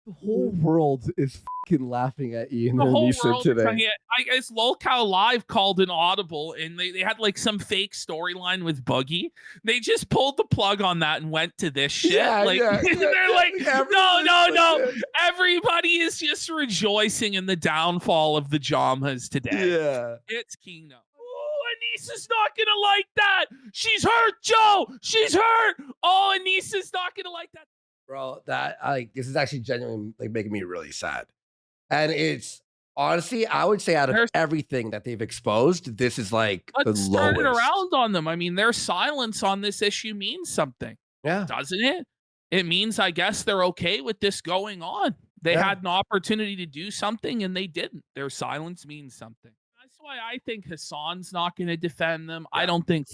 The whole world is fucking laughing at Ian The and whole Anissa world is today. I guess Lolcow Live called an audible, and they had like some fake storyline with Boogie. They just pulled the plug on that and went to this shit. Yeah, like yeah, they're yeah, like, no, no, like no. this. Everybody is just rejoicing in the downfall of the Jamas today. Yeah. It's Kino. Oh, Anissa's not gonna like that. She's hurt, Joe. She's hurt. Oh, Anissa's not gonna like that. Bro, that this is actually genuinely like making me really sad. And it's honestly, I would say out of everything that they've exposed, this is like the lowest. Let's turn it around on them. I mean, their silence on this issue means something. Yeah. Doesn't it? It means, I guess, they're okay with this going on. They had an opportunity to do something and they didn't. Their silence means something. That's why I think Hassan's not going to defend them. Yeah. I don't think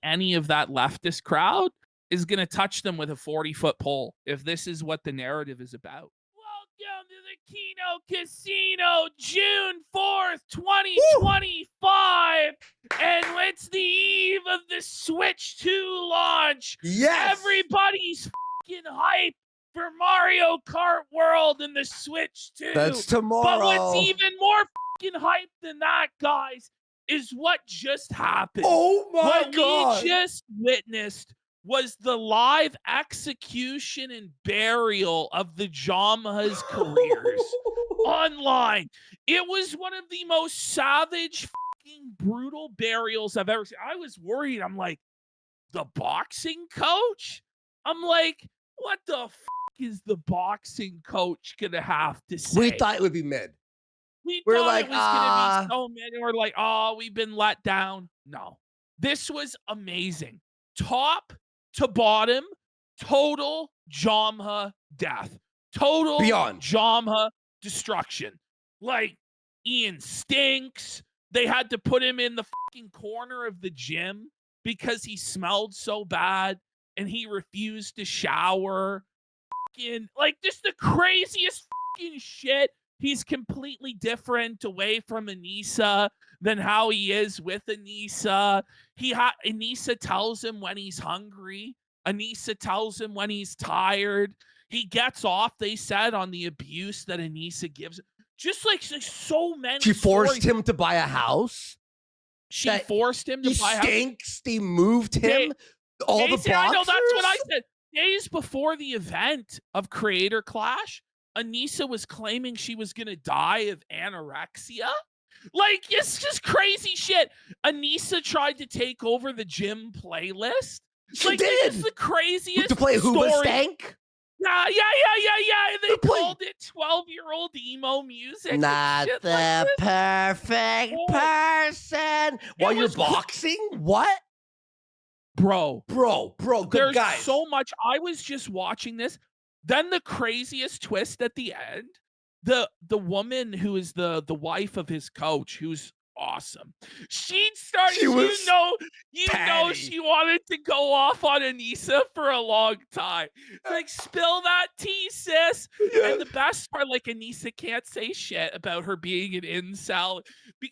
any of that leftist crowd is going to touch them with a 40-foot pole if this is what the narrative is about. Welcome to the Kino Casino, June 4th, 2025. And it's the eve of the Switch 2 launch. Yes. Everybody's fucking hyped for Mario Kart World and the Switch 2. That's tomorrow. But what's even more fucking hype than that, guys, is what just happened. Oh my God. What we just witnessed was the live execution and burial of the Jama's careers online. It was one of the most savage, fucking brutal burials I've ever seen. I was worried. I'm like, the boxing coach? I'm like, what the fuck is the boxing coach gonna have to say? We thought it would be mid. We're like, it was gonna be so mid. We're like, oh, we've been let down. No, this was amazing. Top to bottom, total Jama death. Total beyond Jama destruction. Like, Ian stinks. They had to put him in the fucking corner of the gym because he smelled so bad and he refused to shower. Fucking, like, just the craziest fucking shit. He's completely different away from Anissa than how he is with Anissa. Anissa tells him when he's hungry. Anissa tells him when he's tired. He gets off, they said, on the abuse that Anissa gives. Just like so many. She forced him to buy a house. She forced him to buy a house. He stinks. They moved him. All the boxers. I know, that's what I said. Days before the event of Creator Clash, Anissa was claiming she was going to die of anorexia. Like, it's just crazy shit. Anissa tried to take over the gym playlist. She did. It's the craziest to play story. Hoobastank? Yeah. They called it 12-year-old emo music. Not the like perfect person. While you're boxing? What? Bro, good There's guys. So much. I was just watching this. Then the craziest twist at the end, the woman who is the wife of his coach, who's awesome. She started, you know she wanted to go off on Anissa for a long time. Like, spill that tea, sis. Yeah. And the best part, like, Anissa can't say shit about her being an incel.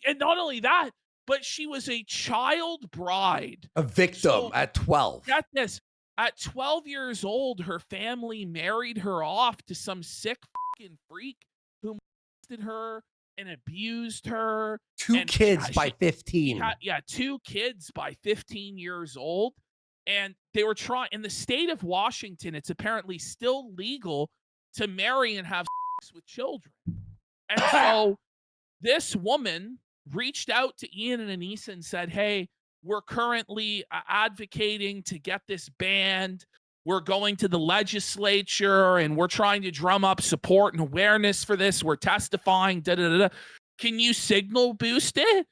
And not only that, but she was a child bride. A victim at 12. Get this. At 12 years old, her family married her off to some sick fucking freak who molested her and abused her. Two kids by 15. Two kids by 15 years old. And they were trying, in the state of Washington, it's apparently still legal to marry and have sex with children. And so this woman reached out to Ian and Anissa and said, hey, we're currently advocating to get this banned. We're going to the legislature and we're trying to drum up support and awareness for this. We're testifying. Can you signal boost it?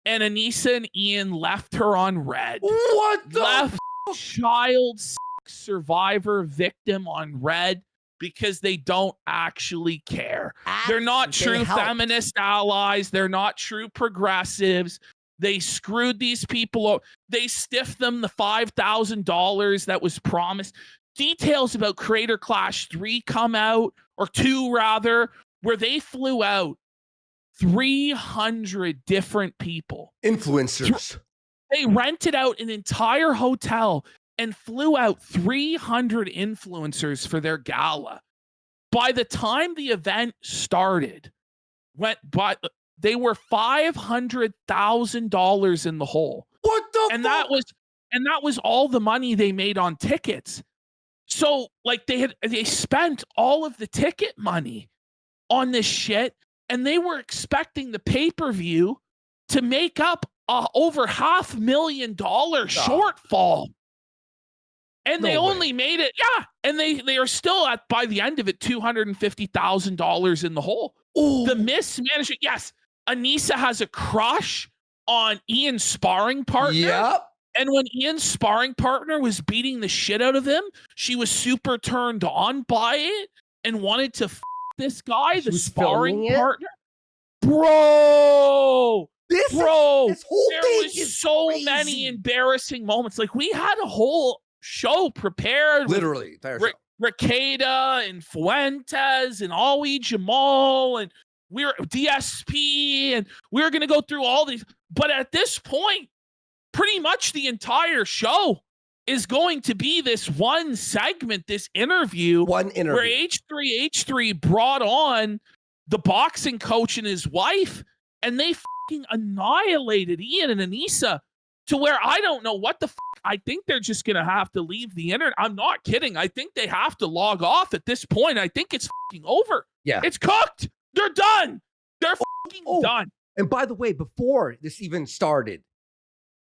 And Anissa and Ian left her on red. What the? Left child survivor victim on red because they don't actually care. They're not true feminist allies. They're not true progressives. They screwed these people up. They stiffed them the $5,000 that was promised. Details about Creator Clash 3 come out, or 2 rather, where they flew out 300 different people. Influencers. They rented out an entire hotel and flew out 300 influencers for their gala. By the time the event started, they were $500,000 in the hole. What the and fuck? that was all the money they made on tickets. So like they spent all of the ticket money on this shit, and they were expecting the pay-per-view to make up over $500,000 shortfall. And they only made it, and they are still at, by the end of it, $250,000 in the hole. Ooh. The mismanagement, yes. ANISA has a crush on Ian's sparring partner. Yep. And when Ian's sparring partner was beating the shit out of him, she was super turned on by it and wanted to this guy, the sparring partner. Bro, this whole there was so crazy. Many embarrassing moments. Like, we had a whole show prepared. Literally, Requeda and Fuentes and Ali Jamal, and we were DSP, and we were going to go through all these. But at this point, pretty much the entire show is going to be this one segment, this interview, where H3H3 brought on the boxing coach and his wife, and they fucking annihilated Ian and ANISA to where I don't know what the fuck. I think they're just going to have to leave the internet. I'm not kidding. I think they have to log off at this point. I think it's fucking over. Yeah. It's cooked. They're done. They're fucking done. And by the way, before this even started,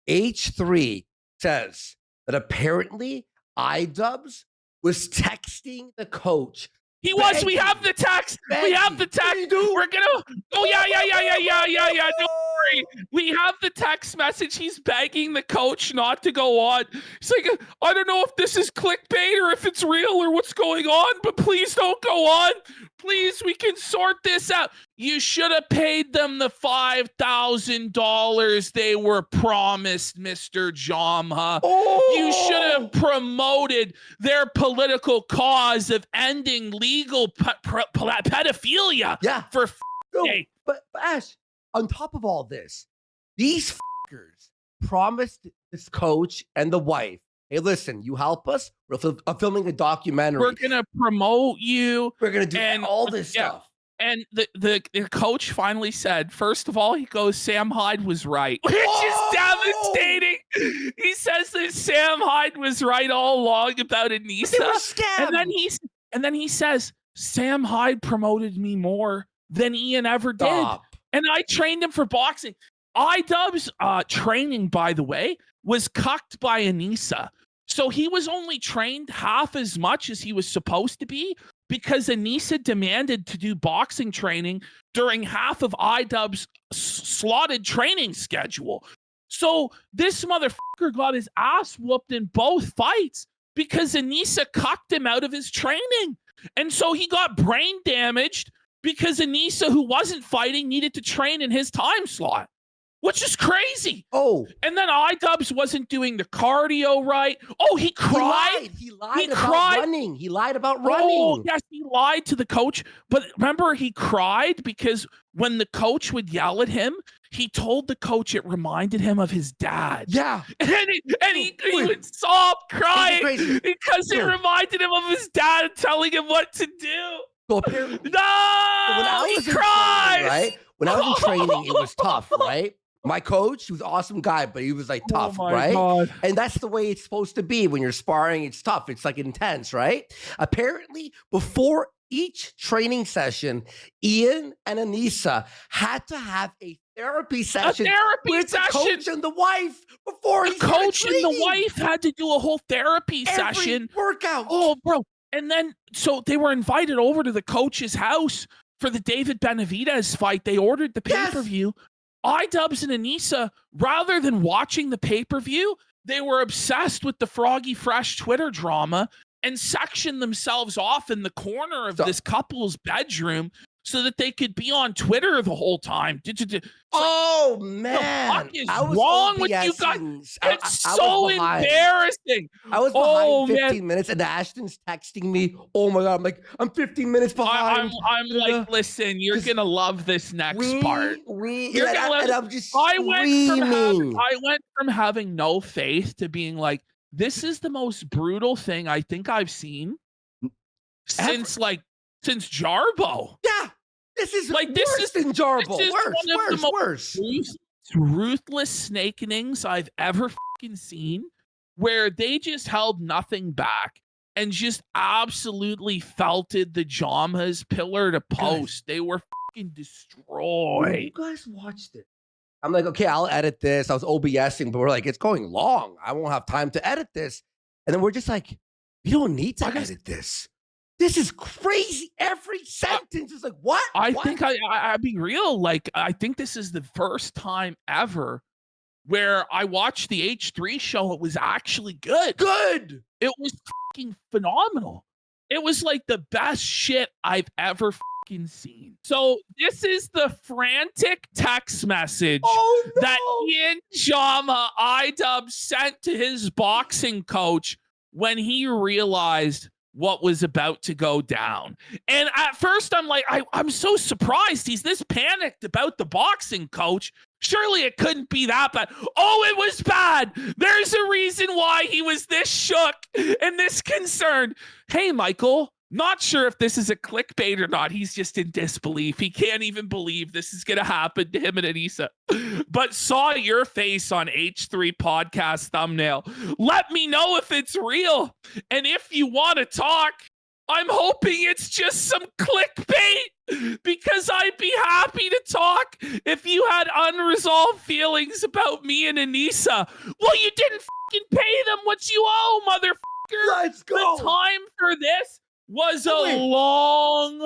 H3 says that apparently iDUBBZ was texting the coach. He was. We have the text. We have the text. We're gonna. Oh yeah. Don't worry. We have the text message. He's begging the coach not to go on. He's like, I don't know if this is clickbait or if it's real or what's going on, but please don't go on. Please, we can sort this out. You should have paid them the $5,000 they were promised, Mr. Jama. You should have promoted their political cause of ending legal pedophilia. Yeah. For but Ash, on top of all this, these fuckers promised this coach and the wife, hey, listen, you help us. We're filming a documentary. We're going to promote you. We're going to do all this stuff. And the coach finally said, first of all, he goes, Sam Hyde was right, which is devastating. He says that Sam Hyde was right all along about ANISA. And then he says, Sam Hyde promoted me more than Ian ever did. And I trained him for boxing. iDUBBBZ training, by the way, was cucked by ANISA. So he was only trained half as much as he was supposed to be, because ANISA demanded to do boxing training during half of iDUBBBZ's slotted training schedule. So this motherfucker got his ass whooped in both fights because ANISA cucked him out of his training. And so he got brain damaged because ANISA, who wasn't fighting, needed to train in his time slot, which is crazy. And then iDUBBBZ wasn't doing the cardio right. He cried. He lied about running. He lied about running. Oh, yes, he lied to the coach. But remember, he cried because when the coach would yell at him, he told the coach it reminded him of his dad. Yeah. And he would sob crying because it reminded him of his dad telling him what to do. So apparently, he cries. Right? When I was in training, it was tough, right? My coach, he was an awesome guy, but he was like tough, right? God. And that's the way it's supposed to be. When you're sparring, it's tough. It's like intense, right? Apparently, before each training session, Ian and ANISA had to have a therapy session with the coach and the wife before the coach and the wife had to do a whole therapy session. Workout. Oh, bro. And then, so they were invited over to the coach's house for the David Benavidez fight. They ordered the pay-per-view. iDUBBBZ and ANISA, rather than watching the pay-per-view, they were obsessed with the Froggy Fresh Twitter drama and sectioned themselves off in the corner of this couple's bedroom so that they could be on Twitter the whole time. Oh, man. What is wrong with you guys? It's so embarrassing. I was behind 15 minutes, and Ashton's texting me. Oh, my God. I'm like, I'm 15 minutes behind. I'm like, listen, you're going to love this next part. You're gonna love I'm just I went from having no faith to being like, this is the most brutal thing I think I've seen since, like, since Jarbo. Yeah, this is Like, this worse is than Jarbo. this is one of the Worse. ruthless snakenings I've ever fucking seen, where they just held nothing back and just absolutely felted the Jamas pillar to post. They were fucking When destroyed. you guys watched it, I'm like, okay, I'll edit this. I was OBSing, but we're like, it's going long. I won't have time to edit this. And then we're just like, you don't need to edit this. This is crazy. Every sentence is like, what? I What? think I'll be real. Like, I think this is the first time ever where I watched the H3 show. It was actually good. Good. It was fucking phenomenal. It was like the best shit I've ever fucking seen. So this is the frantic text message that Ian Jama iDUBBBZ sent to his boxing coach when he realized what was about to go down. And at first I'm like, I'm so surprised he's this panicked about the boxing coach. Surely it couldn't be that bad. Oh, it was bad. There's a reason why he was this shook and this concerned. Hey, Michael, not sure if this is a clickbait or not. He's just in disbelief. He can't even believe this is going to happen to him and ANISA. But saw your face on H3 podcast thumbnail. Let me know if it's real. And if you want to talk, I'm hoping it's just some clickbait, because I'd be happy to talk if you had unresolved feelings about me and ANISA. Well, you didn't fucking pay them what you owe, motherfucker. Let's go. The time for this was a Wait. long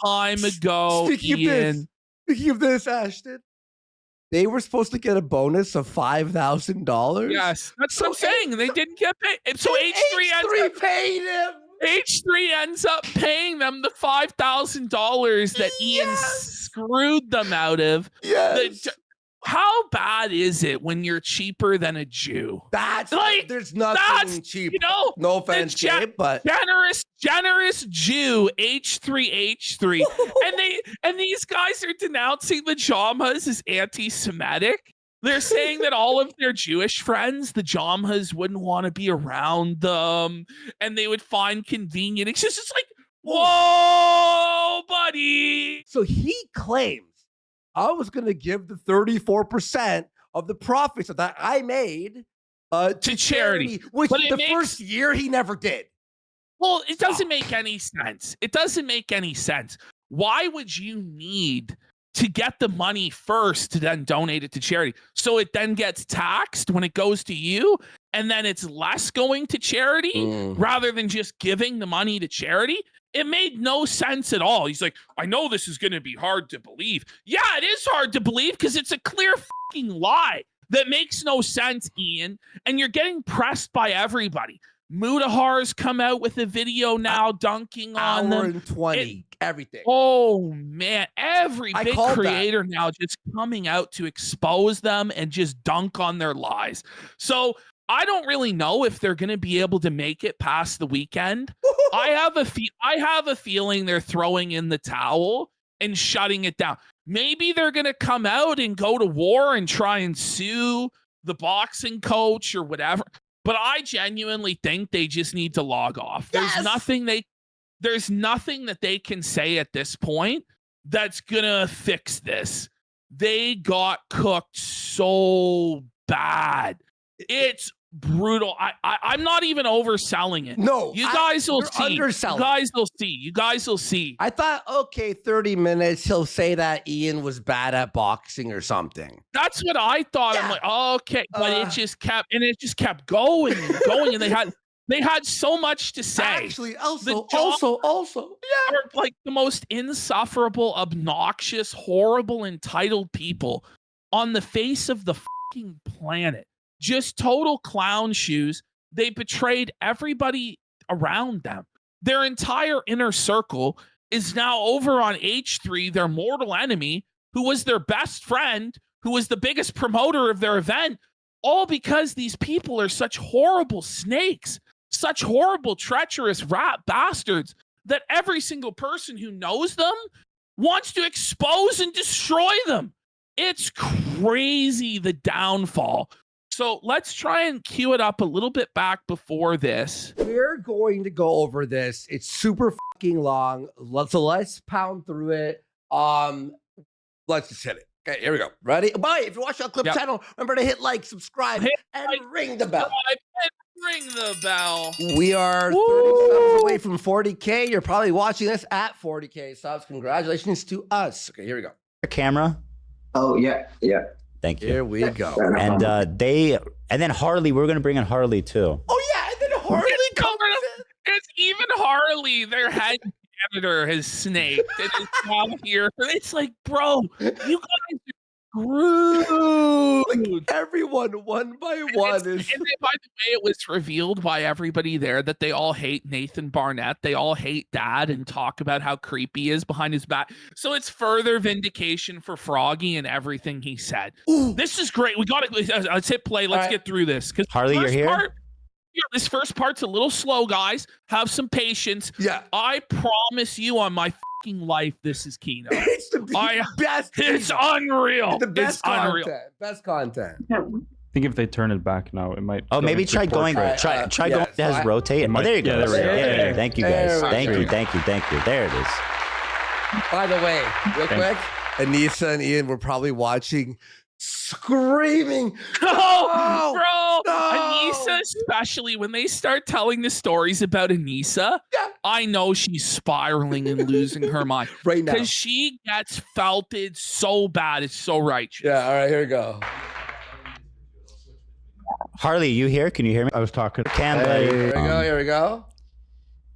time ago, Ian. Speaking of this, Ashton, they were supposed to get a bonus of $5,000. Yes, that's what I'm saying. They didn't get paid. So H3 paid him. H3 ends up paying them the $5,000 that Ian screwed them out of. Yes. How bad is it when you're cheaper than a Jew? That's like, there's nothing cheap. You know, no offense, Gabe, but generous Jew H3H3, and these guys are denouncing the Jamas as anti-Semitic. They're saying that all of their Jewish friends, the Jamas, wouldn't want to be around them, and they would find convenient. It's just like, whoa, buddy. So he claims I was going to give the 34% of the profits that I made to charity, which the first year he never did. Well, it doesn't make any sense. It doesn't make any sense. Why would you need to get the money first to then donate it to charity? So it then gets taxed when it goes to you, and then it's less going to charity rather than just giving the money to charity? It made no sense at all. He's like, I know this is going to be hard to believe. Yeah, it is hard to believe because it's a clear fucking lie that makes no sense, Ian. And you're getting pressed by everybody. Mudahar's come out with a video now dunking on them. Hour and 20, everything. Oh, man. Every big creator now just coming out to expose them and just dunk on their lies. So I don't really know if they're going to be able to make it past the weekend. I have a feeling they're throwing in the towel and shutting it down. Maybe they're going to come out and go to war and try and sue the boxing coach or whatever. But I genuinely think they just need to log off. Yes. There's nothing that they can say at this point that's going to fix this. They got cooked so bad. It's brutal. I'm not even overselling it. No, you guys will see. Underselling. You guys will see. I thought, okay, 30 minutes. He'll say that Ian was bad at boxing or something. That's what I thought. Yeah. I'm like, okay, but it just kept going and going, and they had so much to say. Actually, also, yeah, are like the most insufferable, obnoxious, horrible, entitled people on the face of the fucking planet. Just total clown shoes. They betrayed everybody around them. Their entire inner circle is now over on H3, their mortal enemy, who was their best friend, who was the biggest promoter of their event, all because these people are such horrible snakes, such horrible, treacherous rat bastards that every single person who knows them wants to expose and destroy them. It's crazy, the downfall. So let's try and cue it up a little bit back before this. We're going to go over this. It's super fucking long. Let's pound through it. Let's just hit it. Okay, here we go. Ready? Bye. If you're watching on Clip channel, remember to hit like, subscribe, and ring the bell. Ring the bell. We are 30 subs away from 40K. You're probably watching this at 40K subs. Congratulations to us. Okay, here we go. Camera. Oh, yeah. Thank you. Here we go. And and then Harley, we're gonna bring in Harley too. Oh yeah, and then Harley comes in. It's even Harley, their head janitor, has snaked and is now here. It's like, bro, you guys are screwed. Like everyone, one by one, is. And then, by the way, it was revealed by everybody there that they all hate Nathan Barnett. They all hate Dad and talk about how creepy he is behind his back. So it's further vindication for Froggy and everything he said. Ooh. This is great. We got to let's hit play. Let's get through this. Because Harley, you're here. This first part's a little slow, guys. Have some patience. Yeah. I promise you on my fucking life, this is Kino. It's the best. It's unreal. The best It's content. unreal. Best content. I think if they turn it back now, it might. Oh, maybe try going. Try going. It has rotate. Oh, there you go. Yeah, thank you guys. Thank you. There it is. By the way, real quick, Anissa and Ian were probably watching, screaming. Oh, bro. No. Anissa, especially when they start telling the stories about Anissa, I know she's spiraling and losing her mind Right now. because she gets felted so bad. It's so righteous. Yeah. All right. Here we go. Harley, you here? Can you hear me? I was talking. Buddy. Here we go. Here we go.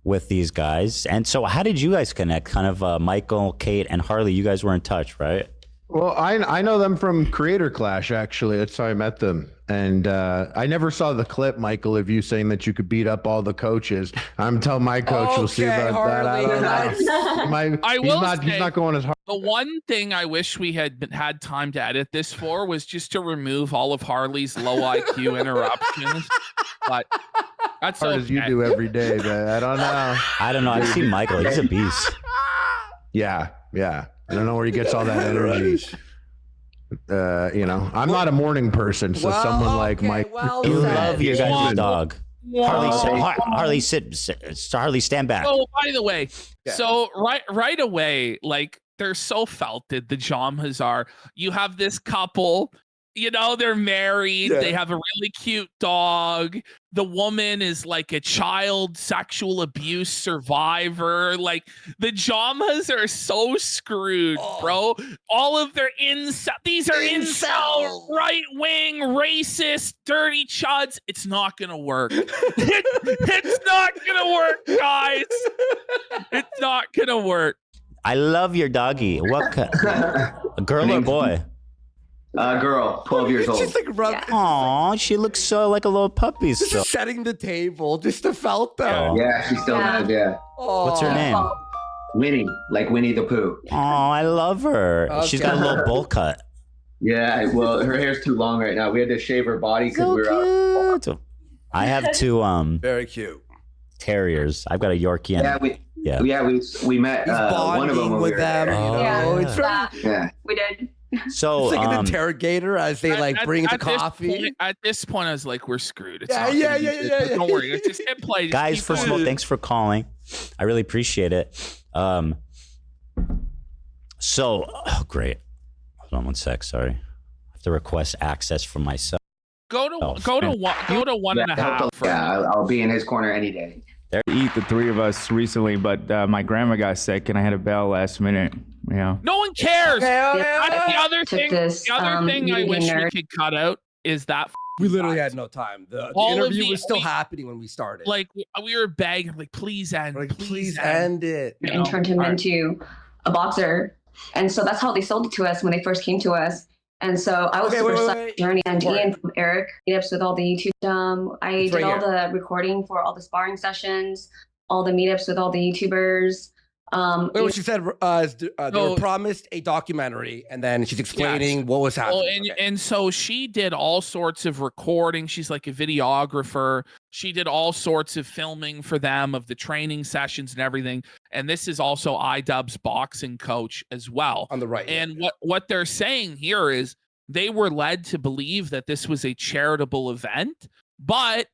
With these guys. And so how did you guys connect? Kind of Michael, Kate, and Harley, you guys were in touch, right? Well, I know them from Creator Clash, actually. That's how I met them. And I never saw the clip, Michael, of you saying that you could beat up all the coaches. I'm telling my coach, we'll see about that. I don't know. He's not going as hard. The one thing I wish we had time to edit this for was just to remove all of Harley's low IQ interruptions. But that's Hard okay. as you do every day, but I don't know. I don't know. I've seen Michael. He's a beast. Yeah. I don't know where he gets all that energy. I'm not a morning person, so someone like Mike. You love your guys' dog. Harley, Harley, stand back. Oh, by the way, so right away, like they're so felted. The Jamas are. You have this couple. They're married. Yeah. They have a really cute dog. The woman is like a child sexual abuse survivor. Like the Jamas are so screwed, bro. All of their these are incel, right wing, racist, dirty chuds. It's not gonna work. It's not gonna work, guys. It's not gonna work. I love your doggy. What a girl or boy? Girl, 12 years old. Just like Aw, she looks so like a little puppy Just still. setting the table, just to felt them. Yeah, she still does, yeah. What's her name? Winnie, like Winnie the Pooh. Oh, I love her. She's got a little bowl cut. Yeah, well, her hair's too long right now. We had to shave her body because we were out. Cute. I have two Very cute terriers. I've got a Yorkie and we met one of them when with we were them. there. It's very, we did. So it's like an interrogator as they bring the coffee. At this point, I was like, "We're screwed." It's Yeah. Don't worry, it's just hit play. Guys, first of all, thanks for calling. I really appreciate it. Great. Hold on one sec. Sorry, I have to request access from myself. Go to 1.5. Yeah, I'll be in his corner any day. Eat the three of us recently, but my grandma got sick and I had to bail last minute. No one cares. The other Took thing, this, I meeting wish we nerd. could cut out is that We literally had no time. The All of interview the- was still we- happening when we started. like we were begging, like please end, Like, please end. end it. And turned him into a boxer. And so that's how they sold it to us when they first came to us. And so I was Okay, super wait, stuck wait. on the journey. And Ian from Eric meetups with all the YouTube. I It's did right all the recording for all the sparring sessions, all the meetups with all the YouTubers. Wait, what she said they were promised a documentary, and then she's explaining what was happening. And so she did all sorts of recording. She's like a videographer. She did all sorts of filming for them of the training sessions and everything. And this is also iDUBBBZ boxing coach as well. On the right. And what they're saying here is they were led to believe that this was a charitable event, but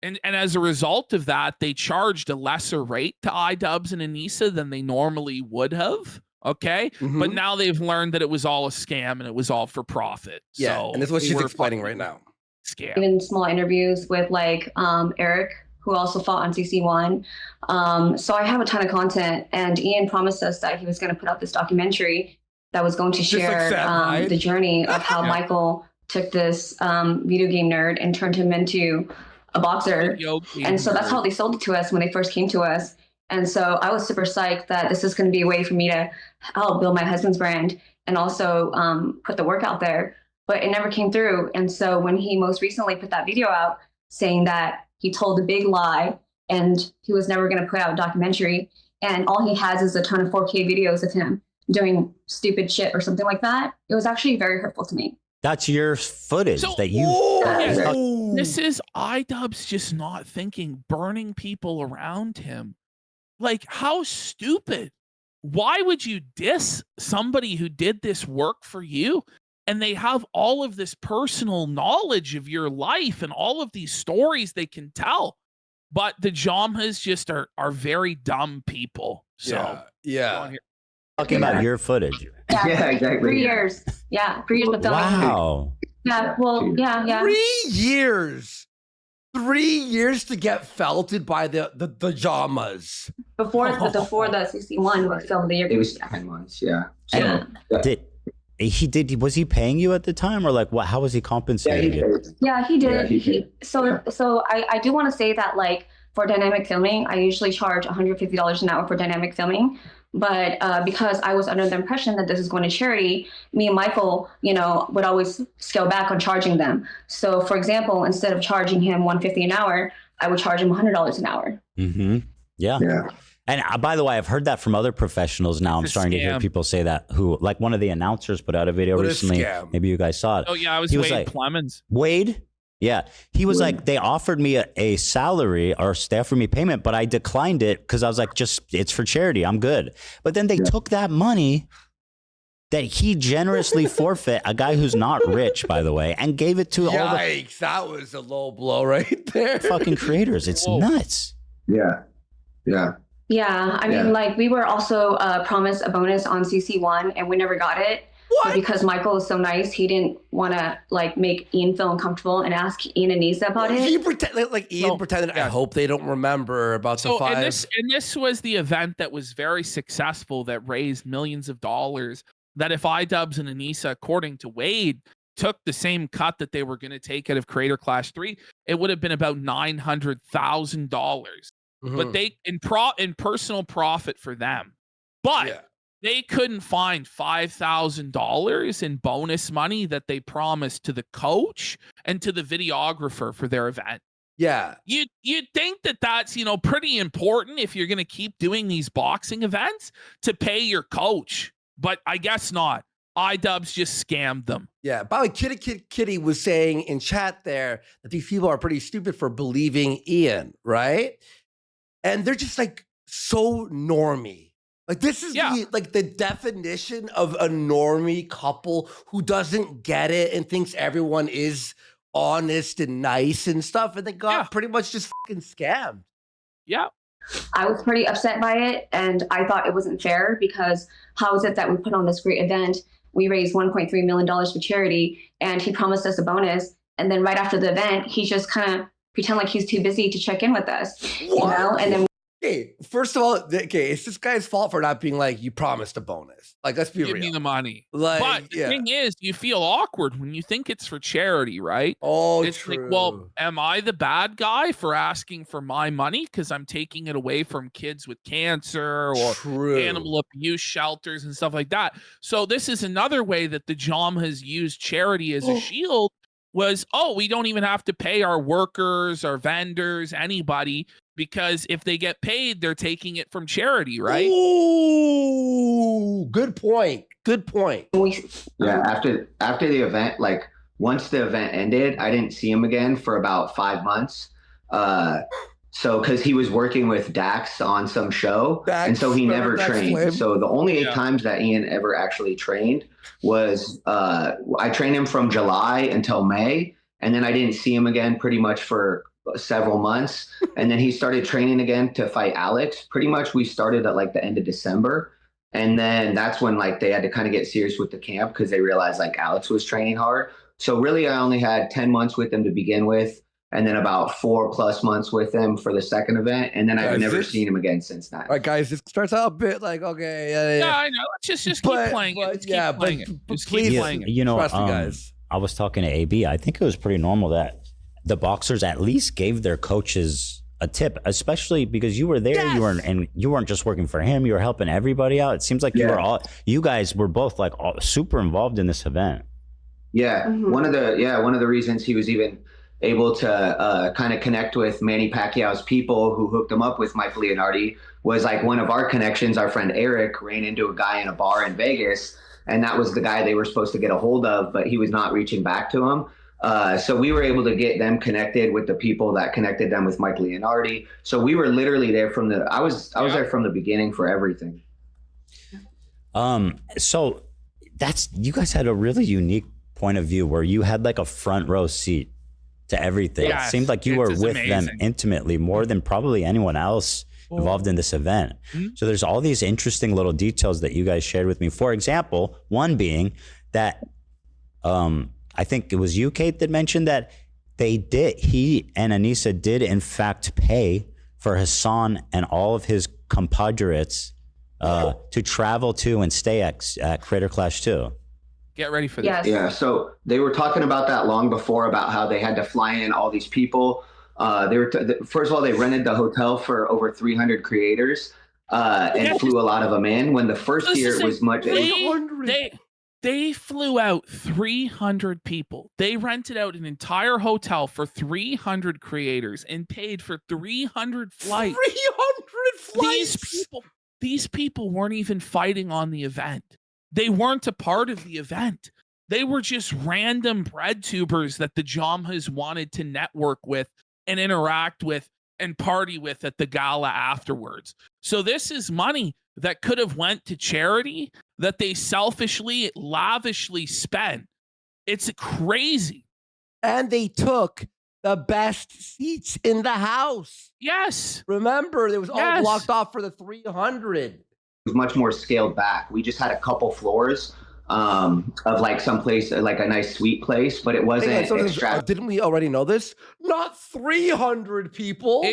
and as a result of that, they charged a lesser rate to iDUBBBZ and ANISA than they normally would have. Okay. But now they've learned that it was all a scam and it was all for profit. Yeah. So And that's what they she's were explaining fucking right now. Scam. In small interviews with like Eric, who also fought on CC1. So I have a ton of content, and Ian promised us that he was going to put out this documentary that was going to share the journey of how Michael took this video game nerd and turned him into a boxer. And so that's how they sold it to us when they first came to us. And so I was super psyched that this is going to be a way for me to help build my husband's brand and also put the work out there. But it never came through. And so when he most recently put that video out saying that he told a big lie and he was never going to put out a documentary, and all he has is a ton of 4K videos of him doing stupid shit or something like that, it was actually very hurtful to me. That's your footage that you. This is iDUBBBZ just not thinking, burning people around him. Like, how stupid. Why would you diss somebody who did this work for you? And they have all of this personal knowledge of your life and all of these stories they can tell. But the Jamhas just are very dumb people. So yeah. Talking about your footage. Yeah, exactly. 3 years. Yeah, 3 years of filming. Wow. Yeah, well, yeah. 3 years. 3 years to get felted by the Jamhas. Before the 61 was filmed the year. It was 10 months. Yeah. And was he paying you at the time, or like what? How was he compensating you? Yeah, he did. Yeah, So I do want to say that, like, for dynamic filming, I usually charge $150 an hour for dynamic filming. But because I was under the impression that this is going to charity, me and Michael, would always scale back on charging them. So, for example, instead of charging him $150 an hour, I would charge him $100 an hour. Yeah. And by the way, I've heard that from other professionals now. I'm starting to hear people say that, who, like, one of the announcers put out a video recently. Maybe you guys saw it. Oh, yeah, Wade like, Clemens. Wade? Yeah. He was like, they offered me a salary, or they offered me payment, but I declined it because I was like, it's for charity. I'm good. But then they took that money that he generously forfeit, a guy who's not rich, by the way, and gave it to all the... Yikes, that was a low blow right there. Fucking creators. It's nuts. Yeah. I mean, like, we were also promised a bonus on CC1, and we never got it. But because Michael is so nice, he didn't want to, like, make Ian feel uncomfortable and ask Ian and ANISA about it. Ian pretended, I hope they don't remember about the 5. And this was the event that was very successful, that raised millions of dollars, that if iDUBBBZ and ANISA, according to Wade, took the same cut that they were going to take out of Creator Clash 3, it would have been about $900,000. But they in personal profit for them. But they couldn't find $5,000 in bonus money that they promised to the coach and to the videographer for their event. Yeah. You'd think that that's, pretty important if you're going to keep doing these boxing events, to pay your coach. But I guess not. iDUBBBZ just scammed them. Yeah. By the way, Kitty was saying in chat there that these people are pretty stupid for believing Ian, right? And they're just like so normie. Like, this is the definition of a normie couple who doesn't get it and thinks everyone is honest and nice and stuff. And they got pretty much just fucking scammed. Yeah. I was pretty upset by it, and I thought it wasn't fair, because how is it that we put on this great event, we raised $1.3 million for charity, and he promised us a bonus, and then right after the event, he just kind of pretend like he's too busy to check in with us, and then Okay, first of all, it's this guy's fault for not being like, you promised a bonus. Like, let's be real. Give me the money. Like, but the thing is, you feel awkward when you think it's for charity, right? Oh, it's true. Like, well, am I the bad guy for asking for my money because I'm taking it away from kids with cancer or animal abuse shelters and stuff like that? So this is another way that the Jamhas used charity as a shield. Was, we don't even have to pay our workers, our vendors, anybody, because if they get paid, they're taking it from charity, right? Ooh, good point. Yeah, after the event, like, once the event ended, I didn't see him again for about 5 months. So, because he was working with Dax on some show, Dax, and so he never Dax trained. Flame? So the only 8 times that Ian ever actually trained was I trained him from July until May, and then I didn't see him again pretty much for several months. And then he started training again to fight Alex. Pretty much we started at like the end of December. And then that's when like they had to kind of get serious with the camp because they realized like Alex was training hard. So really I only had 10 months with him to begin with, and then about 4+ months with him for the second event. And then I've never seen him again since that. All right, guys, this starts out a bit like, okay, Yeah, I know. Let's just keep playing it. Let's keep playing it. Just keep playing it. You know, Trust me, guys. I was talking to AB. I think it was pretty normal that the boxers at least gave their coaches a tip, especially because you were there. Yes. You weren't just working for him. You were helping everybody out. It seems like you guys were both like super involved in this event. Yeah, one of the reasons he was even able to kind of connect with Manny Pacquiao's people who hooked him up with Mike Leonardi was like one of our connections. Our friend Eric ran into a guy in a bar in Vegas, and that was the guy they were supposed to get a hold of, but he was not reaching back to him. So we were able to get them connected with the people that connected them with Mike Leonardi. So we were literally there from I was there from the beginning for everything. So you guys had a really unique point of view where you had like a front row seat to everything. Yes, it seemed like you were with them amazing. intimately more than probably anyone else involved in this event. So there's all these interesting little details that you guys shared with me. For example, one being that I think it was you, Kate, that mentioned that he and ANISA did in fact pay for Hassan and all of his compatriots to travel to and stay at Creator Clash 2. Get ready for this. Yes. Yeah, so they were talking about that long before, about how they had to fly in all these people. First of all, they rented the hotel for over 300 creators and flew a lot of them in. When the first year it was much. They flew out 300 people. They rented out an entire hotel for 300 creators and paid for 300 flights. 300 flights. These people weren't even fighting on the event. They weren't a part of the event. They were just random bread tubers that the Jamhas wanted to network with and interact with and party with at the gala afterwards. So this is money that could have went to charity that they selfishly, lavishly spent. It's crazy. And they took the best seats in the house. Yes. Remember, it was all blocked off for the 300. It was much more scaled back. We just had a couple floors of like some place, like a nice suite place, but it wasn't extravagant. Didn't we already know this? Not 300 people.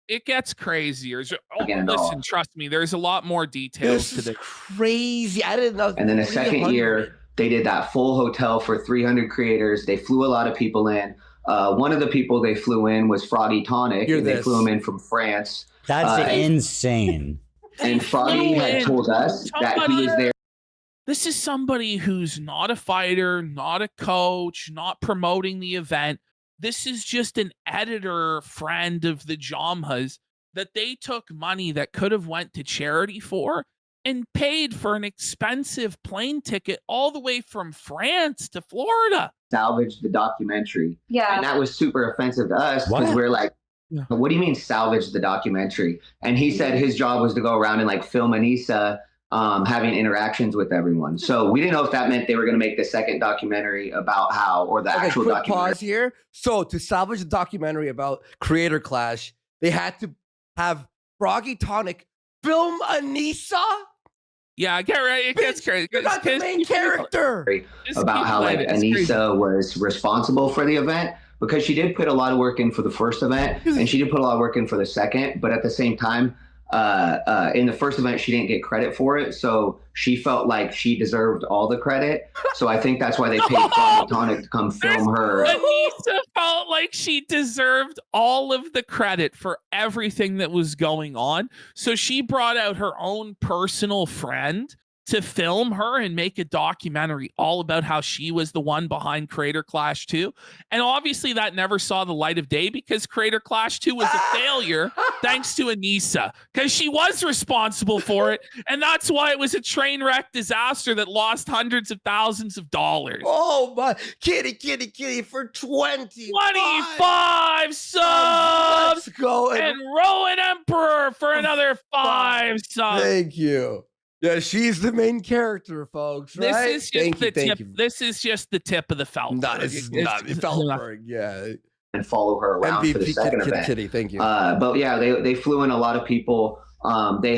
It gets crazier. Listen, trust me, there's a lot more details to this. Crazy. I didn't know. And then the second year, they did that full hotel for 300 creators. They flew a lot of people in. One of the people they flew in was Froggy Tonic, and they flew him in from France. That's insane. And Froggy had told us that he was there. This is somebody who's not a fighter, not a coach, not promoting the event. This is just an editor friend of the Jamhas that they took money that could have went to charity for and paid for an expensive plane ticket all the way from France to Florida. Salvage the documentary. Yeah. And that was super offensive to us because we're like, what do you mean salvage the documentary? And he said his job was to go around and like film ANISA having interactions with everyone. So we didn't know if that meant they were going to make the second documentary about actual quick documentary. Pause here. So to salvage the documentary about Creator Clash, they had to have Froggy Tonic film ANISA. Yeah, get right. It gets crazy. You're not the main character. About how like ANISA was responsible for the event, because she did put a lot of work in for the first event and she did put a lot of work in for the second, but at the same time, in the first event, she didn't get credit for it. So she felt like she deserved all the credit. So I think that's why they paid Froggy Tonic to come film her. ANISA felt like she deserved all of the credit for everything that was going on. So she brought out her own personal friend to film her and make a documentary all about how she was the one behind Creator Clash 2. And obviously that never saw the light of day because Creator Clash 2 was a failure thanks to ANISA, because she was responsible for it. And that's why it was a train wreck disaster that lost hundreds of thousands of dollars. Oh my, kitty for 25 subs. Let's go. And Rowan Emperor for another 5 subs. Thank you. Yeah, she's the main character, folks. Right? This is just the tip. You. This is just the tip of the Feldberg. No, it's not Feldberg. Yeah, and follow her around MVP for the second event. Kitty, thank you. But yeah, they flew in a lot of people. They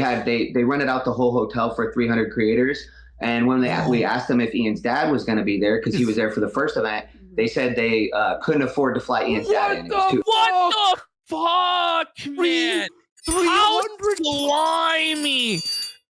rented out the whole hotel for 300 creators. And when we asked them if Ian's dad was going to be there, because he was there for the first event, they said they couldn't afford to fly Ian's dad in. What the fuck, man? How slimy.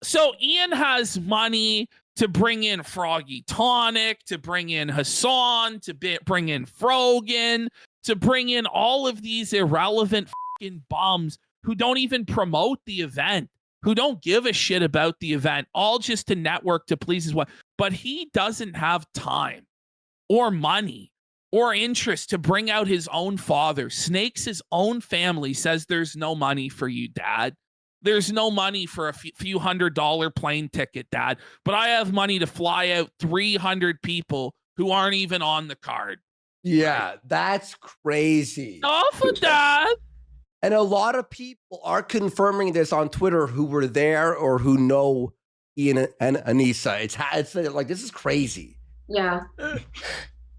So Ian has money to bring in Froggy Tonic, to bring in Hassan, to bring in Frogan, to bring in all of these irrelevant fucking bums who don't even promote the event, who don't give a shit about the event, all just to network to please his wife. But he doesn't have time or money or interest to bring out his own father. Snakes his own family, says there's no money for you, Dad. There's no money for a few $100 plane ticket, Dad. But I have money to fly out 300 people who aren't even on the card. Yeah, that's crazy. Off of that. And a lot of people are confirming this on Twitter who were there or who know Ian and ANISA. It's like, this is crazy. Yeah.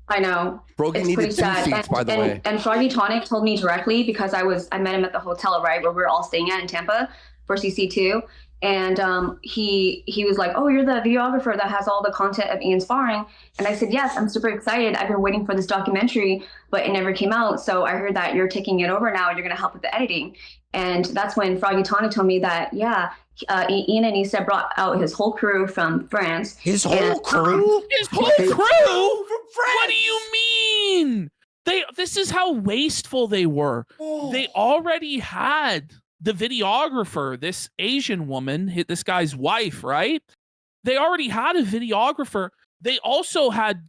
I know. Brogan needed 2 seats, by the way. And Froggy Tonic told me directly, because I met him at the hotel, right, where we were all staying at in Tampa for CC2. And he was like, oh, you're the videographer that has all the content of Ian sparring. And I said, yes, I'm super excited. I've been waiting for this documentary, but it never came out. So I heard that you're taking it over now and you're going to help with the editing. And that's when Froggy Tonic told me that, yeah, Ian and Issa brought out his whole crew from France. His whole crew? His whole crew? From France? What do you mean? This is how wasteful they were. Oh. They already had the videographer, this Asian woman, this guy's wife, right? They already had a videographer. They also hired,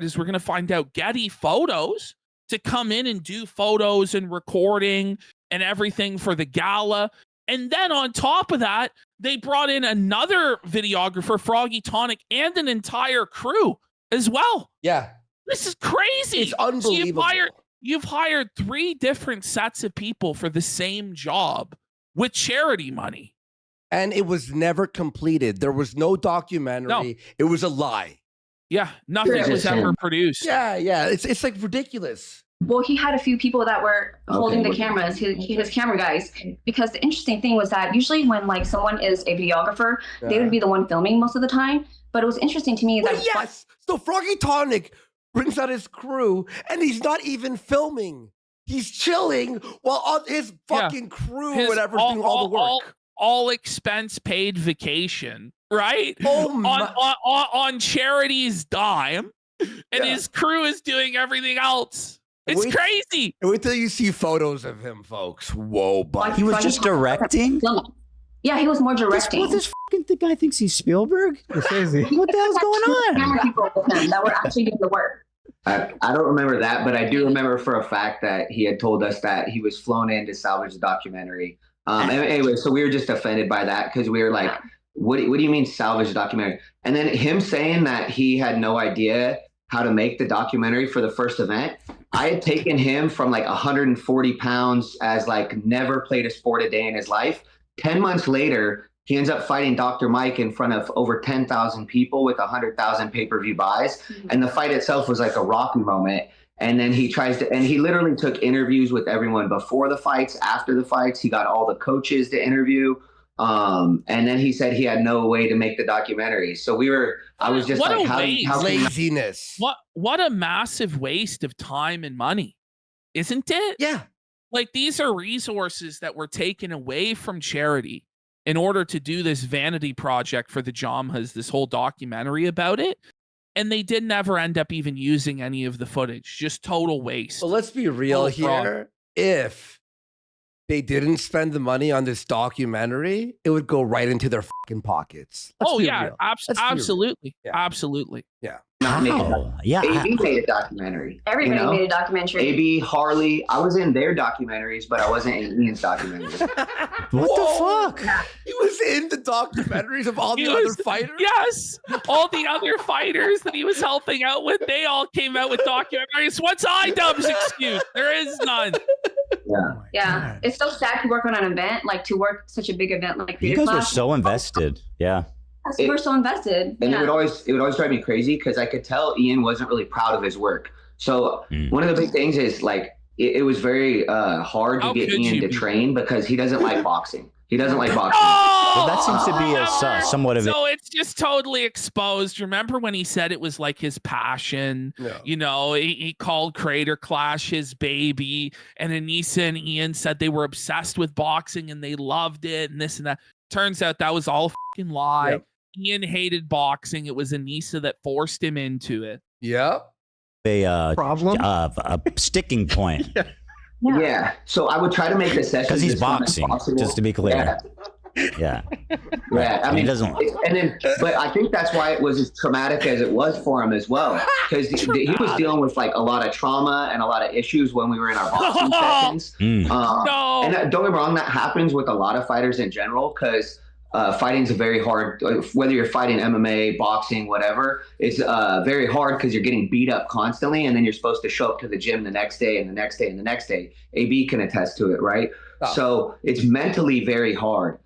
as we're going to find out, Getty Photos to come in and do photos and recording and everything for the gala. And then on top of that, they brought in another videographer, Froggy Tonic, and an entire crew as well. Yeah. This is crazy. It's unbelievable. So you've hired 3 different sets of people for the same job with charity money. And it was never completed. There was no documentary. No. It was a lie. Yeah, nothing was ever produced. Yeah. It's like ridiculous. Well, he had a few people that were holding the cameras, his camera guys, because the interesting thing was that usually when like someone is a videographer, they would be the one filming most of the time. But it was interesting to me that yes. So Froggy Tonic brings out his crew and he's not even filming. He's chilling while his fucking crew or whatever doing all the work. All expense paid vacation, right? Oh on charity's dime, and his crew is doing everything else. It's crazy. Wait till you see photos of him, folks. Whoa, buddy. He was just directing? Yeah, he was more directing. This fucking guy thinks he's Spielberg? It's crazy. What the hell's going on? Camera people with him that were actually doing the work. I don't remember that, but I do remember for a fact that he had told us that he was flown in to salvage the documentary. Anyway, so we were just offended by that because we were like, what do you mean salvage the documentary? And then him saying that he had no idea how to make the documentary for the first event. I had taken him from like 140 pounds as like never played a sport a day in his life. 10 months later, he ends up fighting Dr. Mike in front of over 10,000 people with 100,000 pay-per-view buys. And the fight itself was like a rocky moment. And then he literally took interviews with everyone before the fights, after the fights. He got all the coaches to interview. And then he said he had no way to make the documentary. So I was just like, how laziness. What a massive waste of time and money, isn't it? Yeah. Like these are resources that were taken away from charity in order to do this vanity project for the Jamhas, this whole documentary about it. And they didn't ever end up even using any of the footage. Just total waste. Well, let's be real here. If they didn't spend the money on this documentary, it would go right into their fucking pockets. Let's be real. Let's be real. Absolutely. Yeah. Absolutely. Yeah. Yeah. AB made a documentary. Everybody made a documentary. AB, Harley. I was in their documentaries, but I wasn't in Ian's documentaries. What the fuck? He was in the documentaries of all the other fighters? Yes. All the other fighters that he was helping out with, they all came out with documentaries. What's iDUBBB's excuse? There is none. Yeah. It's so sad to work on an event, like to work such a big event like You Creator guys were Clash. so invested. Yeah. We're so invested. And yeah. it would always drive me crazy because I could tell Ian wasn't really proud of his work. So one of the big things is like it was very hard to get Ian to train because he doesn't like boxing. He doesn't like boxing. Well, that seems to be somewhat of it. So it's just totally exposed. Remember when he said it was like his passion? Yeah. You know, he called Creator Clash his baby, and ANISA and Ian said they were obsessed with boxing and they loved it and this and that. Turns out that was all a fucking lie. Yep. Ian hated boxing. It was ANISA that forced him into it. Yep. A sticking point. Yeah. So I would try to make the session Because he's boxing, just to be clear. Yeah. I mean, he doesn't. But I think that's why it was as traumatic as it was for him as well, because he was dealing with like a lot of trauma and a lot of issues when we were in our boxing sessions. No. And don't get me wrong, that happens with a lot of fighters in general, because fighting's a very hard, whether you're fighting MMA, boxing, whatever, it's very hard because you're getting beat up constantly, and then you're supposed to show up to the gym the next day and the next day and the next day. AB can attest to it, right? So it's mentally very hard.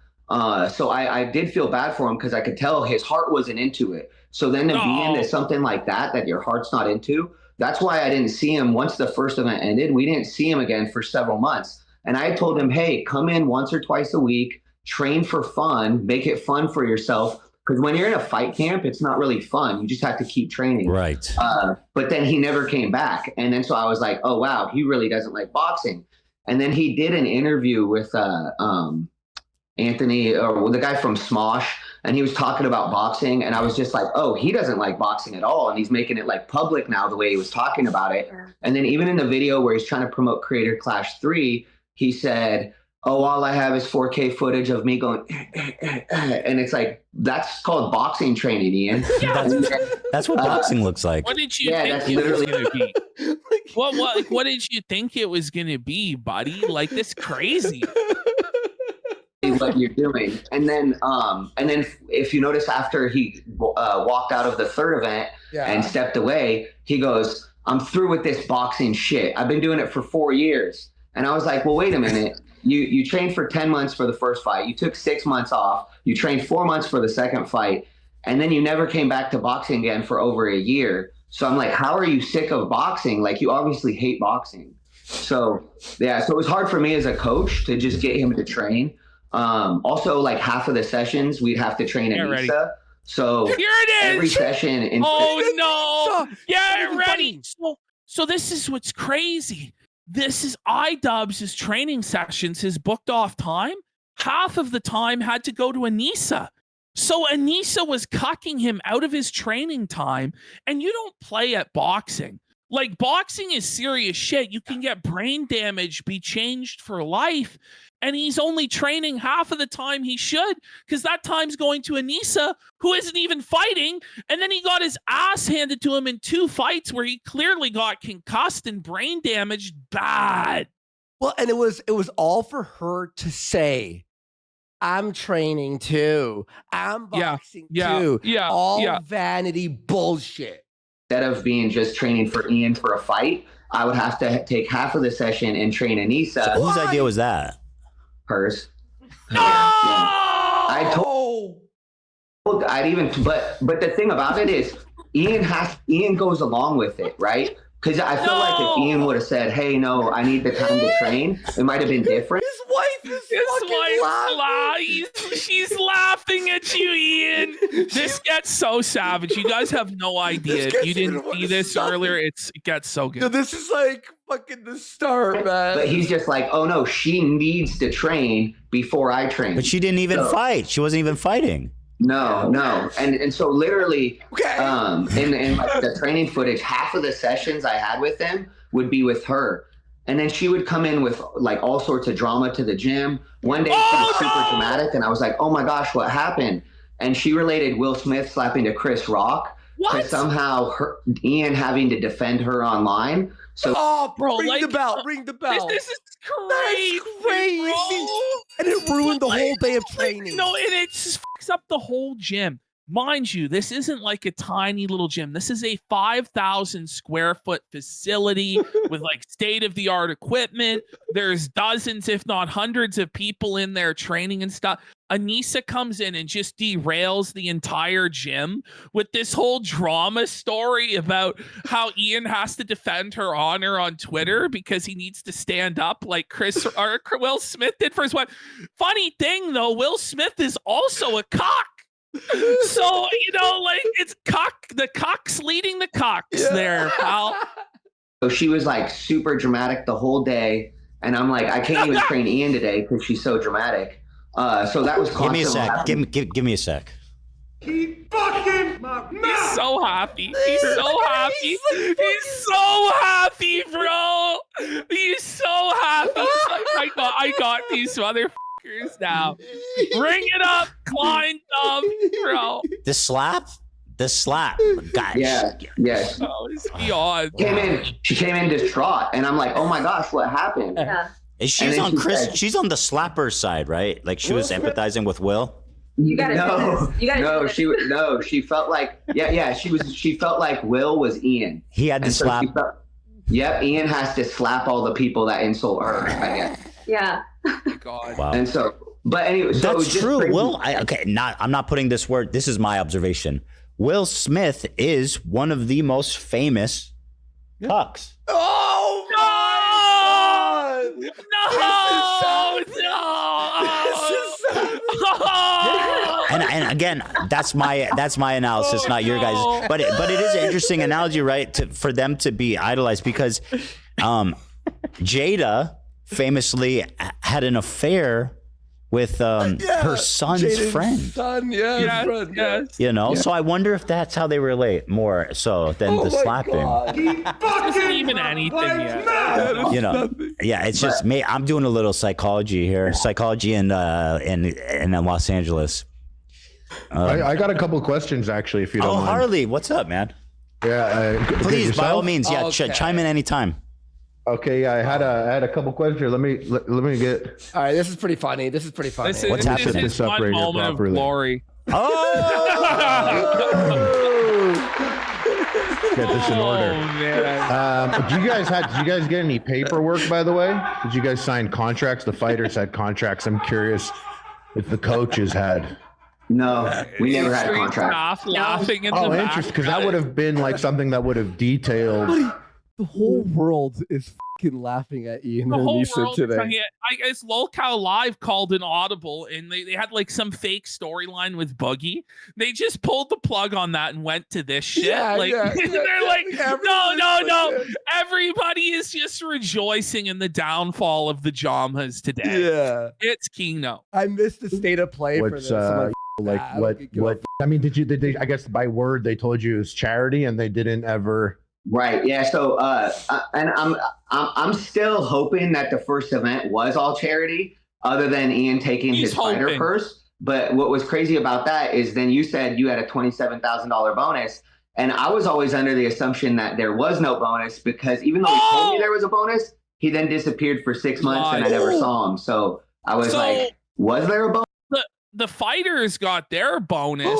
So I did feel bad for him because I could tell his heart wasn't into it. So then to be into something like that your heart's not into, that's why I didn't see him once the first event ended. We didn't see him again for several months. And I told him, hey, come in once or twice a week, train for fun, make it fun for yourself. Because when you're in a fight camp, it's not really fun. You just have to keep training. Right. But then he never came back. And then so I was like, oh, wow, he really doesn't like boxing. And then he did an interview with Anthony, or the guy from Smosh, and he was talking about boxing. And I was just like, oh, he doesn't like boxing at all. And he's making it like public now, the way he was talking about it. And then even in the video where he's trying to promote Creator Clash 3, he said, oh, all I have is 4K footage of me going, and it's like, that's called boxing training, Ian. That's what boxing looks like. What did you think it was going to be? What did you think it was going to be, buddy? Like, this crazy. What you're doing. And then if you notice, after he walked out of the third event and stepped away, he goes, I'm through with this boxing shit. I've been doing it for 4 years. And I was like, well, wait a minute. You trained for 10 months for the first fight. You took 6 months off. You trained 4 months for the second fight. And then you never came back to boxing again for over a year. So I'm like, how are you sick of boxing? Like, you obviously hate boxing. So, yeah, so it was hard for me as a coach to just get him to train. Also, like, half of the sessions, we'd have to train ANISA. So here it is. Every session. Oh, no. Get ready. So this is what's crazy. This is iDUBBBZ's training sessions, his booked off time. Half of the time had to go to ANISA. So ANISA was cucking him out of his training time. And you don't play at boxing. Like, boxing is serious shit. You can get brain damage, be changed for life. And he's only training half of the time he should, because that time's going to ANISA, who isn't even fighting. And then he got his ass handed to him in 2 fights where he clearly got concussed and brain damaged bad. Well, and it was all for her to say, I'm training too. I'm boxing too. All vanity bullshit. Instead of being just training for Ian for a fight, I would have to take half of the session and train ANISA. So whose idea was that? Hers. No! I told but the thing about it is Ian goes along with it, right? Because I feel like if Ian would have said, hey, no, I need the time to train, it might have been different. His wife is laughing. She's laughing at you, Ian. This gets so savage. You guys have no idea. You didn't see this earlier. It gets so good. Dude, this is like fucking the start, man. But he's just like, oh no, she needs to train before I train. But she didn't even fight. She wasn't even fighting. No. And so literally, in like the training footage, half of the sessions I had with him would be with her. And then she would come in with like all sorts of drama to the gym. One day she was super dramatic, and I was like, oh my gosh, what happened? And she related Will Smith slapping to Chris Rock to somehow Ian having to defend her online. So, bro, ring the bell. This is crazy. That's crazy. Bro. And it ruined the whole day of training. No, and it just fucks up the whole gym. Mind you, this isn't like a tiny little gym. This is a 5,000 square foot facility with like state-of-the-art equipment. There's dozens, if not hundreds of people in there training and stuff. ANISA comes in and just derails the entire gym with this whole drama story about how Ian has to defend her honor on Twitter because he needs to stand up like Will Smith did for his wife. Funny thing though, Will Smith is also a cock. So, like it's the cock's leading the cocks there, pal. So she was like super dramatic the whole day. And I'm like, I can't even train Ian today because she's so dramatic. So that was Give me a sec. Give me a sec. He's so happy. He's so happy. He's so happy, bro. He's so happy. He's like, I got these motherfuckers now. Bring it up, Klein Dub, bro. The slap, guys. Yeah, yes. Oh, it's beyond. She came in distraught, and I'm like, oh my gosh, what happened? Yeah. She's on she's on the slapper side, right? Like she was empathizing with Will. You gotta do this. She felt like she felt like Will was Ian. He had to slap. Ian has to slap all the people that insult her, I guess. Yeah. Oh my God. Wow. And so, but anyway, so that's true. crazy. Will, I'm not putting this word. This is my observation. Will Smith is one of the most famous cucks. Oh No! And again, that's my analysis, not your guys. But it is an interesting analogy, right? For them to be idolized because Jada famously had an affair with her son's Jaden's friend. Son, his friend. Yes. So I wonder if that's how they relate more so than the slapping. Isn't even anything yet. It's just me. I'm doing a little psychology here, in Los Angeles. I got a couple questions actually, if you don't mind. Harley, what's up, man? Yeah, please, by all means, chime in anytime. Okay, I had a couple questions here. Let me get. All right, this is pretty funny. What's happening? This is one moment of glory. Get this in order. Man. Did you guys get any paperwork, by the way? Did you guys sign contracts? The fighters had contracts. I'm curious if the coaches had. No, we never had a contract. Laughing in the Oh, back. interesting, because that would have been like something that would have detailed. The whole world is fucking laughing at Ian The and whole Anisa world today. I guess Lolcow Live called an audible and they had like some fake storyline with Boogie. They just pulled the plug on that and went to this shit. They're like, no. Everybody is just rejoicing in the downfall of the Jamas today. Yeah. It's Kino. I missed the state of play for this. I'm what? I mean, did they? I guess by word they told you it was charity, and they didn't ever. Right. Yeah. So, and I'm still hoping that the first event was all charity, other than Ian taking his fighter purse. But what was crazy about that is then you said you had a $27,000 bonus, and I was always under the assumption that there was no bonus because even though he told me there was a bonus, he then disappeared for 6 months and I never saw him. So I was like, was there a bonus? The fighters got their bonus,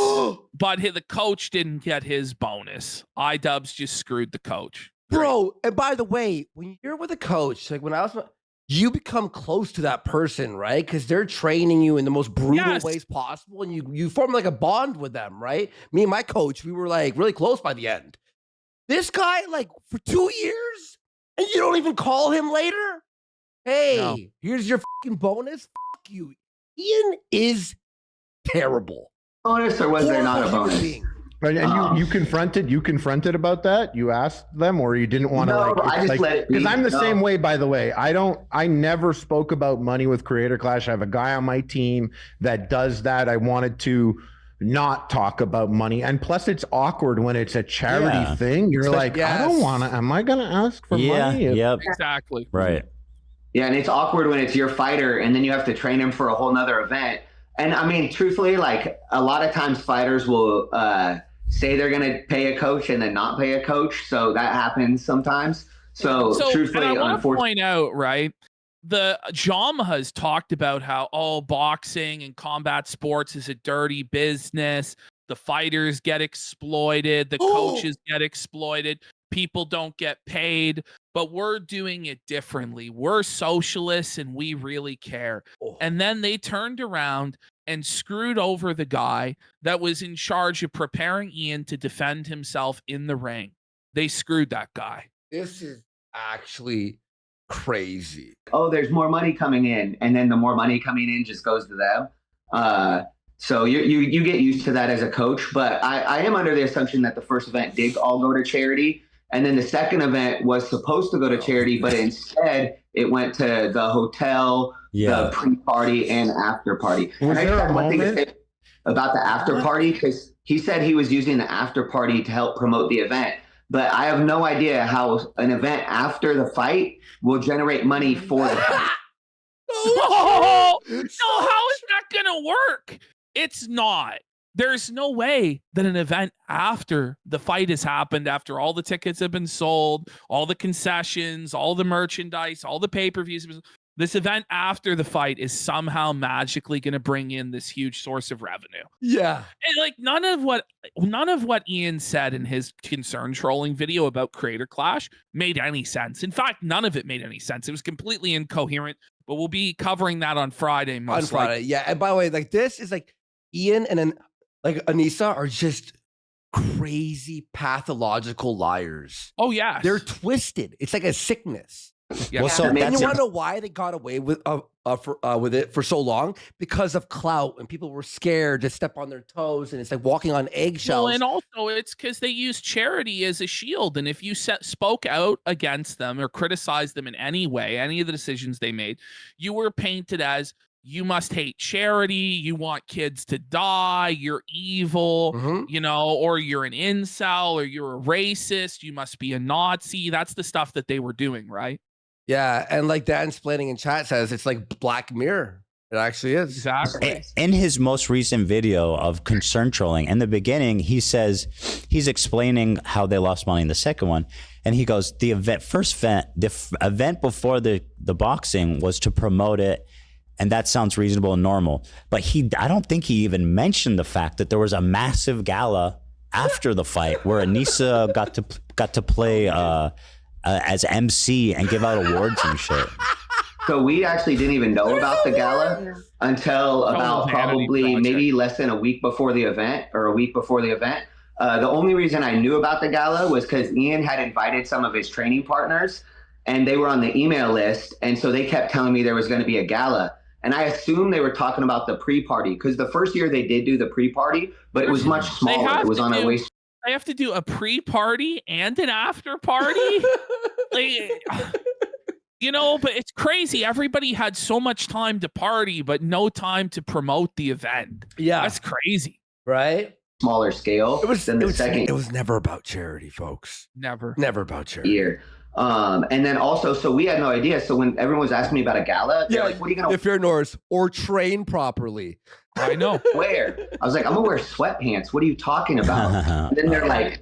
but the coach didn't get his bonus. iDUBBBZ just screwed the coach. Bro, and by the way, when you're with a coach, like when I was, you become close to that person, right? Because they're training you in the most brutal ways possible, and you form like a bond with them, right? Me and my coach, we were like really close by the end. This guy, like for 2 years, and you don't even call him later? Hey, here's your fucking bonus. Fuck you. Ian is terrible. Bonus, or was there not a bonus? And you confronted about that? You asked them, or you didn't want to? No, I just let it be. Because I'm the same way, by the way. I never spoke about money with Creator Clash. I have a guy on my team that does that. I wanted to not talk about money. And plus it's awkward when it's a charity thing. You're like, I don't want to, am I going to ask for money? Yep. Exactly. Right. Yeah, and it's awkward when it's your fighter and then you have to train him for a whole nother event. And I mean, truthfully, like a lot of times fighters will say they're going to pay a coach and then not pay a coach. So that happens sometimes. So truthfully, and I want to point out, right, the Jama has talked about how boxing and combat sports is a dirty business. The fighters get exploited. The coaches get exploited. People don't get paid, but we're doing it differently. We're socialists and we really care. And then they turned around and screwed over the guy that was in charge of preparing Ian to defend himself in the ring. They screwed that guy. This is actually crazy. Oh, there's more money coming in, and then the more money coming in just goes to them. So you get used to that as a coach, but I am under the assumption that the first event did all go to charity, and then the second event was supposed to go to charity, but instead it went to the hotel, the pre-party and after party. Was and there I a one thing to moment say about the after party, because he said he was using the after party to help promote the event, but I have no idea how an event after the fight will generate money for the fight. No, how is that gonna work? It's not. There's no way that an event after the fight has happened, after all the tickets have been sold, all the concessions, all the merchandise, all the pay-per-views, this event after the fight is somehow magically going to bring in this huge source of revenue. Yeah. And like none of what Ian said in his concern trolling video about Creator Clash made any sense. In fact, none of it made any sense. It was completely incoherent, but we'll be covering that on Friday. On Friday. Yeah. And by the way, like this is like Ian and then like ANISA are just crazy pathological liars. Oh yeah. They're twisted. It's like a sickness. Yeah. Well, so And you that's want to know why they got away with it for so long? Because of clout, and people were scared to step on their toes, and it's like walking on eggshells. Well, and also it's because they use charity as a shield, and if you spoke out against them or criticized them in any way, any of the decisions they made, you were painted as you must hate charity, you want kids to die, you're evil, you know, or you're an incel, or you're a racist, you must be a Nazi. That's the stuff that they were doing, right? Yeah, and like Dan Splaining in chat says, it's like Black Mirror. It actually is. Exactly. In his most recent video of concern trolling, in the beginning, he says he's explaining how they lost money in the second one. And he goes, the event before the boxing was to promote it. And that sounds reasonable and normal. But I don't think he even mentioned the fact that there was a massive gala after the fight where ANISA got to play as MC and give out awards and shit. So we actually didn't even know about the gala until about probably maybe less than a week before the event, or a week before the event. The only reason I knew about the gala was because Ian had invited some of his training partners, and they were on the email list. And so they kept telling me there was going to be a gala. And I assumed they were talking about the pre-party, because the first year they did do the pre-party, but it was much smaller. It was on a way. I have to do a pre-party and an after-party? Like, you know, but it's crazy. Everybody had so much time to party, but no time to promote the event. Yeah. That's crazy. Right? Smaller scale. It was never about charity, folks. Never year. About charity. And then also, so we had no idea. So when everyone was asking me about a gala, they're like, what are you going to If you're Norris or train properly? I know. wear? I was like, I'm going to wear sweatpants. What are you talking about? And then they're like,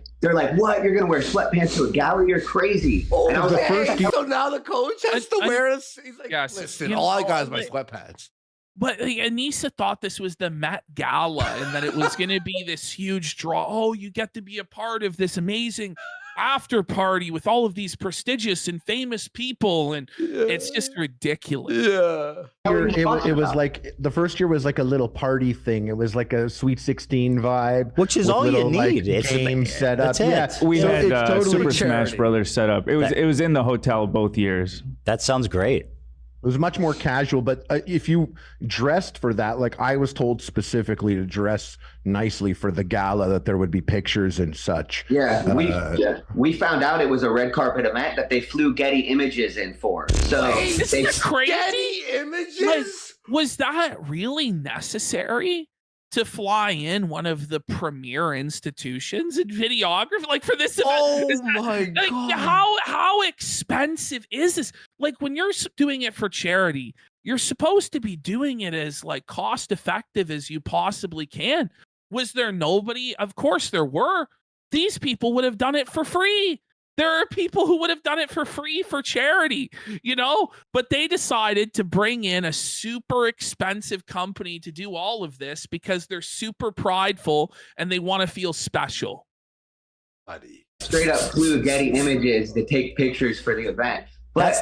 what? You're going to wear sweatpants to a gala? You're crazy. And I was like, so now the coach has to wear us. He's like, yes, listen, all I got is my sweatpants. But like, ANISA thought this was the Met Gala and that it was going to be this huge draw. Oh, you get to be a part of this amazing after party with all of these prestigious and famous people, and it's just ridiculous. Yeah. It was like the first year was like a little party thing. It was like a Sweet 16 vibe, which is all you need. Like, it's game set up. Yeah, we so had totally Super charity. Smash Brothers set up. It was in the hotel both years. that sounds great. It was much more casual, but if you dressed for that, like I was told specifically to dress nicely for the gala, that there would be pictures and such. We found out it was a red carpet event that they flew Getty Images in for. So This is crazy. Getty Images? Like, was that really necessary? to fly in one of the premier institutions in videography, like for this event. Oh my Like, God. how expensive is this? Like when you're doing it for charity, you're supposed to be doing it as like cost effective as you possibly can. Was there nobody? Of course there were. These people would have done it for free. There are people who would have done it for free for charity, you know, but they decided to bring in a super expensive company to do all of this because they're super prideful and they want to feel special. Buddy. Straight up flew Getty Images to take pictures for the event. But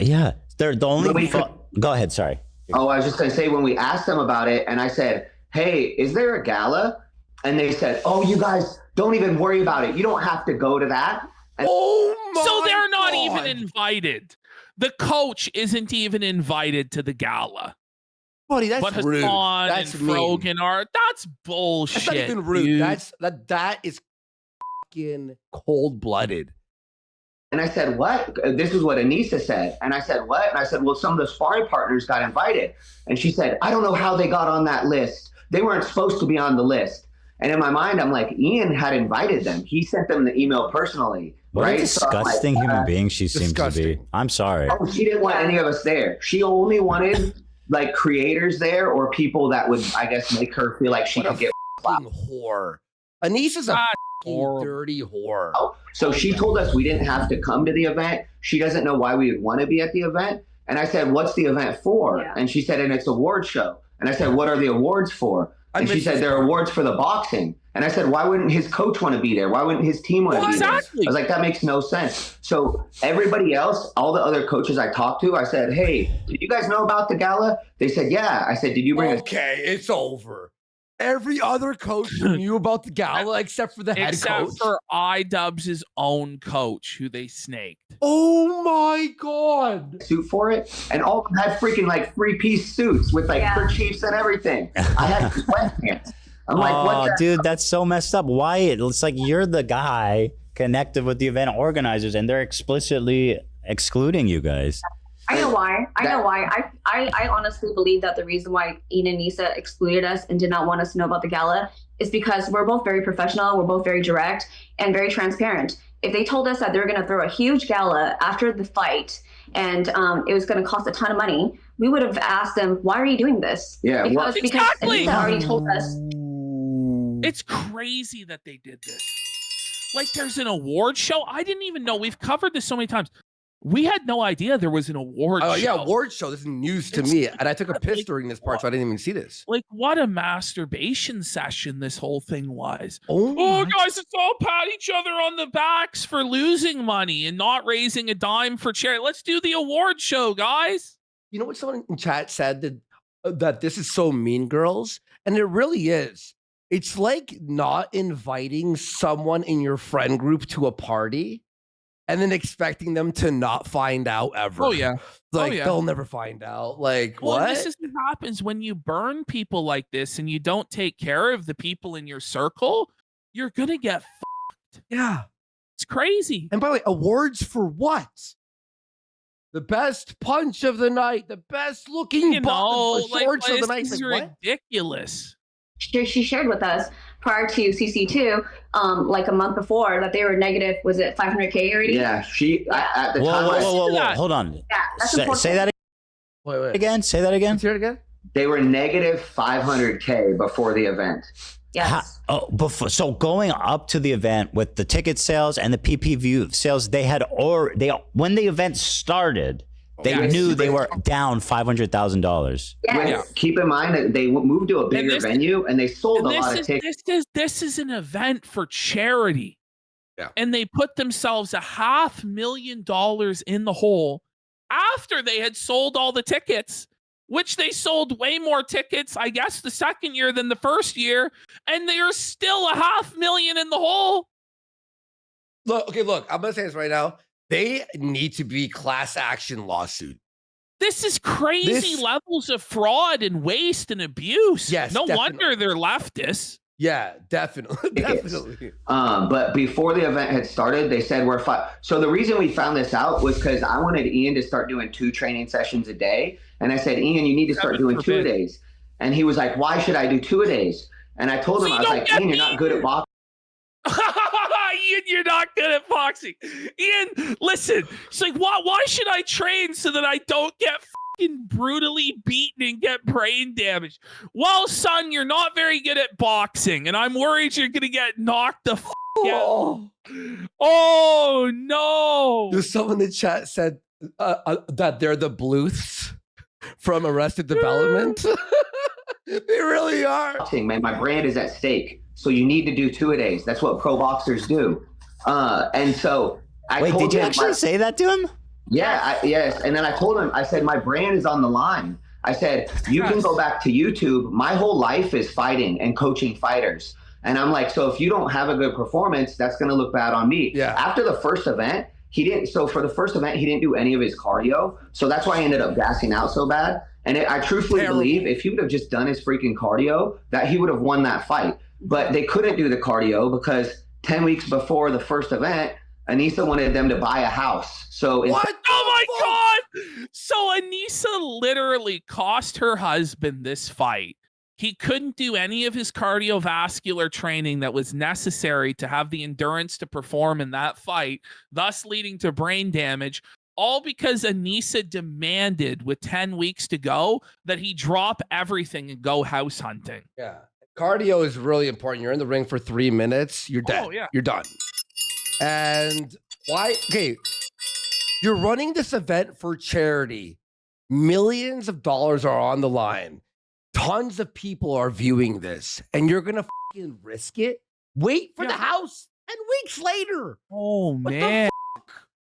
Yeah, they're the only. When Go ahead. Sorry. Oh, I was just going to say, when we asked them about it, and I said, hey, is there a gala? And they said, oh, you guys don't even worry about it. You don't have to go to that. And Oh my So they're not God. even invited. The coach isn't even invited to the gala. Buddy, that's But rude. Hassan That's and mean. Frogan are. That's bullshit. That's not even rude. dude. That is fucking cold-blooded. And I said, what? This is what Anisa said. And I said, what? And I said, well, some of the sparring partners got invited. And she said, I don't know how they got on that list. They weren't supposed to be on the list. And in my mind, I'm like, Ian had invited them. He sent them the email personally. What right? a disgusting human being she seems to be. Disgusting. I'm sorry. Oh, she didn't want any of us there. She only wanted like creators there or people that would, I guess, make her feel like she What could a get. fucking whore. Anissa's a Ah, fucking horrible. dirty whore. So she told us we didn't have to come to the event. She doesn't know why we would want to be at the event. And I said, what's the event for? Yeah. And she said, and it's an award show. And I said, what are the awards for? And she said, they're awards for the boxing. And I said, why wouldn't his coach want to be there? Why wouldn't his team want to Well, be there? exactly. I was like, that makes no sense. So everybody else, all the other coaches I talked to, I said, hey, did you guys know about the gala? They said, yeah. I said, did you bring a Okay, it's over. Every other coach knew about the gala except for the head Except coach. for iDUBBBZ's own coach, who they snaked. Oh my God. suit for it? And all of them had freaking like 3-piece suits with like Yeah. kerchiefs and everything. I had sweatpants. I'm like, Oh, what the dude, that's so messed up. Why? It's like you're the guy connected with the event organizers, and they're explicitly excluding you guys. I know why. I honestly believe that the reason why Ian and Nisa excluded us and did not want us to know about the gala is because we're both very professional, we're both very direct and very transparent. If they told us that they were going to throw a huge gala after the fight and it was going to cost a ton of money, we would have asked them, why are you doing this? Yeah, Because Exactly. Anisa already told us. It's crazy that they did this. Like, there's an award show. I didn't even know. We've covered this so many times. We had no idea there was an award show. Oh yeah, award show. This is news to me, and I took a piss during this part, so I didn't even see this. Like, what a masturbation session this whole thing was. Oh, Oh, guys, let's all pat each other on the backs for losing money and not raising a dime for charity. Let's do the award show, guys. you know what someone in chat said that this is so Mean Girls, and it really is. It's like not inviting someone in your friend group to a party and then expecting them to not find out ever. Oh, yeah. Like yeah. they'll never find out. Like Well, what? this is what happens when you burn people like this and you don't take care of the people in your circle. You're going to get fucked. Yeah. It's crazy. And by the way, awards for what? The best punch of the night, the best looking You know, like, shorts of the this night. is Like, what? ridiculous. She shared with us prior to CC2, like a month before, that they were negative, was it 500K already? Yeah, she at the Whoa, time whoa. that. Hold on. Yeah, that's Say, important. say that Wait. again. Say that again. Let's hear it again. they were negative 500K before the event. Yes. So going up to the event with the ticket sales and the PPV sales, when the event started, they Yes. knew they were down $500,000. Yes. Keep in mind that they moved to a bigger this- venue and they sold a And lot of tickets. this is an event for charity. Yeah. And they put themselves $500,000 in the hole after they had sold all the tickets, which they sold way more tickets, I guess, the second year than the first year, and they are still $500,000 in the hole. Look, I'm gonna say this right now. They need to be class action lawsuit. This is crazy This- levels of fraud and waste and abuse. Yes, no definitely. wonder they're leftists. Yeah, definitely. Tickets. Definitely. But before the event had started, they said we're fine. So the reason we found this out was because I wanted Ian to start doing 2 training sessions a day. And I said, Ian, you need to start Heaven doing 2 forbid. days. And he was like, why should I do 2-a-days? And I told him, I was like, Ian, you're not good at boxing. Ian, you're not good at boxing. Ian, listen. It's like, why should I train so that I don't get fucking brutally beaten and get brain damage? Well, son, you're not very good at boxing, and I'm worried you're gonna get knocked the fuck out. Oh no! There's someone in the chat said that they're the Bluths from Arrested Development. They really are. Man, my brand is at stake. So you need to do 2-a-days. That's what pro boxers do. And so I Wait, told did you him actually say that to him? Yeah, yes. And then I told him, I said, my brand is on the line. I said, you can go back to YouTube. My whole life is fighting and coaching fighters. And I'm like, so if you don't have a good performance, that's going to look bad on me. Yeah. After the first event, so for the first event, he didn't do any of his cardio. So that's why I ended up gassing out so bad. And I truthfully believe if he would have just done his freaking cardio, that he would have won that fight. But they couldn't do the cardio because 10 weeks before the first event, ANISA wanted them to buy a house. So What? Oh my God! So ANISA literally cost her husband this fight. He couldn't do any of his cardiovascular training that was necessary to have the endurance to perform in that fight, thus leading to brain damage. All because ANISA demanded, with 10 weeks to go, that he drop everything and go house hunting. Yeah. Cardio is really important. You're in the ring for 3 minutes, you're dead. Oh, yeah. You're done. And why? Okay. You're running this event for charity. Millions of dollars are on the line. Tons of people are viewing this, and you're going to fucking risk it? Wait for the house 10 weeks later. Oh, man.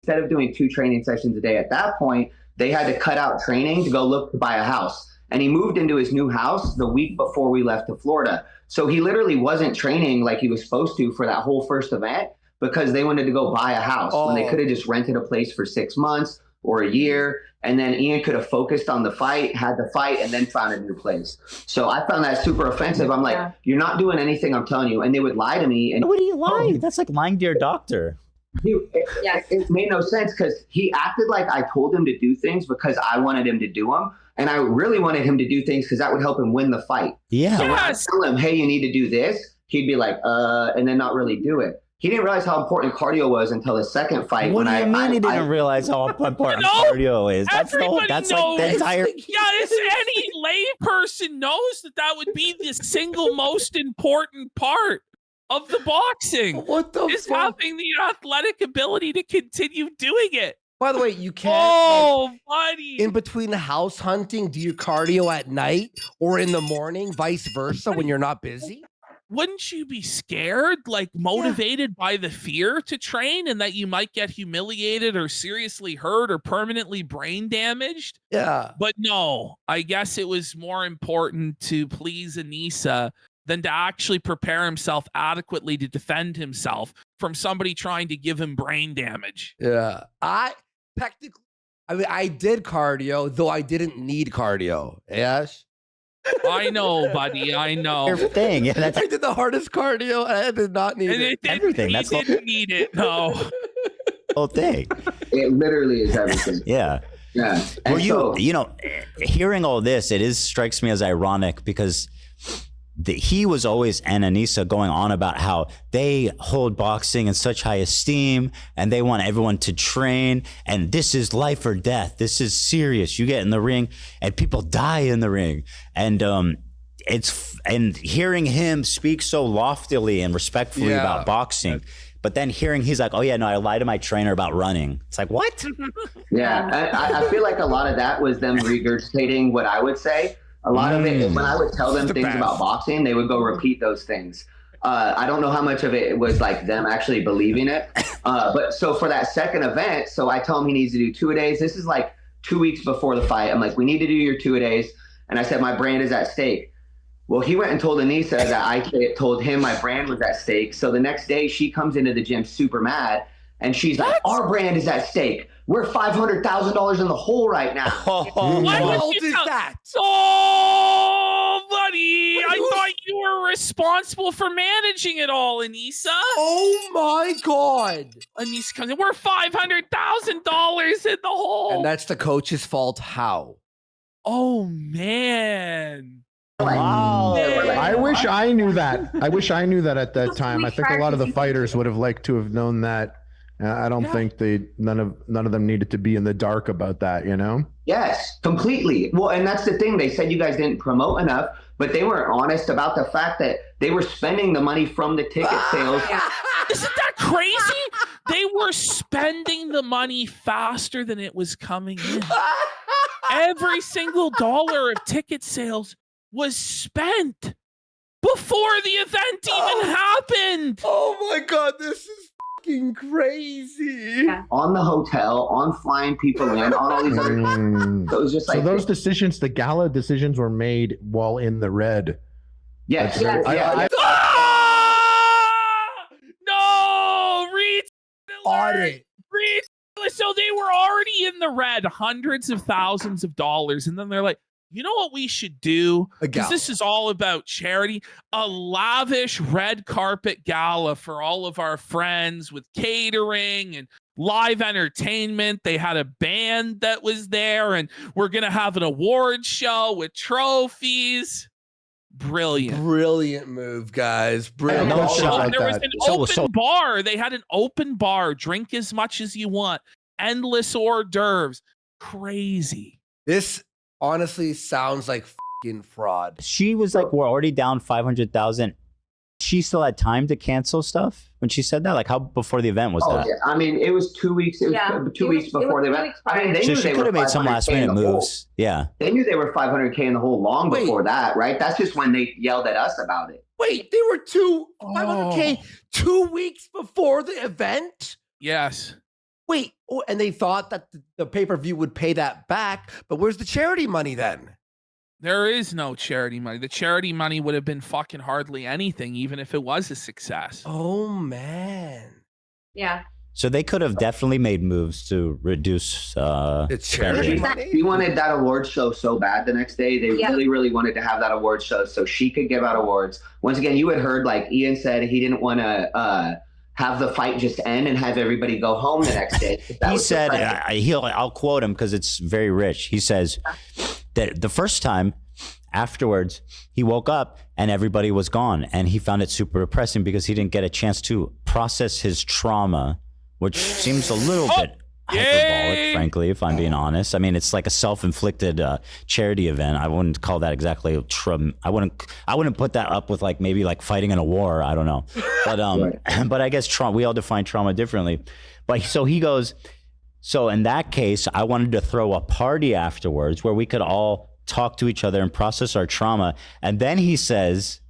Instead of doing 2 training sessions a day at that point, they had to cut out training to go look to buy a house. And he moved into his new house the week before we left to Florida. So he literally wasn't training like he was supposed to for that whole first event because they wanted to go buy a house when they could have just rented a place for 6 months or a year. And then Ian could have focused on the fight, had the fight, and then found a new place. So I found that super offensive. I'm like, you're not doing anything, I'm telling you. And they would lie to me. And What do you lie? That's like lying to your doctor. It made no sense because he acted like I told him to do things because I wanted him to do them. And I really wanted him to do things because that would help him win the fight. Yeah. So when I tell him, hey, you need to do this, he'd be like, and then not really do it. He didn't realize how important cardio was until the second fight. What do you mean he didn't realize how important cardio is? That's Everybody that's knows. like the entire. Any lay person knows that would be the single most important part of the boxing. What the is fuck? having the athletic ability to continue doing it. By the way, you can't. Oh, buddy. In between the house hunting, do your cardio at night or in the morning, vice versa, when you're not busy? Wouldn't you be scared, like motivated by the fear to train and that you might get humiliated or seriously hurt or permanently brain damaged? Yeah. But no, I guess it was more important to please ANISA than to actually prepare himself adequately to defend himself from somebody trying to give him brain damage. Yeah. I did cardio, though I didn't need cardio. Yes. I know, buddy. I know. Everything. Yeah, I did the hardest cardio and I did not need it. Everything. That's That's didn't need it. No. whole thing. It literally is everything. Yeah. Yeah. Well, you know, hearing all this, it strikes me as ironic because he was always, and ANISA, going on about how they hold boxing in such high esteem and they want everyone to train and this is life or death. This is serious. You get in the ring and people die in the ring. And and hearing him speak so loftily and respectfully about boxing, but then hearing he's like, oh yeah, no, I lied to my trainer about running. It's like, what? Yeah, I feel like a lot of that was them regurgitating what I would say. A lot of it, when I would tell them things about boxing, they would go repeat those things. I don't know how much of it was like them actually believing it. But so for that second event, so I tell him he needs to do 2-a-days. This is like 2 weeks before the fight. I'm like, we need to do your 2-a-days. And I said, my brand is at stake. Well, he went and told ANISA that I told him my brand was at stake. So the next day she comes into the gym super mad and she's like, our brand is at stake. We're $500,000 in the hole right now. Why What would you is that? Oh, buddy. I thought you were responsible for managing it all, ANISA. Oh my God. ANISA comes in. We're $500,000 in the hole. And that's the coach's fault. How? Oh, man. Wow. I wish I knew that. I wish I knew that at that time. I think a lot of the fighters would have liked to have known that. I don't think none of them needed to be in the dark about that, you know? Yes, completely. Well, and that's the thing. They said you guys didn't promote enough, but they weren't honest about the fact that they were spending the money from the ticket sales. Isn't that crazy? They were spending the money faster than it was coming in. Every single dollar of ticket sales was spent before the event even happened. Oh my God, this is fucking crazy. Yeah. On the hotel, on flying people in, on all these other. So it was just So like those decisions, the gala decisions, were made while in the red. yes, Yes. No, read Audit. read. So they were already in the red, hundreds of thousands of dollars, and then they're like, you know what we should do? Because this is all about charity. A lavish red carpet gala for all of our friends with catering and live entertainment. They had a band that was there, and we're going to have an award show with trophies. Brilliant Move, guys. Brilliant. No shit like there was that. an open bar. They had an open bar. Drink as much as you want. Endless hors d'oeuvres. Crazy. This honestly sounds like fucking fraud. She was like, we're already down 500,000. She still had time to cancel stuff when she said that? Like, how before the event was that? Yeah. I mean, it was 2 weeks. It was 2 weeks before the event. I mean, they So knew she they could were have made some 500K last in minute the hole. moves. Yeah. They knew they were 500K in the hole long before that, right? That's just when they yelled at us about it. Wait, they were 500K 2 weeks before the event? Yes. Wait, and they thought that the pay-per-view would pay that back, but where's the charity money then? There is no charity money. The charity money would have been fucking hardly anything, even if it was a success. Oh, man. Yeah. So they could have definitely made moves to reduce It's charity spending. money? We wanted that award show so bad the next day. They really, really wanted to have that award show so she could give out awards. Once again, you had heard, like Ian said, he didn't want to have the fight just end and have everybody go home the next day. He said, I'll quote him because it's very rich. He says that the first time afterwards, he woke up and everybody was gone. And he found it super depressing because he didn't get a chance to process his trauma, which seems a little bit hyperbolic, frankly, if I'm being honest. I mean, it's like a self-inflicted charity event. I wouldn't call that exactly I wouldn't put that up with like maybe like fighting in a war. I don't know, but but I guess we all define trauma differently. But so he goes. So in that case, I wanted to throw a party afterwards where we could all talk to each other and process our trauma. And then he says,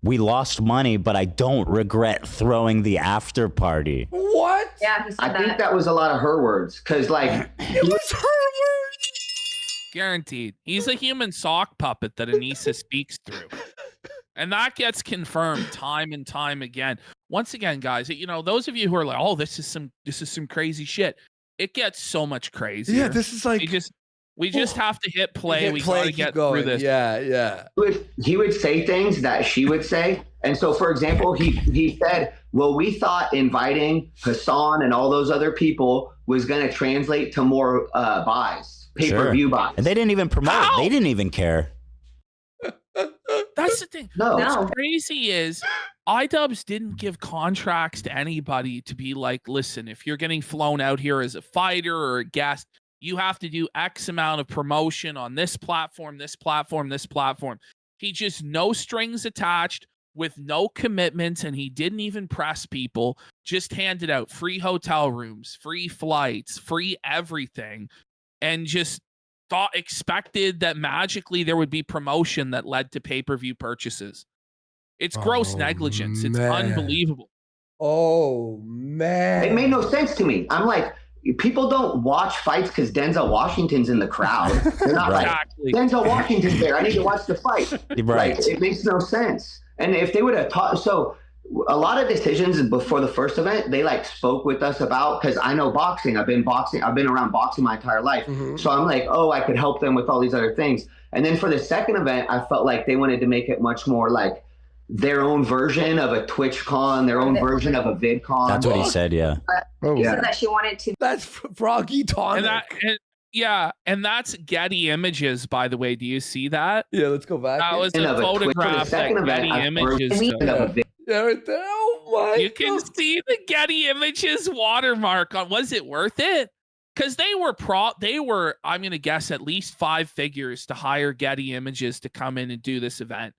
we lost money, but I don't regret throwing the after party. What? Yeah, he said I think that was a lot of her words because, like, It was her words. Guaranteed. He's a human sock puppet that ANISA speaks through. And that gets confirmed time and time again. Once again, guys, you know, those of you who are like, "Oh, this is some crazy shit." It gets so much crazier. Yeah, this is like we just have to hit play. We got to get through this. Yeah. he would say things that she would say. And so, for example, he said, well, we thought inviting Hassan and all those other people was going to translate to more buys, pay-per-view buys. And they didn't even promote. How? They didn't even care. That's the thing. No. What's crazy is iDUBBBZ didn't give contracts to anybody to be like, listen, if you're getting flown out here as a fighter or a guest, you have to do X amount of promotion on this platform, this platform, this platform. He just no strings attached with no commitments, and he didn't even press people, just handed out free hotel rooms, free flights, free everything, and just expected that magically there would be promotion that led to pay-per-view purchases. It's gross negligence. It's unbelievable. Oh, man. It made no sense to me. I'm like, people don't watch fights because Denzel Washington's in the crowd. They're not Exactly. like, Denzel Washington's there. I need to watch the fight. Right. Like, it makes no sense. And if they would have taught, so a lot of decisions before the first event, they like spoke with us about, because I know boxing. I've been around boxing my entire life. Mm-hmm. So I'm like, oh, I could help them with all these other things. And then for the second event, I felt like they wanted to make it much more like their own version of a TwitchCon, their own version of a VidCon. That's what he said, yeah. She said that she wanted to. That's Froggy Tonic. And Yeah, and that's Getty Images, by the way. Do you see that? Yeah, let's go back. That was And a of a twist. For the photograph that second event, Getty I've Images seen took. of a video. Yeah, right there. Oh my! You can see the Getty Images watermark on. Was it worth it? Because they were, I'm gonna guess, at least 5 figures to hire Getty Images to come in and do this event.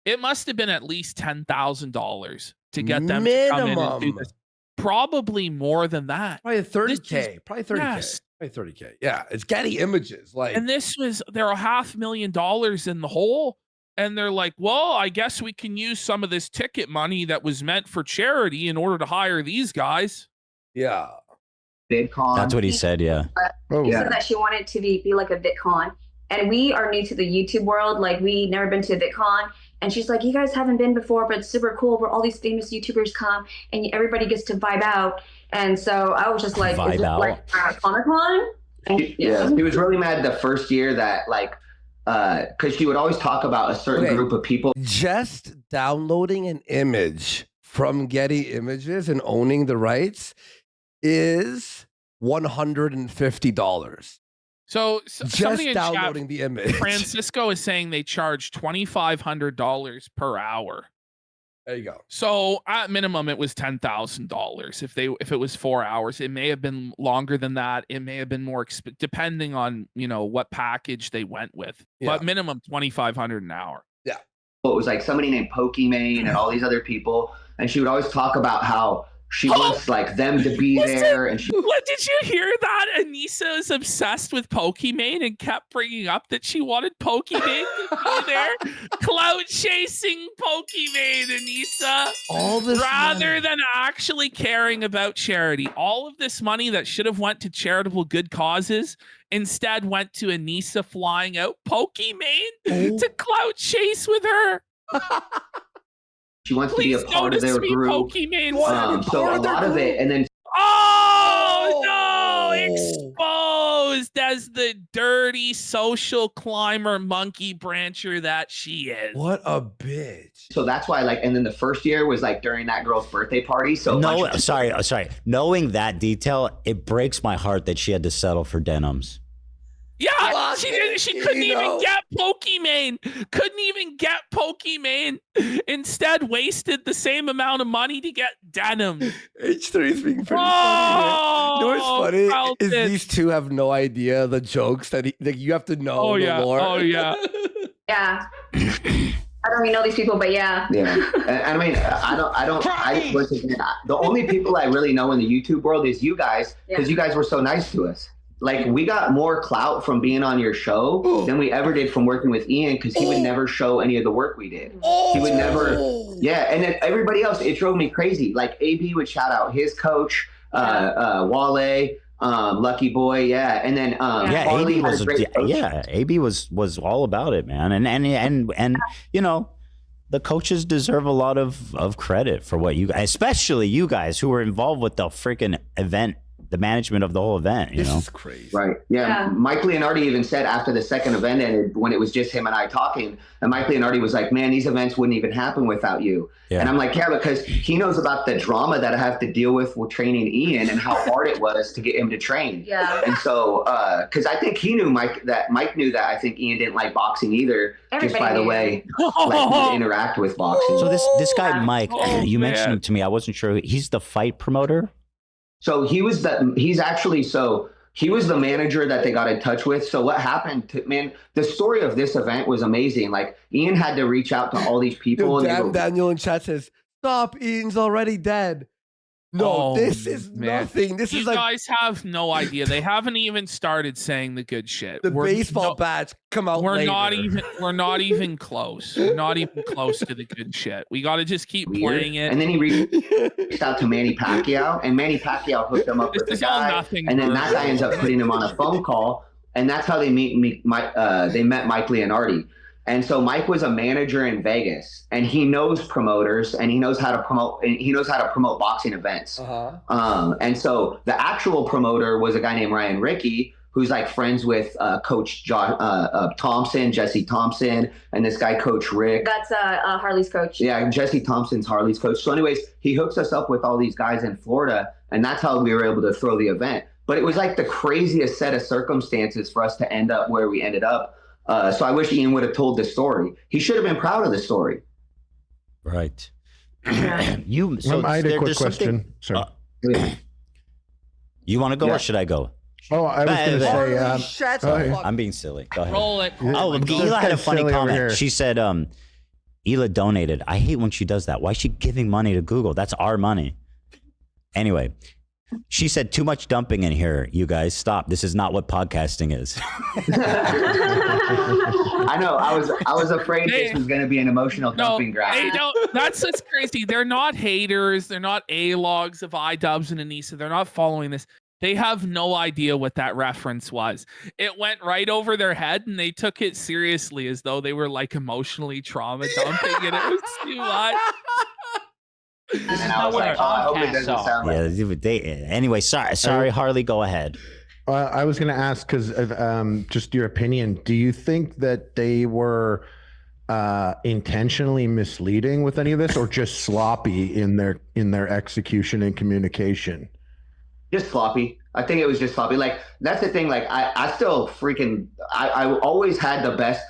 It must have been at least $10,000 to get them to come in and do this. Probably more than that. Probably 30K. This is- Probably 30K. Yes. Probably 30K. Yeah, it's Getty Images. Like, And this was, they're $500,000 in the hole. And they're like, well, I guess we can use some of this ticket money that was meant for charity in order to hire these guys. yeah. VidCon. That's what he said. Yeah. Oh, She said that she wanted to be like a VidCon. And we are new to the YouTube world. Like, we never been to a VidCon. And she's like, you guys haven't been before, but it's super cool where all these famous YouTubers come and everybody gets to vibe out. And so I was just like, Vibe is it out. like Comic-Con? Yeah, he was really mad the first year that like, because she would always talk about a certain Okay. group of people. Just downloading an image from Getty Images and owning the rights is $150. So Just somebody in chat, downloading the image. Francisco is saying they charge $2,500 per hour. There you go. So at minimum, it was $10,000. If it was 4 hours, it may have been longer than that. It may have been more, depending on what package they went with. Yeah. But minimum $2,500 an hour. It was like somebody named Pokimane and all these other people, and she would always talk about how she wants like them to be there, and she. What, did you hear that? Anissa is obsessed with Pokimane and kept bringing up that she wanted Pokimane to be there. Clout chasing Pokimane, Anissa. All this Rather money. than actually caring about charity. All of this money that should have went to charitable good causes instead went to Anissa flying out Pokimane to clout chase with her. She wants Please to be a part of notice their me, group. Pokimane. So a lot of it, and then Oh no! Exposed as the dirty social climber monkey brancher that she is. What a bitch. so that's why like, and then the first year was like during that girl's birthday party. So No, like, sorry. Knowing that detail, it breaks my heart that she had to settle for denims. Yeah, she didn't. She couldn't even Kino. get Pokimane. Couldn't even get Pokimane. Instead, wasted the same amount of money to get denim. H3 is being pretty funny. Oh, You know what's funny felt is it. these two have no idea the jokes that you have to know. Oh the yeah. lore. Oh yeah. Yeah. I don't even know these people, but yeah. yeah, and I mean, once again, the only people I really know in the YouTube world is you guys, because you guys were so nice to us. Like, we got more clout from being on your show than we ever did from working with Ian, because he would never show any of the work we did. He would never, and then everybody else, it drove me crazy. Like, AB would shout out his coach, Wale, Lucky Boy, and then Harley AB had was a great coach. AB was all about it, man. And the coaches deserve a lot of credit for what you guys, especially you guys who were involved with the freaking event, the management of the whole event. This is crazy. Right. Yeah. Mike Leonardi even said after the second event ended, when it was just him and I talking, and Mike Leonardi was like, man, these events wouldn't even happen without you. Yeah. And I'm like, yeah, because he knows about the drama that I have to deal with training Ian and how hard it was to get him to train. Yeah. And so, because I think he knew Mike knew that I think Ian didn't like boxing either, just by the way, like he would interact with boxing. So this guy, Mike, Oh, you man. mentioned him to me. I wasn't sure. He's the fight promoter. So he was the manager that they got in touch with. So what happened the story of this event was amazing. Like, Ian had to reach out to all these people. Yo, and they were, Daniel in chat says, stop, Ian's already dead. No, this is man. nothing. This You is like guys have no idea. They haven't even started saying the good shit. the baseball bats come out We're later. not even close. We're not even close to the good shit. We got to just keep weird. playing it. And then he reached out to Manny Pacquiao, and Manny Pacquiao hooked him up This with the is all guy. nothing. And then that guy ends up putting him on a phone call, and that's how they met Mike Leonardi. And so Mike was a manager in Vegas, and he knows promoters, and he knows how to promote boxing events. And so the actual promoter was a guy named Ryan Rickey, who's like friends with Coach Thompson, Jesse Thompson, and this guy, Coach Rick. That's Harley's coach. Yeah, Jesse Thompson's Harley's coach. So anyways, he hooks us up with all these guys in Florida, and that's how we were able to throw the event. but it was like the craziest set of circumstances for us to end up where we ended up. So I wish Ian would have told this story. He should have been proud of the story. Right. Yeah. I had a quick question. Sorry. You want to go Yeah. or should I go? Oh, I was going to Holy say, shit, oh, yeah. I'm being silly. Go ahead. Roll it. Oh, This Hila had a guy's funny silly over here. comment. She said, Hila donated. I hate when she does that. Why is she giving money to Google? That's our money. Anyway, she said, too much dumping in here, you guys. Stop. This is not what podcasting is. I know. I was afraid this was going to be an emotional dumping ground. They don't. That's just crazy. They're not haters. They're not A-logs of iDUBBBZ and ANISA. They're not following this. They have no idea what that reference was. It went right over their head, and they took it seriously as though they were like emotionally trauma dumping, and it was too much. And I was like, oh, I hope it doesn't sound like Anyway, sorry, Harley, go ahead. I was going to ask because just your opinion. Do you think that they were intentionally misleading with any of this, or just sloppy in their execution and communication? just sloppy. I think it was just sloppy. Like, that's the thing. Like, I still freaking, I always had the best.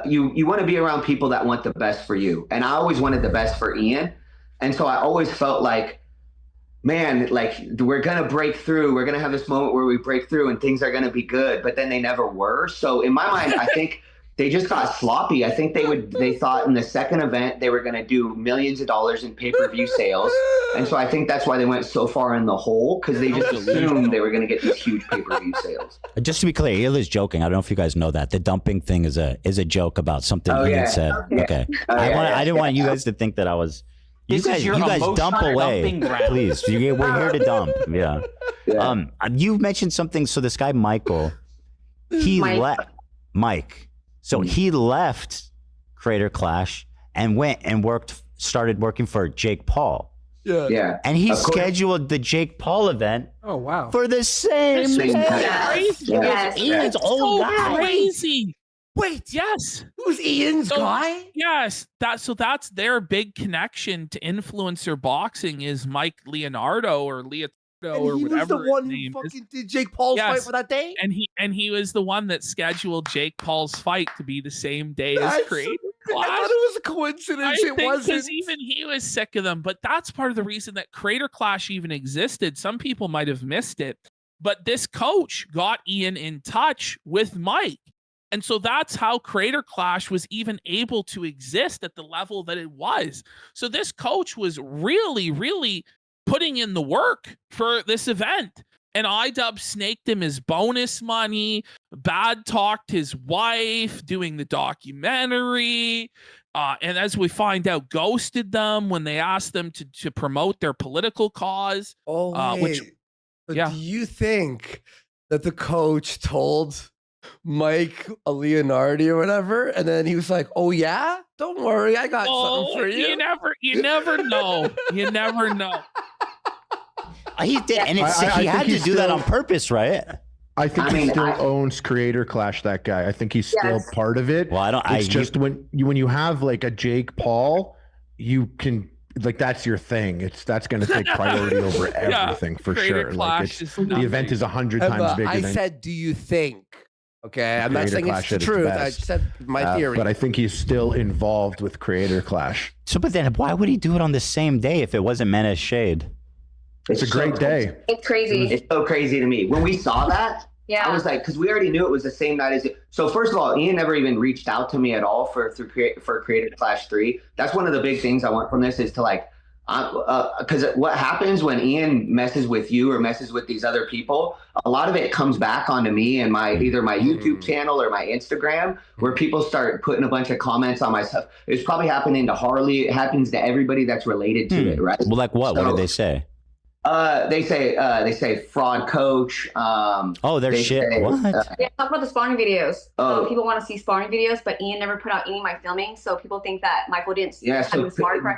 You want to be around people that want the best for you. And I always wanted the best for Ian. And so I always felt like, man, like, we're going to break through. We're going to have this moment where we break through and things are going to be good. But then they never were. So in my mind, I think they just got sloppy. I think they thought in the second event they were going to do millions of dollars in pay-per-view sales. And so I think that's why they went so far in the hole, because they just assumed they were going to get these huge pay-per-view sales. Just to be clear, Hila's joking. I don't know if you guys know that. The dumping thing is a joke about something Ian said. Okay. I didn't want you guys to think that I was... You guys dump away, please. We're here to dump. Yeah. You mentioned something. So this guy, Michael, he left. Mike. So he left Creator Clash and went and started working for Jake Paul. Yeah. And he scheduled the Jake Paul event. Oh, wow. For the same day. Yes. Ian's old guy. Crazy. Wait. Yes. Who's Ian's guy? Yes. That's their big connection to influencer boxing is Mike Leonardo or Leotardo or he whatever. was the one who fucking did Jake Paul's fight for that day? And he was the one that scheduled Jake Paul's fight to be the same day as Creator Clash. I thought it was a coincidence. It wasn't. Because even he was sick of them. But that's part of the reason that Creator Clash even existed. Some people might have missed it. But this coach got Ian in touch with Mike. And so that's how Creator Clash was even able to exist at the level that it was. So this coach was really, really putting in the work for this event. And iDUBBBZ snaked him his bonus money, bad talked his wife doing the documentary. And as we find out, ghosted them when they asked them to promote their political cause. Oh, wait. Do you think that the coach told Mike a Leonardo or whatever, and then he was like, "Oh yeah, don't worry, I got something for you." You never know. You never know. He did, and he had to do that on purpose, right? I think he still owns Creator Clash. That guy. I think he's still part of it. Well, It's just when you have like a Jake Paul, you can. Like, that's your thing. That's going to take priority over everything for Creator sure. Like, the event is 100 times bigger. I said, do you think? Okay, I'm not saying it's the truth. I said my theory. But I think he's still involved with Creator Clash. So, but then why would he do it on the same day if it wasn't meant as shade? It's a great day. It's crazy. It's so crazy to me. When we saw that, I was like, because we already knew it was the same night as it. So first of all, Ian never even reached out to me at all for Creator Clash 3. That's one of the big things I want from this is to like, because what happens when Ian messes with you or messes with these other people, a lot of it comes back onto me and either my YouTube channel or my Instagram, where people start putting a bunch of comments on my stuff. It's probably happening to Harley. It happens to everybody that's related to it, right? Well, like what? So, what did they say? They say fraud coach. They're shit. What? Talk about the sparring videos. So people want to see sparring videos, but Ian never put out any of my filming, so people think that Michael didn't. So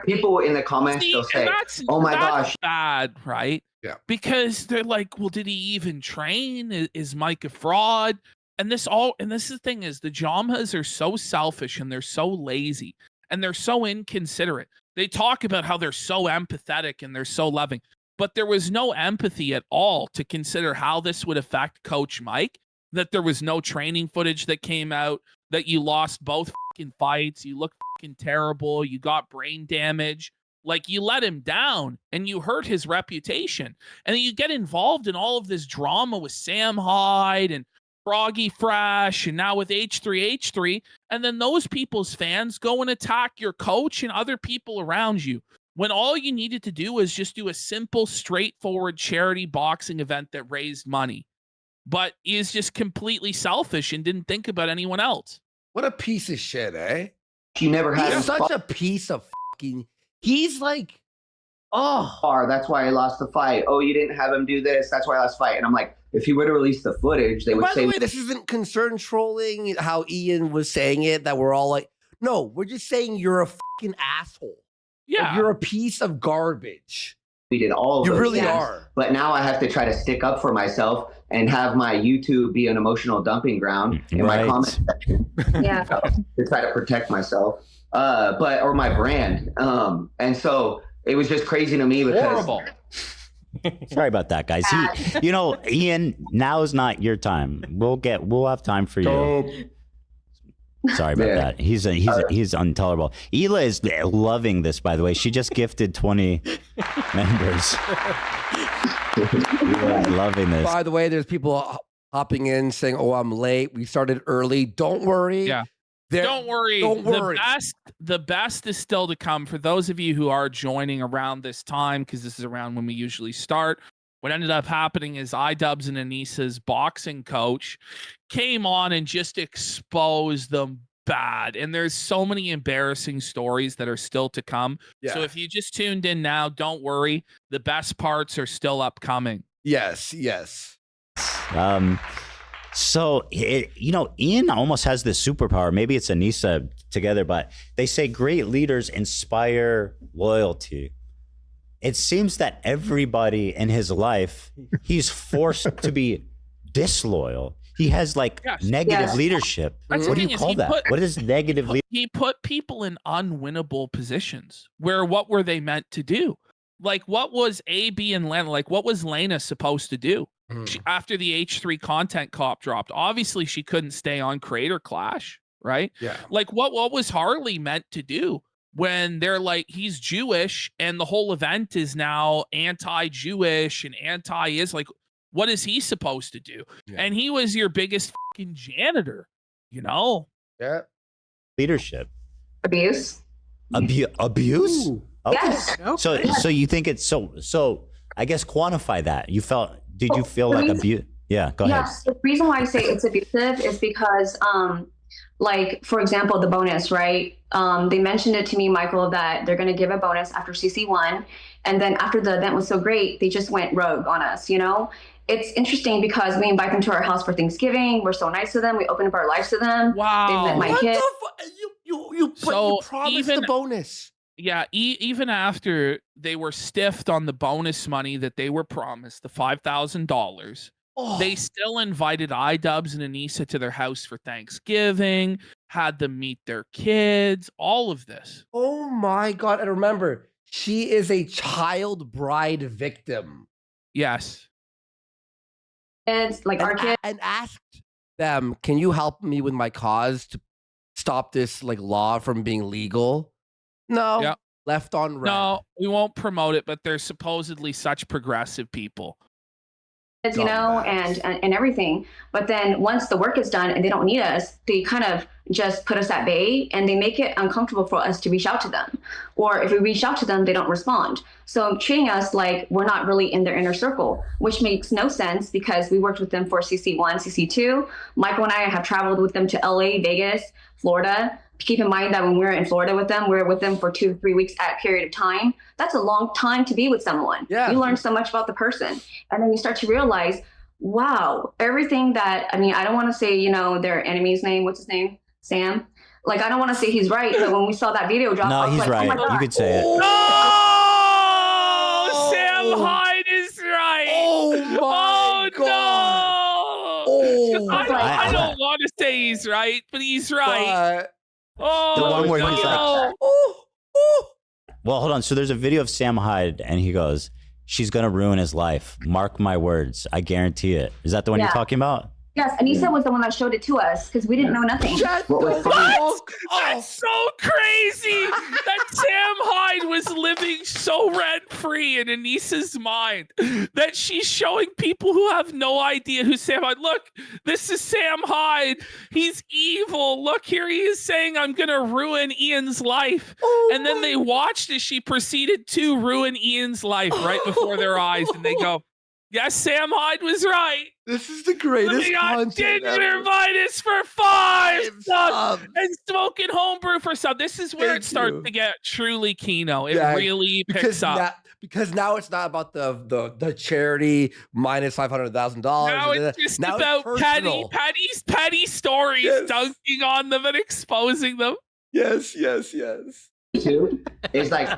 people in the comments they'll say, "Oh my gosh, bad," right? Yeah. Because they're like, "Well, did he even train? Is Mike a fraud?" And this is the thing is the Jamhas are so selfish and they're so lazy and they're so inconsiderate. They talk about how they're so empathetic and they're so loving. but there was no empathy at all to consider how this would affect Coach Mike, that there was no training footage that came out, that you lost both fucking fights, you look fucking terrible, you got brain damage. Like, you let him down and you hurt his reputation. And then you get involved in all of this drama with Sam Hyde and Froggy Fresh and now with H3H3. And then those people's fans go and attack your coach and other people around you, when all you needed to do was just do a simple, straightforward charity boxing event that raised money. But is just completely selfish and didn't think about anyone else. What a piece of shit, eh? You never had He's such a piece of fucking... He's like, oh. That's why I lost the fight. Oh, you didn't have him do this. That's why I lost the fight. And I'm like, if he would have released the footage, they would By say... the way, this isn't concern trolling, how Ian was saying it, that we're all like... No, we're just saying you're a fucking asshole. Yeah. Like, you're a piece of garbage. We did all of You those really things. are. But now I have to try to stick up for myself and have my YouTube be an emotional dumping ground in my comment section. Yeah. To try to protect myself. Or my brand. And so it was just crazy to me because... Horrible. Sorry about that, guys. Ian, now is not your time. We'll have time for you. Sorry about that. He's intolerable. Hila is loving this, by the way. She just gifted 20 members. Loving this. By the way, there's people hopping in saying, "Oh, I'm late. We started early." Don't worry. Yeah. Don't worry. The best is still to come for those of you who are joining around this time, because this is around when we usually start. What ended up happening is iDUBBBZ and ANISA's boxing coach came on and just exposed them bad. And there's so many embarrassing stories that are still to come. Yeah. So if you just tuned in now, don't worry. The best parts are still upcoming. Yes. So, Ian almost has this superpower. Maybe it's ANISA together, but they say great leaders inspire loyalty. It seems that everybody in his life, he's forced to be disloyal. He has negative leadership. What do you call that? What is negative leadership? He put people in unwinnable positions where what were they meant to do? Like, what was AB and Lena, what was Lena supposed to do? After the H3 content cop dropped, obviously she couldn't stay on Creator Clash, right? Yeah. What was Harley meant to do when they're like, he's Jewish and the whole event is now anti-Jewish and what is he supposed to do? Yeah. And he was your biggest fucking janitor, Yeah. Leadership. Abuse. Abuse? Okay. Yes. Okay. So you think it's so I guess quantify that. Did you feel like abuse? Yeah, go ahead. Yes, the reason why I say it's abusive is because, for example, the bonus, right? They mentioned it to me, Michael, that they're going to give a bonus after CC1. And then after the event was so great, they just went rogue on us, It's interesting because we invite them to our house for Thanksgiving. We're so nice to them. We open up our lives to them. Wow. They met my kids. You promised the bonus. Yeah, even after they were stiffed on the bonus money that they were promised, the $5,000, they still invited iDUBBBZ and ANISA to their house for Thanksgiving, had them meet their kids, all of this. Oh my God. And remember, she is a child bride victim. Yes. It's our kids. And asked them, can you help me with my cause to stop this law from being legal? No. Yep. Left on red. No, we won't promote it, but they're supposedly such progressive people. And everything. But then once the work is done and they don't need us, they kind of just put us at bay and they make it uncomfortable for us to reach out to them. Or if we reach out to them, they don't respond. So treating us like we're not really in their inner circle, which makes no sense because we worked with them for CC1, CC2. Michael and I have traveled with them to LA, Vegas, Florida. Keep in mind that when we were in Florida with them, we were with them for 2 to 3 weeks at a period of time. That's a long time to be with someone. Yeah. You learn so much about the person. And then you start to realize, wow, everything that, I don't want to say, their enemy's name. What's his name? Sam. I don't want to say he's right, but when we saw that video drop, no, he's right. Oh you could say it. No! Sam Hyde is right. Oh my God. No! I don't want to say he's right, but he's right. The one where he's like, well, hold on. So there's a video of Sam Hyde, and he goes, she's gonna ruin his life. Mark my words. I guarantee it. Is that the one you're talking about? Yes, Anissa was the one that showed it to us because we didn't know nothing. That's so crazy that Sam Hyde was living so rent-free in Anissa's mind that she's showing people who have no idea who Sam Hyde. Look, this is Sam Hyde. He's evil. Look, here he is saying, I'm going to ruin Ian's life. And then they watched as she proceeded to ruin Ian's life right before their eyes. And they go, yes, Sam Hyde was right. This is the greatest content Ginger ever. minus for 5 subs and smoking homebrew for sub. This is where it starts to get truly Kino. It really picks up. Because now it's not about the charity minus $500,000. Now it's just about petty stories, dunking on them and exposing them. Yes. Too is like.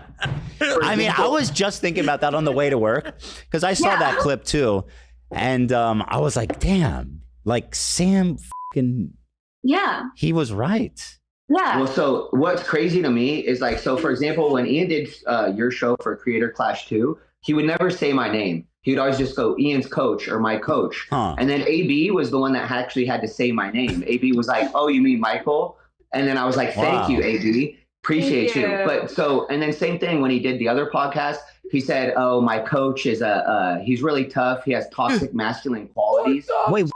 I mean, I was just thinking about that on the way to work because I saw that clip too, and I was like, "Damn!" Like Sam, he was right. Yeah. Well, so what's crazy to me is like, so for example, when Ian did your show for Creator Clash 2, he would never say my name. He would always just go Ian's coach or my coach. And then AB was the one that actually had to say my name. AB was like, "Oh, you mean Michael?" And then I was like, "Thank you, AB. Appreciate you." But so, and then same thing when he did the other podcast, he said, "Oh, my coach is he's really tough. He has toxic masculine qualities." Wait.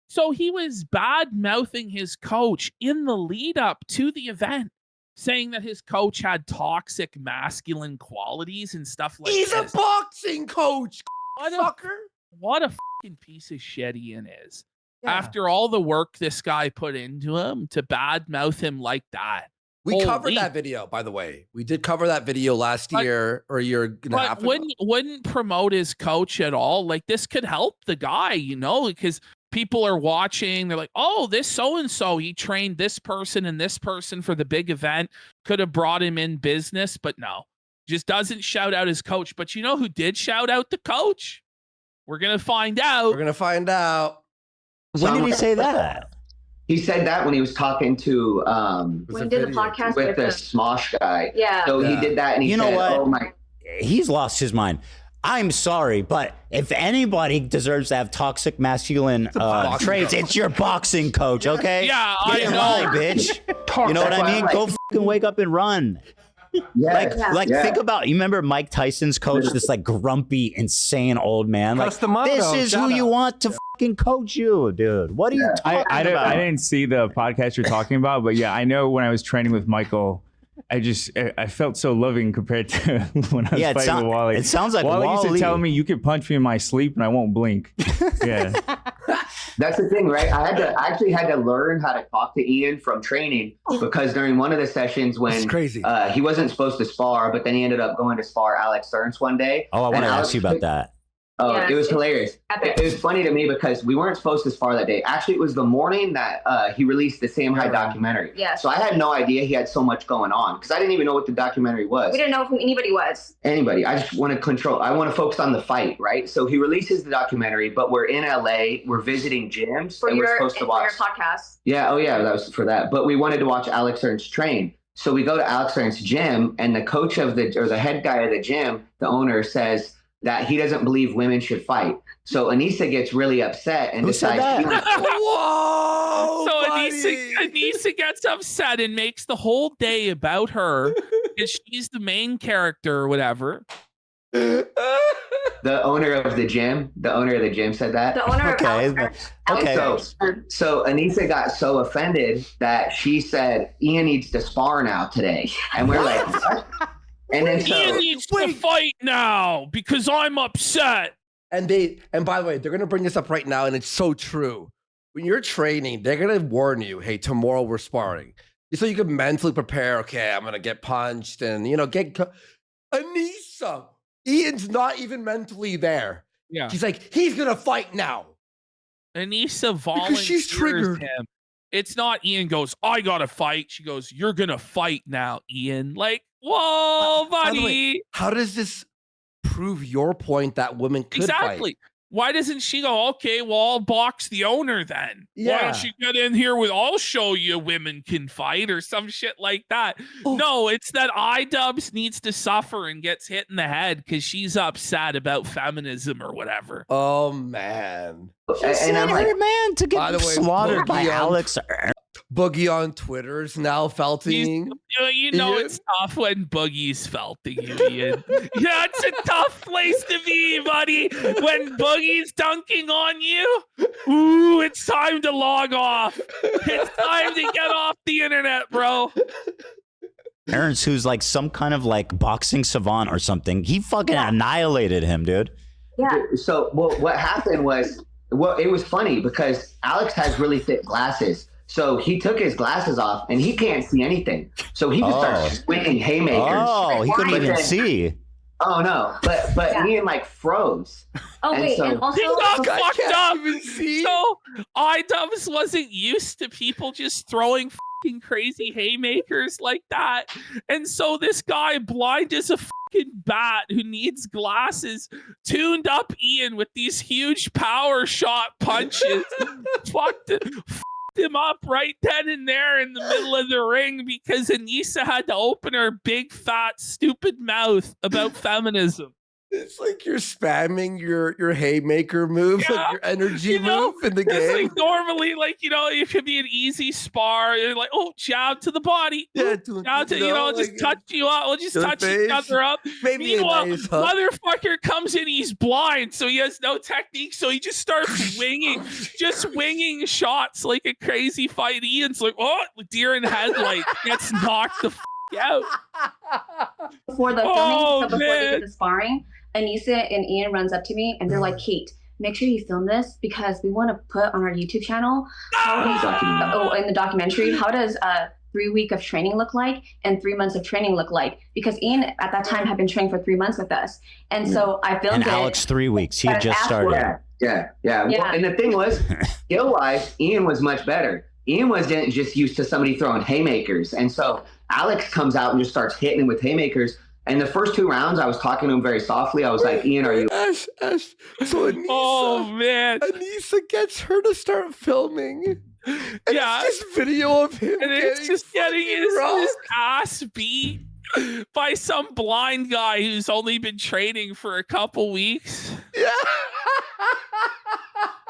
So he was bad mouthing his coach in the lead up to the event, saying that his coach had toxic masculine qualities and stuff like He's this. a boxing coach. What a fucking piece of shit Ian is. After all the work this guy put into him to bad mouth him like that. We covered that video, by the way. We did cover that video last year or a year and a half ago. Wouldn't promote his coach at all. Like, this could help the guy, because people are watching. They're like, oh, this so-and-so, he trained this person and this person for the big event. Could have brought him in business, but no. Just doesn't shout out his coach. But you know who did shout out the coach? We're going to find out. When did he say that? He said that when he was talking to when he did the podcast with the Smosh guy. Yeah. So he did that, and he said, what? "Oh my." He's lost his mind. I'm sorry, but if anybody deserves to have toxic masculine traits, it's your boxing coach, okay? Yeah, I know. Lie, bitch. You know what I mean? Go fucking wake up and run. Think about, you remember Mike Tyson's coach, this like grumpy, insane old man? Like, this is who you want to fucking coach you, dude. What are you talking about? I didn't see the podcast you're talking about, but yeah, I know when I was training with Michael, I felt so loving compared to when I was fighting with Wally. It sounds like Wally used to Wally. tell me, you can punch me in my sleep and I won't blink. Yeah. That's the thing, right? I actually had to learn how to talk to Ian from training because during one of the sessions when he wasn't supposed to spar, but then he ended up going to spar Alex Stearns one day. Oh, I want to ask you about that. Oh, it was hilarious. It was funny to me because we weren't supposed to spar that day. Actually, it was the morning that he released the Sam Hyde documentary. Yeah. So I had no idea he had so much going on because I didn't even know what the documentary was. We didn't know who anybody was. Anybody. I just want to control. I want to focus on the fight, right? So he releases the documentary, but we're in LA. We're visiting gyms. For we're supposed to watch your podcast. Yeah. Oh, yeah. That was for that. But we wanted to watch Alex Stearns train. So we go to Alex Stearns' gym, and the coach of the head guy of the gym, the owner, says that he doesn't believe women should fight. So Anissa gets really upset and decides. Whoa! So buddy. Anissa gets upset and makes the whole day about her because she's the main character or whatever. The owner of the gym said that. The owner of Alex. So Anissa got so offended that she said, Ian needs to spar now today. And we're like, what? And then Ian needs to fight now because I'm upset. And by the way, they're gonna bring this up right now, and it's so true. When you're training, they're gonna warn you, hey, tomorrow we're sparring. So you can mentally prepare, okay, I'm gonna get punched and Anissa. Ian's not even mentally there. Yeah. She's like, he's gonna fight now. Anissa volunteers she's triggered. him. It's not Ian goes, I gotta fight. She goes, you're gonna fight now, Ian. Like, whoa, buddy. By the way, how does this prove your point that women could fight? Why doesn't she go, okay, well, I'll box the owner then? Yeah. Why don't you get in here with, I'll show you women can fight or some shit like that? No, it's that iDUBBBZ needs to suffer and gets hit in the head because she's upset about feminism or whatever. Oh, man. And I'm like, man, to By the get way, slaughtered by Boogie on- Alex. Boogie on Twitter is now felting. You know Ian? it's tough when Boogie's felting you, Ian. Yeah, it's a tough place to be, buddy. When Boogie's dunking on you, ooh, it's time to log off. It's time to get off the internet, bro. Ernst, who's like some kind of like boxing savant or something, he fucking annihilated him, dude. Yeah. So what happened was, it was funny because Alex has really thick glasses. So he took his glasses off and he can't see anything. So he just starts swinging haymakers. Oh, he couldn't even see. Oh no, but Ian like froze. Oh And wait, so- and also, He got I fucked can't up. even see. So iDUBBBZ wasn't used to people just throwing fucking crazy haymakers like that. And so this guy, blind as a fucking bat who needs glasses, tuned up Ian with these huge power shot punches. fucked him up right then and there in the middle of the ring because ANISA had to open her big, fat, stupid mouth about feminism. It's like you're spamming your haymaker move, Yeah, like your energy know, move in the It's game. like normally, like, it could be an easy spar. You're like, oh, jab to the body. Yeah, Jab to, just touch you up. We'll just to the touch face. each other up. Maybe a Meanwhile, nice hook. motherfucker comes in, he's blind, so he has no technique, so he just starts winging shots like a crazy fight. Ian's like, oh, deer in headlight, gets knocked the out. before the filming, Oh, so before they man. did the sparring, Anisa and Ian runs up to me and they're like, Kate, make sure you film this because we want to put on our YouTube channel in the documentary, how does 3 weeks of training look like and 3 months of training look like? Because Ian at that time had been training for 3 months with us. And so I filmed And it. Alex, 3 weeks. He had just started. Yeah. Well, and the thing was, skill-wise, Ian was much better. Ian wasn't just used to somebody throwing haymakers. And so Alex comes out and just starts hitting him with haymakers. And the first 2 rounds, I was talking to him very softly. I was like, Ian, are you... Ash. So Anisa, Oh, man. Anisa gets her to start filming. And Yeah. it's this video of him And it's just getting his ass beat by some blind guy who's only been training for a couple weeks. Yeah.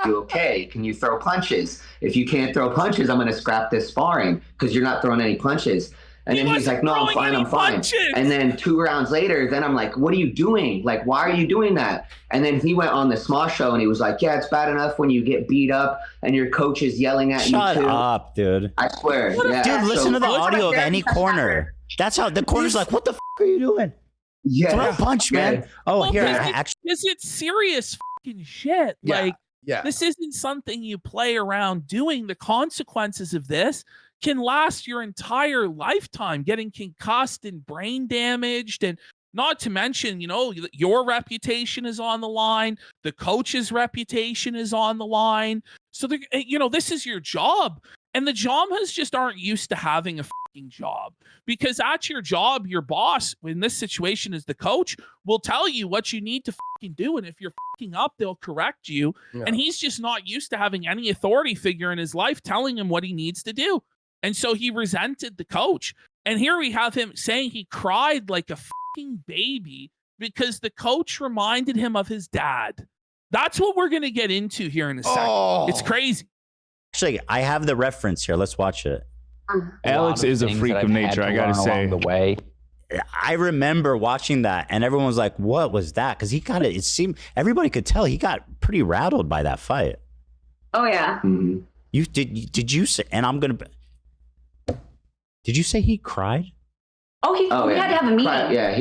You okay? Can you throw punches? If you can't throw punches, I'm going to scrap this sparring because you're not throwing any punches. And He then he's like, wasn't no, I'm throwing fine, any I'm fine. punches. And then 2 rounds later, then I'm like, what are you doing? Like, why are you doing that? And then he went on the Smosh show and he was like, yeah, it's bad enough when you get beat up and your coach is yelling at Shut you too. up, dude. I swear. Yeah. Dude, listen to the What's audio my of any therapist corner. That's how the corner's like, what the are you doing? Yeah. Throw a punch, man. Yeah. Oh, Well, here, because actually. Because it's serious fucking shit. Yeah. Like, Yeah. this isn't something you play around doing. The consequences of this can last your entire lifetime, getting concussed and brain damaged. And not to mention, your reputation is on the line. The coach's reputation is on the line. So, this is your job. And the Jamas just aren't used to having a fucking job, because at your job, your boss, in this situation is the coach, will tell you what you need to fucking do. And if you're fucking up, they'll correct you. Yeah. And he's just not used to having any authority figure in his life telling him what he needs to do. And so he resented the coach. And here we have him saying he cried like a fucking baby because the coach reminded him of his dad. That's what we're going to get into here in a second. Oh. It's crazy. Actually, I have the reference here. Let's watch it. Alex is a freak of nature, I gotta say. The way. I remember watching that, and everyone was like, "What was that?" Because he got it. It seemed everybody could tell he got pretty rattled by that fight. Oh yeah. Mhm. Did you say? And I'm gonna. Did you say he cried? Oh, we had to have a meeting. Yeah.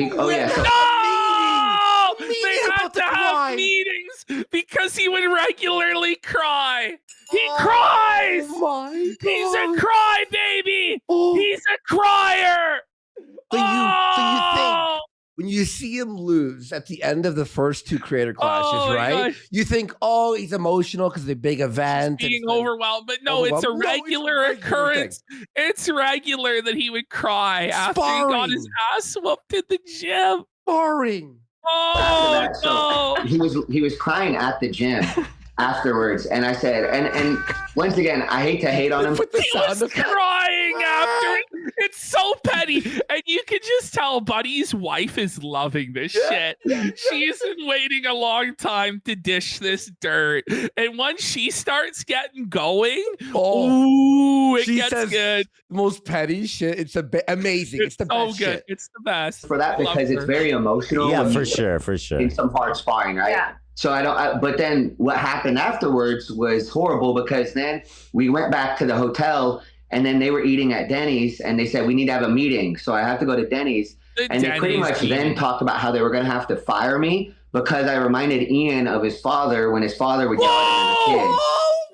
So, No! Meeting They had about to the have cry. meetings because he would regularly cry. He cries! Oh my God. He's a cry baby! Oh. He's a crier! So you Oh! think when you see him lose at the end of the first 2 creator clashes, Oh my right? gosh. You think, oh, he's emotional because the big event. and Being it's like- overwhelmed, but no, it's a Overwhelmed? No, it's a regular regular occurrence. It's regular that he would cry after he got his Sparring. ass whooped in the gym. Sparring. Oh, so he was crying at the gym afterwards, and I said, and once again, I hate to hate on him. He was crying after it. It's so petty, and you can just tell Buddy's wife is loving this shit. She's been waiting a long time to dish this dirt, and once she starts getting going, it gets good. Most petty shit. It's amazing. It's the best good. shit. It's the best For that, because it's very emotional. Yeah, for sure. In some hard sparring, right? Yeah. So but then what happened afterwards was horrible, because then we went back to the hotel, and then they were eating at Denny's, and they said, we need to have a meeting. So I have to go to Denny's. And they pretty much then talked about how they were going to have to fire me because I reminded Ian of his father when his father would yell at him as a kid.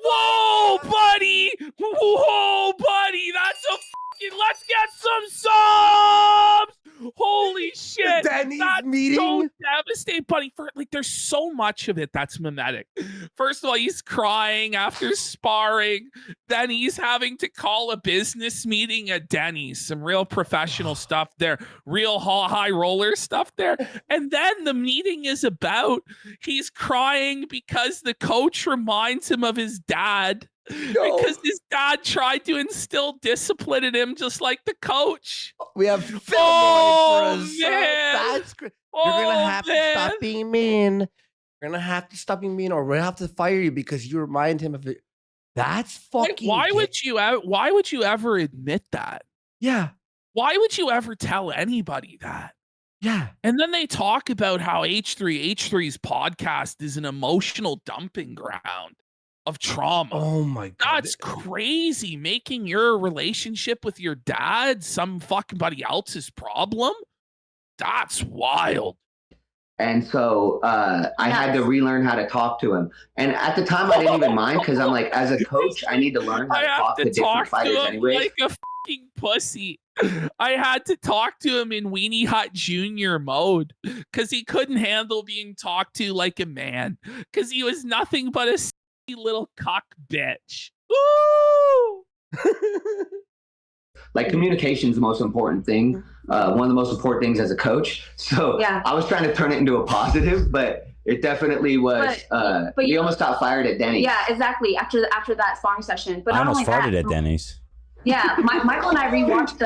Whoa, buddy! Whoa, buddy! That's a fucking. Let's get some subs! Holy shit! Denny's That's meeting. So devastating, buddy. There's so much of it that's mimetic. First of all, he's crying after sparring. Then he's having to call a business meeting at Denny's. Some real professional stuff there. Real high roller stuff there. And then the meeting is about he's crying because the coach reminds him of his dad. Because his dad tried to instill discipline in him, just like the coach. We have film for us. Man. That's great. You're gonna have to stop being mean. You're gonna have to stop being mean, or we'll have to fire you because you remind him of it. That's fucking. Why would you ever admit that? Yeah. Why would you ever tell anybody that? Yeah. And then they talk about how H3H3's podcast is an emotional dumping ground of trauma. Oh my God. That's crazy. Making your relationship with your dad some fucking buddy else's problem. That's wild. And so I had to relearn how to talk to him. And at the time, I didn't even mind, because I'm like, as a coach, I need to learn how to talk to different fighters anyway. Like a fucking pussy. I had to talk to him in Weenie Hut Junior mode because he couldn't handle being talked to like a man, because he was nothing but a little cock bitch. Woo! Like, communication is the most important thing. One of the most important things as a coach. So I was trying to turn it into a positive, but it definitely was. But he almost got fired at Denny's. Yeah, exactly. After that sparring session, but I not almost only farted that, at Denny's. Yeah, Michael and I rewatched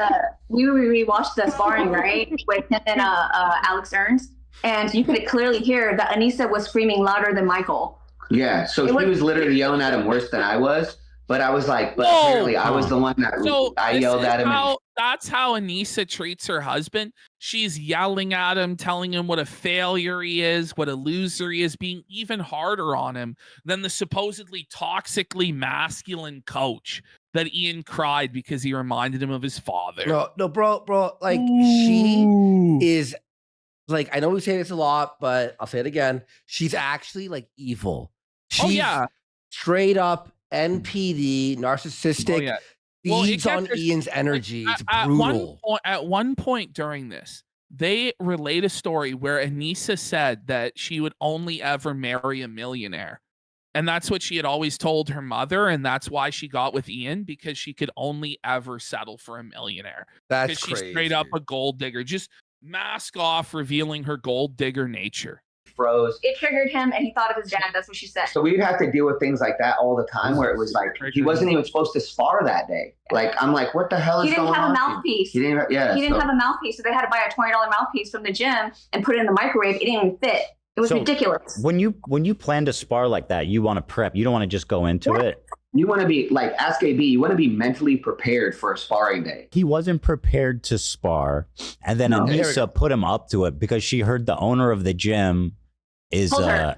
the sparring, right, with him and Alex Ernst, and you could clearly hear that ANISA was screaming louder than Michael. Yeah, so he was literally yelling at him worse than I was. But I was like, apparently I was the one that I yelled at him. That's how ANISA treats her husband. She's yelling at him, telling him what a failure he is, what a loser he is, being even harder on him than the supposedly toxically masculine coach that Ian cried because he reminded him of his father. No, bro. Like, she is, like, I know we say this a lot, but I'll say it again. She's actually, like, evil. She's straight up NPD, narcissistic, feeds on Ian's energy. It's brutal. At one point during this, they relate a story where ANISA said that she would only ever marry a millionaire. And that's what she had always told her mother, and that's why she got with Ian, because she could only ever settle for a millionaire. That's because crazy. She's straight up a gold digger. Just mask off, revealing her gold digger nature. Froze. It triggered him, and he thought of his dad. That's what she said. So we'd have to deal with things like that all the time, where it was like he wasn't even supposed to spar that day. Like, I'm like, what the hell is going on? He didn't have a mouthpiece. He didn't have a mouthpiece, so they had to buy a $20 mouthpiece from the gym and put it in the microwave. It didn't even fit. It was ridiculous. When you plan to spar like that, you want to prep. You don't want to just go into it. You want to be like, ask AB, you want to be mentally prepared for a sparring day. He wasn't prepared to spar, and then ANISA put him up to it because she heard the owner of the gym is the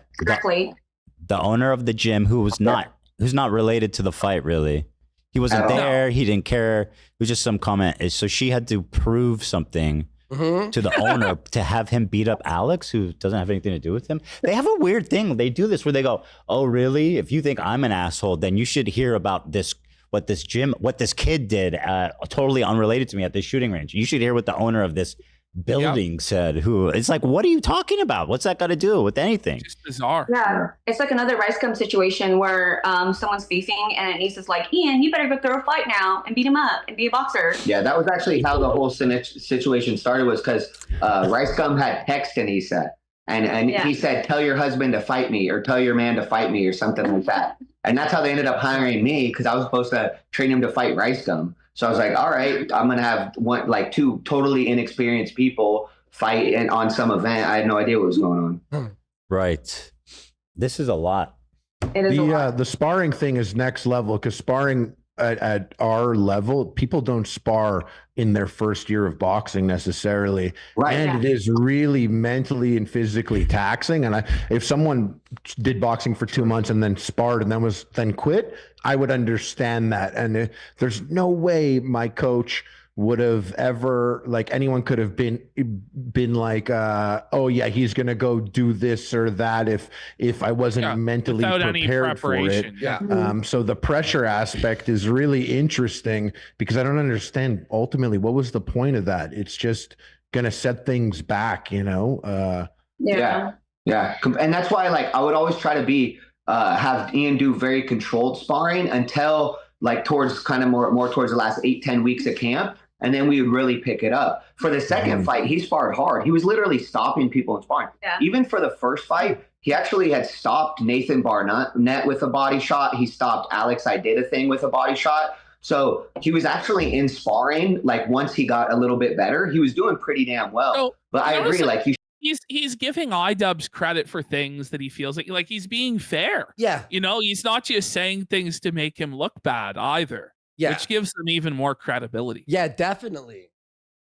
owner of the gym who's not related to the fight really. He wasn't there. He didn't care. It was just some comment. So she had to prove something to the owner to have him beat up Alex, who doesn't have anything to do with him. They have a weird thing. They do this where they go, "Oh, really? If you think I'm an asshole, then you should hear about this. What this kid did, totally unrelated to me at this shooting range. You should hear what the owner of this building said." Who? It's like, what are you talking about? What's that got to do with anything? It's just bizarre. Yeah, it's like another rice gum situation where someone's beefing and Anissa's like, "Ian, you better go throw a fight now and beat him up and be a boxer." Yeah, that was actually how the whole situation started, was because Rice Gum had texted Anissa And he said, tell your husband to fight me or tell your man to fight me or something like that. And that's how they ended up hiring me, because I was supposed to train him to fight Rice Gum. So I was like, all right, I'm going to have two totally inexperienced people fight on some event. I had no idea what was going on. Right. This is a lot. It is a lot. The sparring thing is next level, because sparring at our level, people don't spar in their first year of boxing necessarily. Right. And it is really mentally and physically taxing. And if someone did boxing for 2 months and then sparred and then quit, I would understand that. And there's no way my coach would have ever, like, anyone could have been like, oh yeah, he's gonna go do this or that if I wasn't mentally prepared for it. Yeah. So the pressure aspect is really interesting, because I don't understand ultimately what was the point of that. It's just gonna set things back, you know. Yeah. And that's why, like, I would always try to have Ian do very controlled sparring until, like, towards kind of more towards the last 8-10 weeks of camp. And then we would really pick it up. For the second fight, he sparred hard. He was literally stopping people in sparring. Yeah. Even for the first fight, he actually had stopped Nathan Barnett with a body shot. He stopped Alex Idita with a body shot. So he was actually in sparring. Like, once he got a little bit better, he was doing pretty damn well. So, but I agree, like, he's giving iDUBBBZ credit for things that he feels like he's being fair. Yeah. You know, he's not just saying things to make him look bad either. Yeah. Which gives them even more credibility. Yeah, definitely.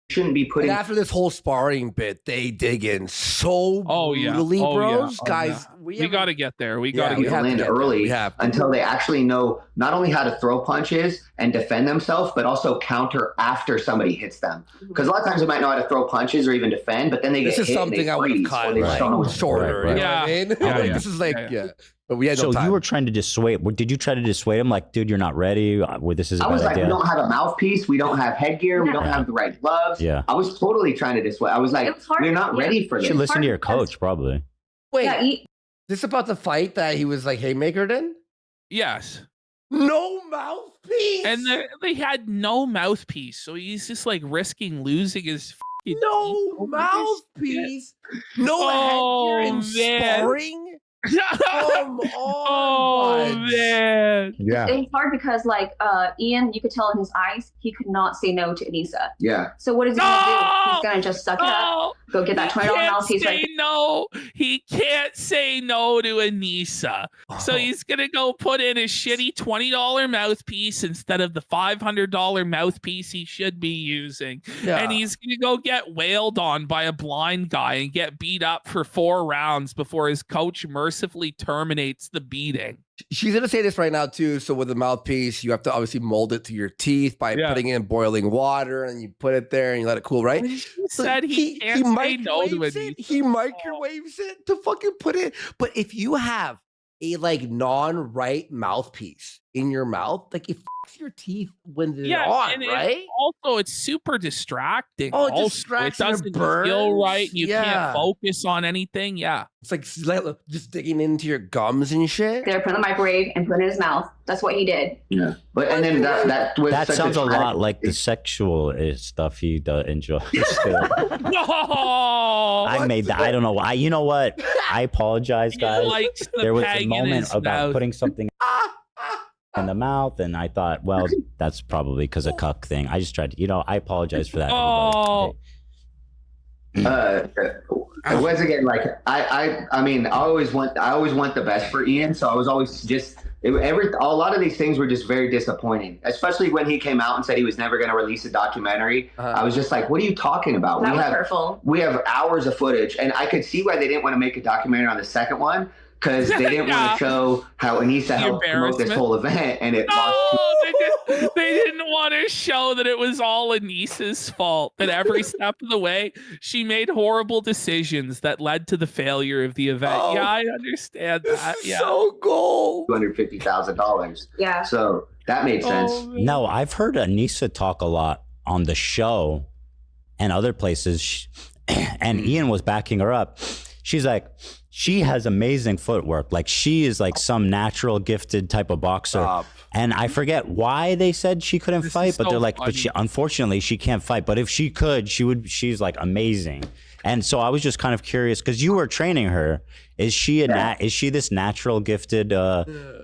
Shouldn't be putting. And after this whole sparring bit, they dig in so brutally, bros. Guys, we got to get there. We got to get in early until they actually know not only how to throw punches and defend themselves, but also counter after somebody hits them. Because a lot of times they might know how to throw punches or even defend, but then they get hit. This is something I would have cut shorter. Right. You know what I mean? This is like, But we had no time. You were trying to dissuade. Did you try to dissuade him? Like, dude, you're not ready. This is a bad idea. I was like, we don't have a mouthpiece. We don't have headgear. We don't have the right gloves. Yeah. I was totally trying to dissuade. I was like, we're not ready for this. You should listen to your coach, probably. Wait, this about the fight that he was like haymakered in? Yes. No mouthpiece. And they had no mouthpiece, so he's just like risking losing his mouthpiece. No headgear in sparring. Come on, man. Yeah. It's hard because, like, Ian, you could tell in his eyes, he could not say no to ANISA. Yeah. So what is he going to do? He's going to just suck it up, go get that $20 mouthpiece right there. No, he can't say no to ANISA. So he's going to go put in a shitty $20 mouthpiece instead of the $500 mouthpiece he should be using. Yeah. And he's going to go get wailed on by a blind guy and get beat up for 4 rounds before his coach mercifully terminates the beating. She's going to say this right now, too. So with the mouthpiece, you have to obviously mold it to your teeth by putting in boiling water, and you put it there and you let it cool, right? He said he can't say no to it. He microwaves it to fucking put it. But if you have a non-right mouthpiece in your mouth, like, it fucks your teeth when they're on, right? It's super distracting. Oh, it distracts. It doesn't feel right. You can't focus on anything. Yeah. It's like just digging into your gums and shit. They're putting the microwave and put it in his mouth. That's what he did. Yeah. But and then that sounds a lot like the sexual stuff he enjoys. No. I made that. I don't know why. You know what? I apologize, guys. There was a moment about putting something in the mouth, and I thought, well, that's probably because of cuck thing. I just tried to, I apologize for that. Once again, like I mean, I always want the best for Ian, so I was always a lot of these things were just very disappointing, especially when he came out and said he was never going to release a documentary. I was just like, what are you talking about? We have hours of footage, and I could see why they didn't want to make a documentary on the second one, because they didn't want to show how ANISA helped promote this whole event, and they didn't want to show that it was all ANISA's fault, that every step of the way she made horrible decisions that led to the failure of the event. Yeah, I understand that. So gold. $250,000. Yeah. So that made sense. No, I've heard ANISA talk a lot on the show and other places, and Ian was backing her up. She's like, she has amazing footwork. Like, she is like some natural gifted type of boxer. And I forget why they said she couldn't fight, but they're like, but unfortunately she can't fight. But if she could, she's like amazing. And so I was just kind of curious because you were training her. Is she is she this natural gifted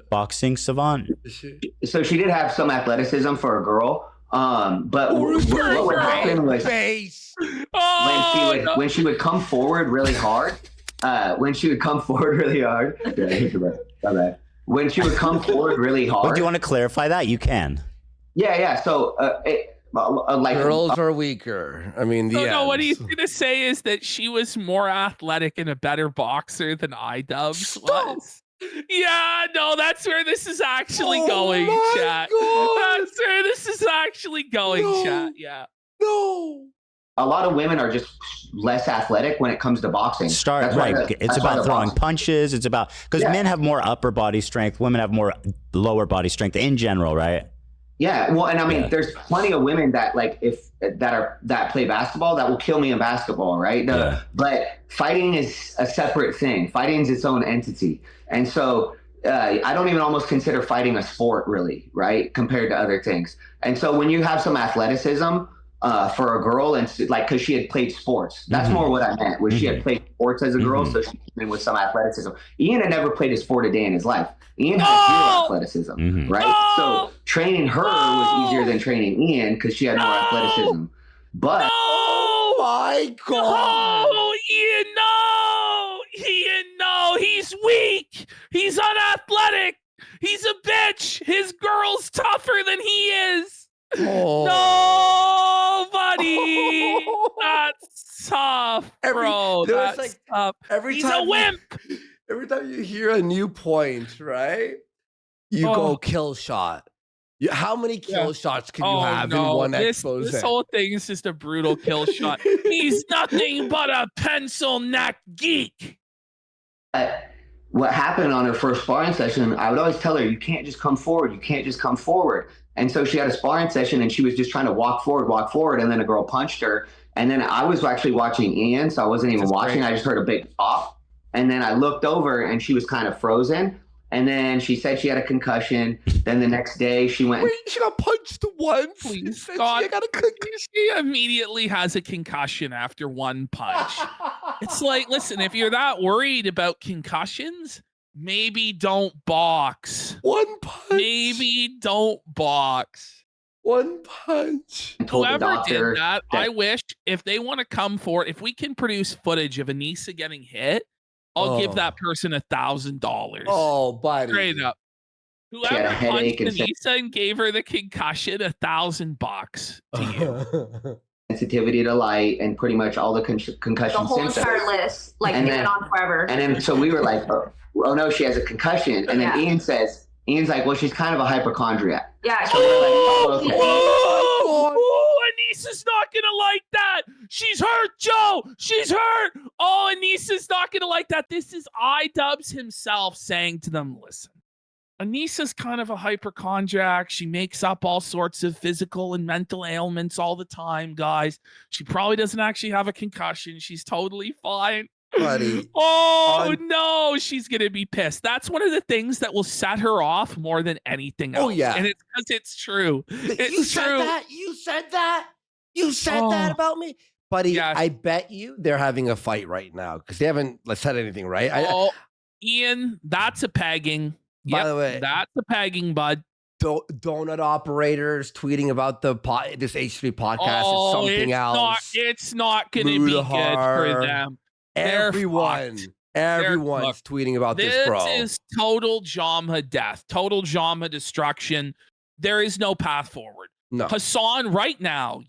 boxing savant? So she did have some athleticism for a girl. But what would happen was when she would come forward really hard, when she would come forward really hard. When she would come forward really hard. Well, do you want to clarify that? You can. Yeah. So like girls are weaker. I mean, no, what he's gonna say is that she was more athletic and a better boxer than iDUBBBZ was. Yeah, no, that's where this is actually going, chat. That's where this is actually going, chat. Yeah. No. A lot of women are just less athletic when it comes to boxing. It's about throwing punches. It's about because men have more upper body strength. Women have more lower body strength in general, right? Yeah, well, and I mean, there's plenty of women that that play basketball that will kill me in basketball, right? But fighting is a separate thing. Fighting is its own entity, and so I don't even almost consider fighting a sport, really, right? Compared to other things. And so when you have some athleticism for a girl, and like because she had played sports, that's more what I meant. Was she had played sports as a girl, so she came in with some athleticism. Ian had never played a sport a day in his life. Ian had zero athleticism, right? So training her was easier than training Ian because she had more athleticism. But oh my God! No, Ian, no, he's weak. He's unathletic. He's a bitch. His girl's tougher than he is. No, buddy, that's tough, bro. That's tough. He's a wimp. Every time you hear a new point, right? You go kill shot. How many kill shots can you have in one expose? This whole thing is just a brutal kill shot. He's nothing but a pencil neck geek. What happened on her first sparring session, I would always tell her, you can't just come forward. You can't just come forward. And so she had a sparring session and she was just trying to walk forward. And then a girl punched her. And then I was actually watching Ian, so I wasn't even watching. I just heard a big pop. And then I looked over and she was kind of frozen. And then she said she had a concussion. Then the next day she went. Wait, she got punched once. Please, God. She immediately has a concussion after one punch. It's like, listen, if you're that worried about concussions, maybe don't box. One punch. Maybe don't box. One punch. Whoever did that, I wish if they want to come forward, if we can produce footage of ANISA getting hit, I'll give that person $1,000. Oh, buddy. Straight up. Whoever punched ANISA and gave her the concussion, $1,000 to you. Sensitivity to light and pretty much all the concussion symptoms. The whole entire list, like and then, on forever. And then so we were like, oh no, she has a concussion. And then Ian's like, well, she's kind of a hypochondriac. Yeah. So we're like, oh, okay. ANISA's not gonna like that. She's hurt, Joe. She's hurt. Oh, ANISA's not gonna like that. This is iDUBBBZ himself saying to them, listen, ANISA's kind of a hypochondriac. She makes up all sorts of physical and mental ailments all the time, guys. She probably doesn't actually have a concussion. She's totally fine. Buddy. Oh, no, she's going to be pissed. That's one of the things that will set her off more than anything else. Oh, yeah. And it's because it's true. You said that? You said that about me? Buddy, yes. I bet you they're having a fight right now because they haven't said anything, right? Ian, that's a pegging. By the way, that's a pegging, bud. Donut operators tweeting about this H3 podcast is something else. It's not going to be good for them. Everyone's tweeting about this, bro. This is total Jamha death, total Jamha destruction. There is no path forward. No. Hassan, right now,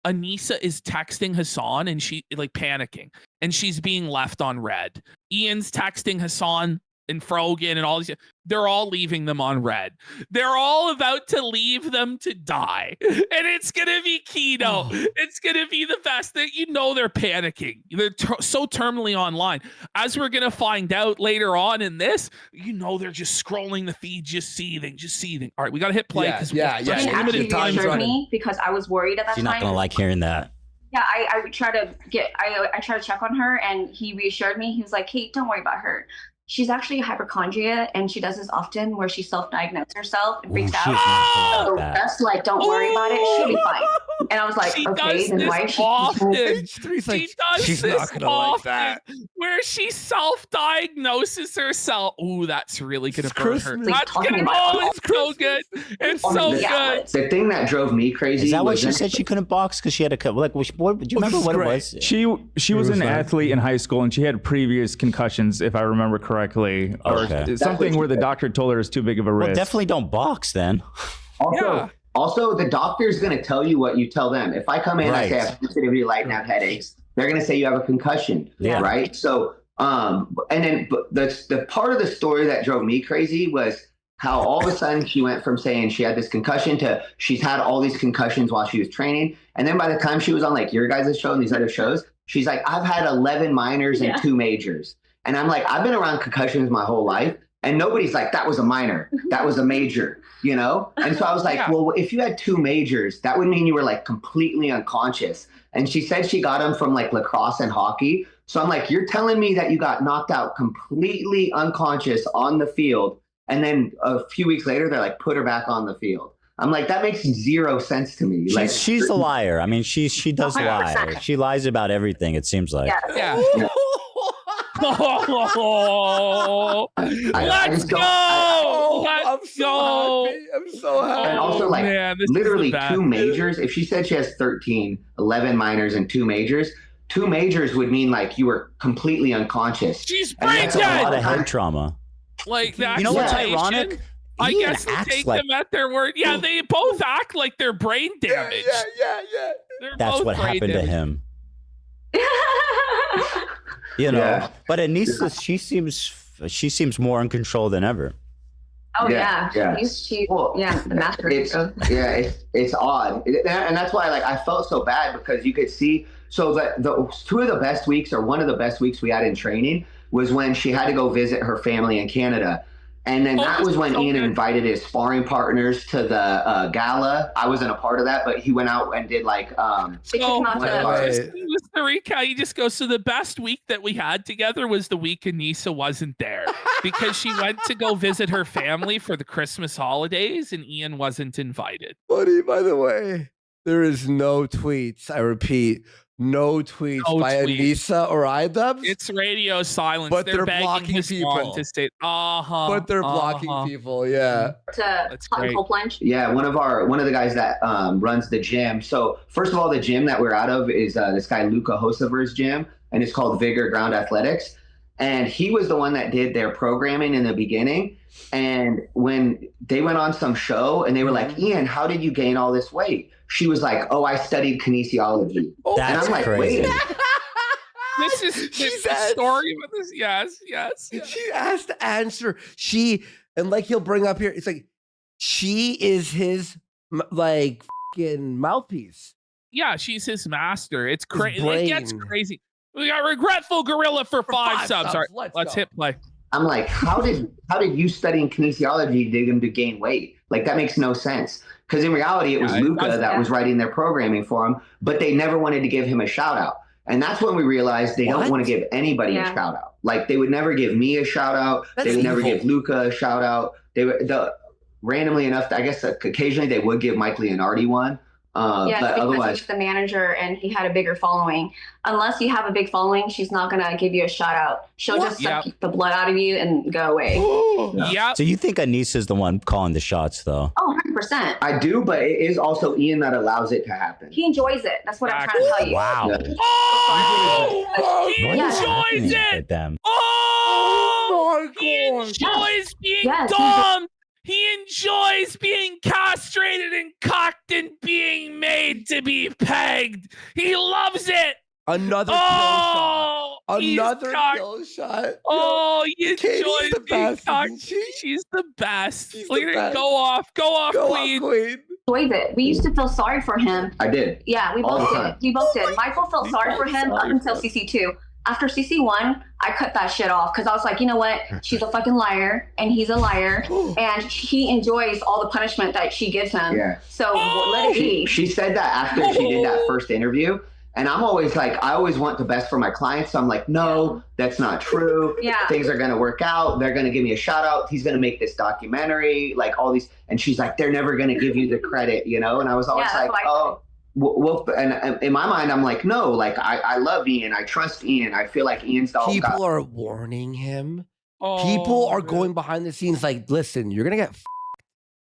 ANISA is texting Hassan and she panicking and she's being left on red. Ian's texting Hassan and Frogan and all these, they're all leaving them on red. They're all about to leave them to die. And it's going to be Kino. It's going to be the best. They're panicking. They're so terminally online. As we're going to find out later on in this, they're just scrolling the feed, just seething. All right, we got to hit play. Limited time running. Because I was worried at that time. She's not going to like hearing that. Yeah, I tried to check on her and he reassured me. He was like, hey, don't worry about her. she's actually a hypochondria, and she does this often where she self-diagnoses herself and freaks out. So that's like, don't worry about it. She'll be fine. And I was like, she okay, then why is she? H3's like, She does she's this not gonna often, like that. where she self-diagnoses herself. Ooh, that's really gonna It's burn her. Christmas. That's gonna, it's so good. It's so good. The thing that drove me crazy Is that why was she said she couldn't box because she had a like? Do you remember what it was? She was an athlete in high school, and she had previous concussions, if I remember correctly, or something where the doctor told her it's too big of a risk. Well, definitely don't box then. Also, the doctor's going to tell you what you tell them. If I come in and I say I have sensitivity, light, and have headaches, they're going to say you have a concussion, right? So, and then the part of the story that drove me crazy was how all of a sudden she went from saying she had this concussion to she's had all these concussions while she was training. And then by the time she was on like your guys' show and these other shows, she's like, I've had 11 minors and 2 majors. And I'm like, I've been around concussions my whole life. And nobody's like, that was a minor, that was a major, you know? And so I was like, well, if you had 2 majors, that would mean you were like completely unconscious. And she said she got them from like lacrosse and hockey. So I'm like, you're telling me that you got knocked out completely unconscious on the field. And then a few weeks later, they're like, put her back on the field. I'm like, that makes 0 sense to me. Like, she's a liar. I mean, she does 100%. Lie. She lies about everything, it seems like. Yeah. Oh, let's go! Let's go! I'm so happy. And also, like, literally 2 majors. If she said she has 13, 11 minors, and 2 majors, 2 majors would mean like you were completely unconscious. She's brain dead. A lot of head trauma. Like that. You know what's ironic? I guess they take them at their word. Yeah, they both act like they're brain damaged. Yeah. That's what happened to him. You know, but ANISA, she seems more in control than ever. Oh yeah. The master. It's odd, and that's why like I felt so bad because you could see. So that the 2 of the best weeks, or one of the best weeks we had in training, was when she had to go visit her family in Canada. And then that was when Ian invited his sparring partners to the gala. I wasn't a part of that, but he went out and did like just to recap, you just go, so the best week that we had together was the week ANISA wasn't there because she went to go visit her family for the Christmas holidays and Ian wasn't invited. Buddy, by the way, there is no tweets. I repeat, no tweets by ANISA or iDUBBBZ. It's radio silence. But they're blocking people. To say, but they're blocking people. Yeah. That's great. Yeah, one of the guys that runs the gym. So first of all, the gym that we're out of is this guy Luca Hosever's gym, and it's called Vigor Ground Athletics. And he was the one that did their programming in the beginning. And when they went on some show and they were like, Ian, how did you gain all this weight? She was like, oh, I studied kinesiology. That's and I'm like, crazy. wait. This is the story of this. Yes. She has to answer. And like he'll bring up here, it's like, she is his like fucking mouthpiece. Yeah, she's his master. It's crazy. It gets crazy. We got Regretful Gorilla for 5 subs. All right, let's hit play. I'm like, how did you studying kinesiology dig him to gain weight? Like, that makes no sense. Because in reality, it was Luca that was writing their programming for him, but they never wanted to give him a shout out. And that's when we realized they don't want to give anybody a shout out. Like, they would never give me a shout out. They would never give Luca a shout out. They would, randomly enough, I guess occasionally they would give Mike Leonardi one. But because otherwise, he's the manager and he had a bigger following. Unless you have a big following, she's not gonna give you a shout out. She'll just suck the blood out of you and go away. Yeah. So you think ANISA is the one calling the shots, though? Oh, 100%. I do, but it is also Ian that allows it to happen. He enjoys it. That's what I'm trying to tell you. Wow. He enjoys it. He enjoys being dumb. He enjoys being castrated and cocked and being made to be pegged. He loves it. Another kill shot. Another kill shot. Oh, he enjoys being cocked. She's the best. Look at her. Go off, Queen. Enjoys it. We used to feel sorry for him. I did. Yeah, we both did. We both did. Michael felt sorry for him up until CC2. After CC1, I cut that shit off because I was like, you know what? She's a fucking liar and he's a liar and he enjoys all the punishment that she gives him. Yeah. So let it be. She said that after she did that first interview. And I'm always like, I always want the best for my clients. So I'm like, no, that's not true. Yeah. Things are going to work out. They're going to give me a shout out. He's going to make this documentary, like all these. And she's like, they're never going to give you the credit, you know? And I was always like, oh, well, and in my mind, I'm like, no, like I love Ian. I trust Ian. I feel like Ian's the People are warning him. People are going behind the scenes like, listen, you're going to get f***ed.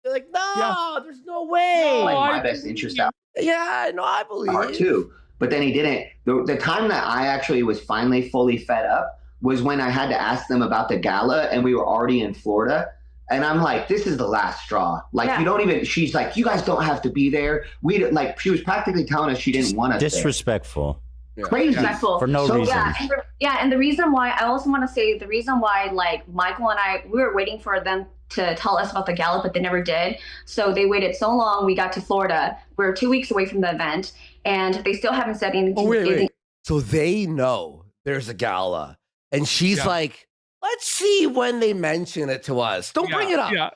They're like, no, there's no way. like my best interest out. Yeah, no, I believe Part too. But then he didn't. The time that I actually was finally fully fed up was when I had to ask them about the gala, and we were already in Florida. And I'm like, this is the last straw. Like, you don't even, she's like, you guys don't have to be there. She was practically telling us she didn't want us disrespectful. there. Crazy. Disrespectful. For no reason. And the reason why, I also want to say the reason why, like, Michael and I, we were waiting for them to tell us about the gala, but they never did. So they waited so long. We got to Florida. We're 2 weeks away from the event, and they still haven't said anything. Oh, wait. So they know there's a gala, and she's like, let's see when they mention it to us. Don't bring it up.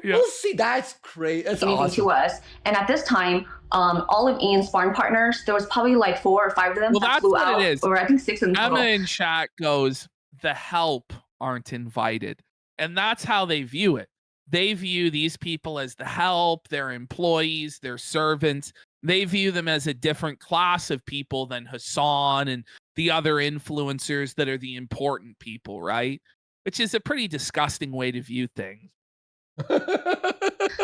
We'll see. That's great. That's awesome. To us. And at this time, all of Ian's sparring partners, there was probably like 4 or 5 of them that flew out. It is. Or I think 6 of them. Emma in chat goes, the help aren't invited. And that's how they view it. They view these people as the help, their employees, their servants. They view them as a different class of people than Hassan and the other influencers that are the important people, right? Which is a pretty disgusting way to view things.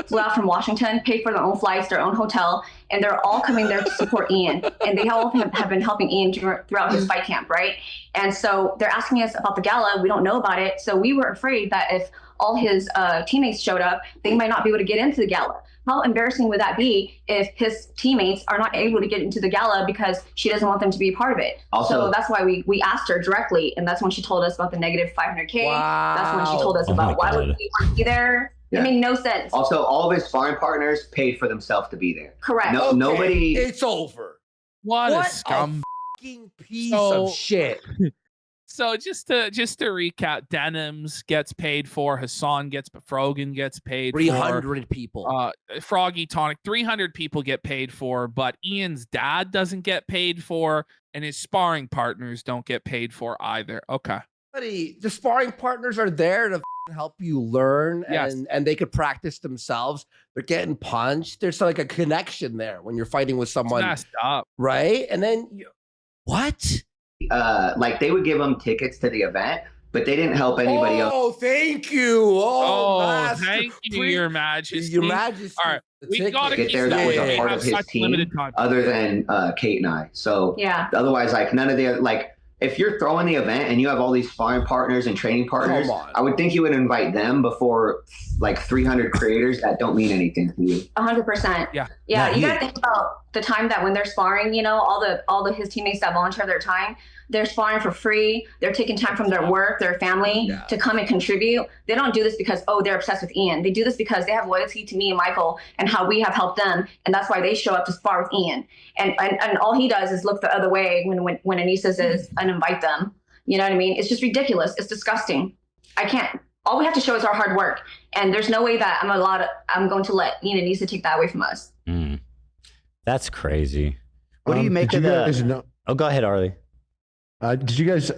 Flew out from Washington, paid for their own flights, their own hotel, and they're all coming there to support Ian. And they all have been helping Ian throughout his fight camp, right? And so they're asking us about the gala. We don't know about it. So we were afraid that if all his teammates showed up, they might not be able to get into the gala. How embarrassing would that be if his teammates are not able to get into the gala because she doesn't want them to be a part of it? Also, so that's why we asked her directly, and that's when she told us about the negative 500K. Wow. That's when she told us about why would we want to be there. Yeah. It made no sense. Also, all of his sparring partners paid for themselves to be there. Correct. No, nobody. It's over. What a scum fucking piece of shit. So just to recap, Denims gets paid for, Hassan Frogan gets paid 300 people. Froggy Tonic, 300 people get paid for, but Ian's dad doesn't get paid for, and his sparring partners don't get paid for either. Okay. Buddy, the sparring partners are there to help you learn, and they could practice themselves. They're getting punched. There's like a connection there when you're fighting with someone. It's messed up. Right? And then what? Like they would give them tickets to the event, but they didn't help anybody else. Oh, thank you. Thank you, Your Majesty. Your Majesty. All right, we gotta get there. That was a part of his team, other than Kate and I. So otherwise, like none of the like. If you're throwing the event and you have all these sparring partners and training partners, I would think you would invite them before like 300 creators that don't mean anything to you. 100%. Yeah. You gotta think about the time that when they're sparring, you know, all the his teammates that volunteer their time, they're sparring for free. They're taking time from their work, their family to come and contribute. They don't do this because, they're obsessed with Ian. They do this because they have loyalty to me and Michael and how we have helped them. And that's why they show up to spar with Ian. And all he does is look the other way when ANISA says and invite them. You know what I mean? It's just ridiculous. It's disgusting. All we have to show is our hard work. And there's no way that I'm going to let Ian and ANISA take that away from us. That's crazy. What do you make of that? Oh, go ahead, Arlie. Did you guys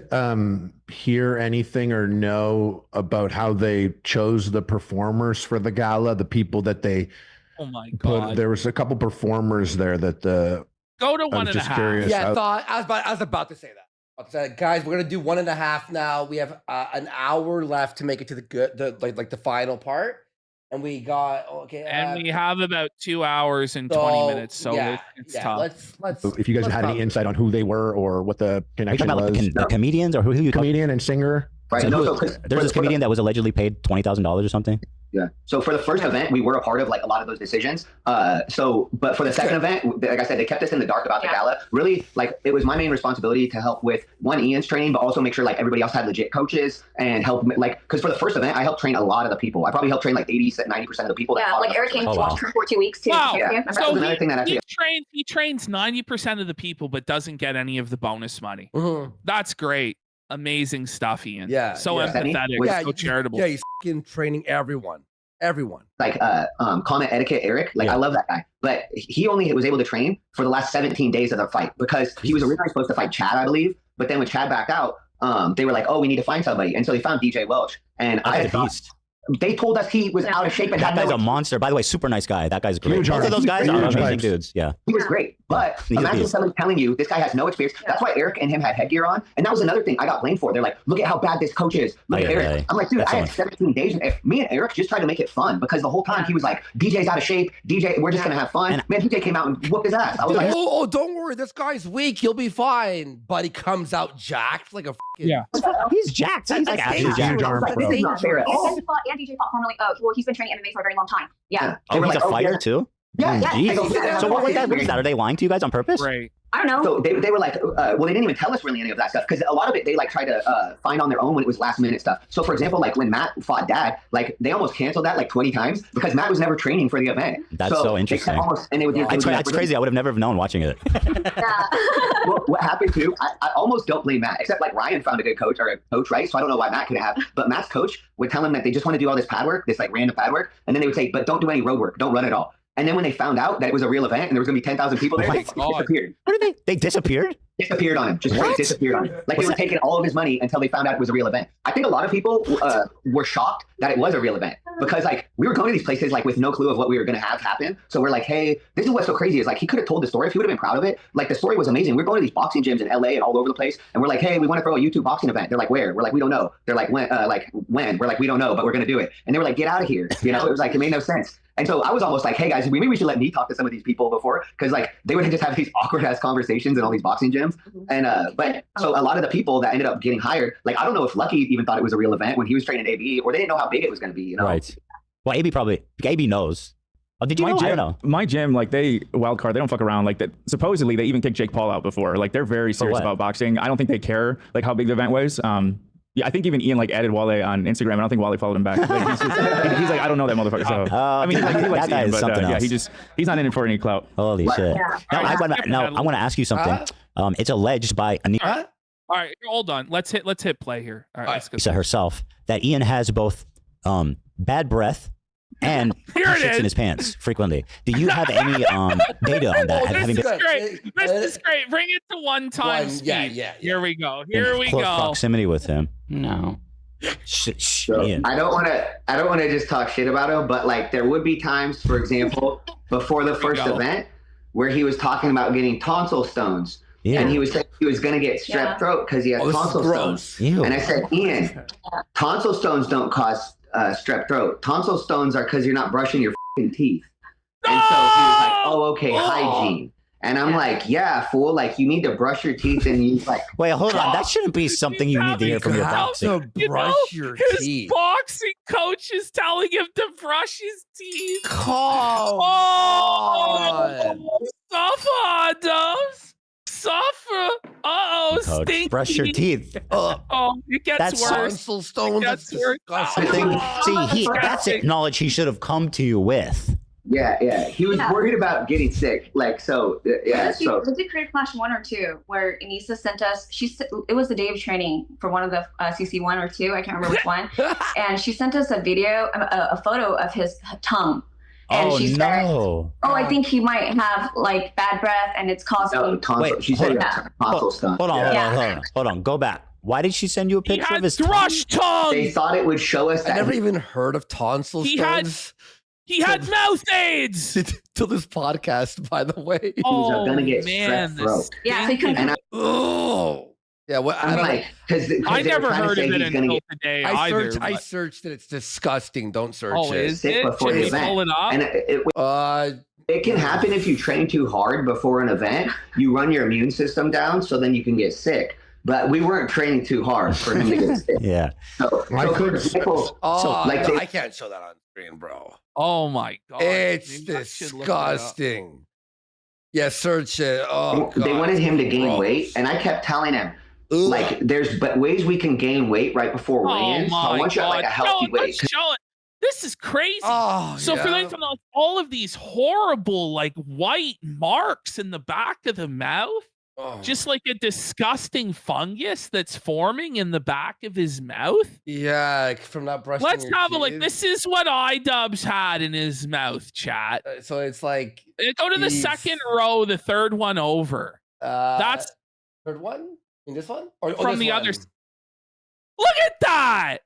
hear anything or know about how they chose the performers for the gala? The people that they there was a couple performers there that go to 1.5. Yeah, I was about to say that. Guys, we're gonna do 1.5 now. We have an hour left to make it to the final part. And we got we have about 2 hours and 20 minutes, so it's tough. Let's. If you guys had any insight on who they were or what the connection was, the comedians or who you comedian and singer. Right. So there's this comedian that was allegedly paid $20,000 or something. Yeah. So for the first event, we were a part of like a lot of those decisions. But for the second event, like I said, they kept us in the dark about the gala. Really, like it was my main responsibility to help with Ian's training, but also make sure like everybody else had legit coaches and help because for the first event, I helped train a lot of the people. I probably helped train like 90% of the people. Like Eric came to Washington for 2 weeks too. Wow. So another thing that he trains 90% of the people, but doesn't get any of the bonus money. Mm-hmm. That's great. Amazing stuff, Ian. Yeah. So empathetic. So charitable. Yeah, he's fucking training everyone. Everyone. Like comment etiquette Eric, like Yeah. I love that guy, but he only was able to train for the last 17 days of the fight because he was originally supposed to fight Chad, I believe, but then when Chad backed out, they were like, oh, we need to find somebody, and so they found DJ Welch, and That I guy's a thought, beast. they told us he was out of shape and That had guy's no a monster. By the way, super nice guy. That guy's great. Huge Both of arms. those guys are Huge amazing arms. dudes. Yeah. He was great, but He's a imagine beast. someone telling you this guy has no experience. That's why Eric and him had headgear on, and that was another thing I got blamed for. They're like, "Look at how bad this coach is. Look at Eric." I'm like, "Dude, That's I had 17 days. Me and Eric just tried to make it fun because the whole time he was like, DJ's out of shape. DJ, we're just gonna have fun." And- Man, DJ came out and whooped his ass. I was like, Oh, don't worry. This guy's weak. He'll be fine. But he comes out jacked like a fucking. Yeah. He's jacked. He's like actually jacked. Huge arms, This bro. is not fair at all. And DJ fought formerly. Well, he's been training MMA for a very long time. Yeah. They Oh, were he's like, a fighter yeah. too? Yeah, yeah. Jeez. I go, yeah. So what is that? Are they lying to you guys on purpose? Right. I don't know. So they were like, well, they didn't even tell us really any of that stuff because a lot of it they like tried to find on their own when it was last minute stuff. So for example, like when Matt fought Dad, like they almost canceled that like 20 times because Matt was never training for the event. That's so they interesting. kept almost, and they would do It's crazy. I would have never known watching it. Well, what happened too, I almost don't blame Matt, except like Ryan found a good coach or a coach, right? So I don't know why Matt couldn't have, but Matt's coach would tell him that they just want to do all this pad work, this like random pad work. And then they would say, but don't do any road work. Don't run at all. And then when they found out that it was a real event and there was going to be 10,000 people there, they disappeared. What did they disappeared? Disappeared on him. Just straight disappeared on him. Like they were taking all of his money until they found out it was a real event. I think a lot of people were shocked that it was a real event because like we were going to these places like with no clue of what we were going to have happen. So we're like, hey, this is what's so crazy is like he could have told the story if he would have been proud of it. Like the story was amazing. We're going to these boxing gyms in LA and all over the place, and we're like, hey, we want to throw a YouTube boxing event. They're like, where? We're like, we don't know. They're like, when? When? We're like, we don't know, but we're going to do it. And they were like, get out of here. You know, it was like it made no sense. And so I was almost like, hey guys, maybe we should let me talk to some of these people before, because like they would just have these awkward ass conversations in all these boxing gyms. And but so a lot of the people that ended up getting hired, like I don't know if Lucky even thought it was a real event when he was training AB, or they didn't know how big it was going to be. You know, Right. Well, AB knows. Oh, did you know? I don't know. My gym, like they wild card, they don't fuck around. Like that. Supposedly, they even kicked Jake Paul out before. Like they're very serious what? about boxing. I don't think they care like how big the event was. Yeah, I think even Ian like added Wale on Instagram. I don't think Wale followed him back. Like, he's like, I don't know that motherfucker. So I mean, he likes that guy Ian, is but something yeah, else. he's not in it for any clout. Holy shit! Now I want to ask you something. It's alleged by ANISA All right, hold on. Let's hit play here. All right, let's go. herself that Ian has both bad breath and Here it shits is. in his pants frequently. Do you have any data on that? This is great. This is great. Bring it to one time speed. Yeah. Here we go. in Here we close go. proximity with him? No. So, Ian. I don't want to just talk shit about him, but like there would be times, for example, before the first event, where he was talking about getting tonsil stones, and he was saying he was going to get strep throat because he had tonsil stones. Ew. And I said, Ian, tonsil stones don't cause strep throat. Tonsil stones are because you're not brushing your fucking teeth. And so he was like, oh, okay, hygiene. And I'm like, yeah, fool, like you need to brush your teeth and use like. Wait, hold on. That shouldn't be something you need to hear from your boxing. To brush your his teeth. boxing coach is telling him to brush his teeth. Come Oh, on. suffer, Adams. Suffer. Coach, Stinky. brush your teeth. Oh, it gets That's worse. Tonsil stones. That's That's worse. disgusting. That's it. Knowledge he should have come to you with. Yeah. He was worried about getting sick. Like, so, yeah. So, Was it Career Clash 1 or 2 where ANISA sent us, it was the day of training for one of the CC 1 or 2, I can't remember which one. And she sent us a photo of his tongue. And she said, oh, I think he might have like bad breath and it's causing. no, tonsil. Wait, She said hold tonsil stuff. Hold on. Go back. Why did she send you a He picture of had his thrush tongue. They thought it would show us I that. never even heard of tonsil He had- stones He had mouth aids. till this podcast, by the way. Oh, gonna get man. strep throat. this Yeah, so he couldn't. And Oh. Yeah, well, I I'm don't like, because I never heard of it until today I either. searched. I but- searched it. It's disgusting. Don't search Oh, it. is sick it? before Should the we event. pull it up? And it can happen if you train too hard before an event. You run your immune system down, so then you can get sick. But we weren't training too hard for him to get sick. Yeah. So for example, Oh, like no, they- I can't show that on screen, bro. Oh my god. It's Maybe I should look it up. disgusting. Yeah, search it. Oh, they God, wanted him to it's gain gross. weight, and I kept telling him, Ugh. like, there's ways we can gain weight right before Oh weigh-ins. So I my want you at like a god. healthy No, weight. let's show it. This is crazy. Oh, So for yeah. them to know all of these horrible like white marks in the back of the mouth. just like a disgusting fungus that's forming in the back of his mouth. Yeah, from not brushing. Let's your have a look. teeth. This is what iDUBBBZ had in his mouth, chat. So it's like Go to the second row, the third one over. That's third one in this one, or from this the one? other. Look at that!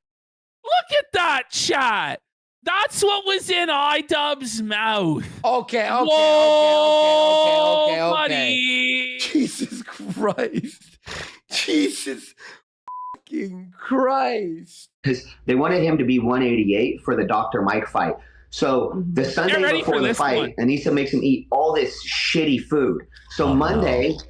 Look at that, chat. That's what was in iDUBBBZ's mouth. Okay. Whoa, Okay. buddy. Jesus Christ. Jesus fucking Christ. Because they wanted him to be 188 for the Dr. Mike fight. So the Sunday before the fight, Anisa makes him eat all this shitty food. So the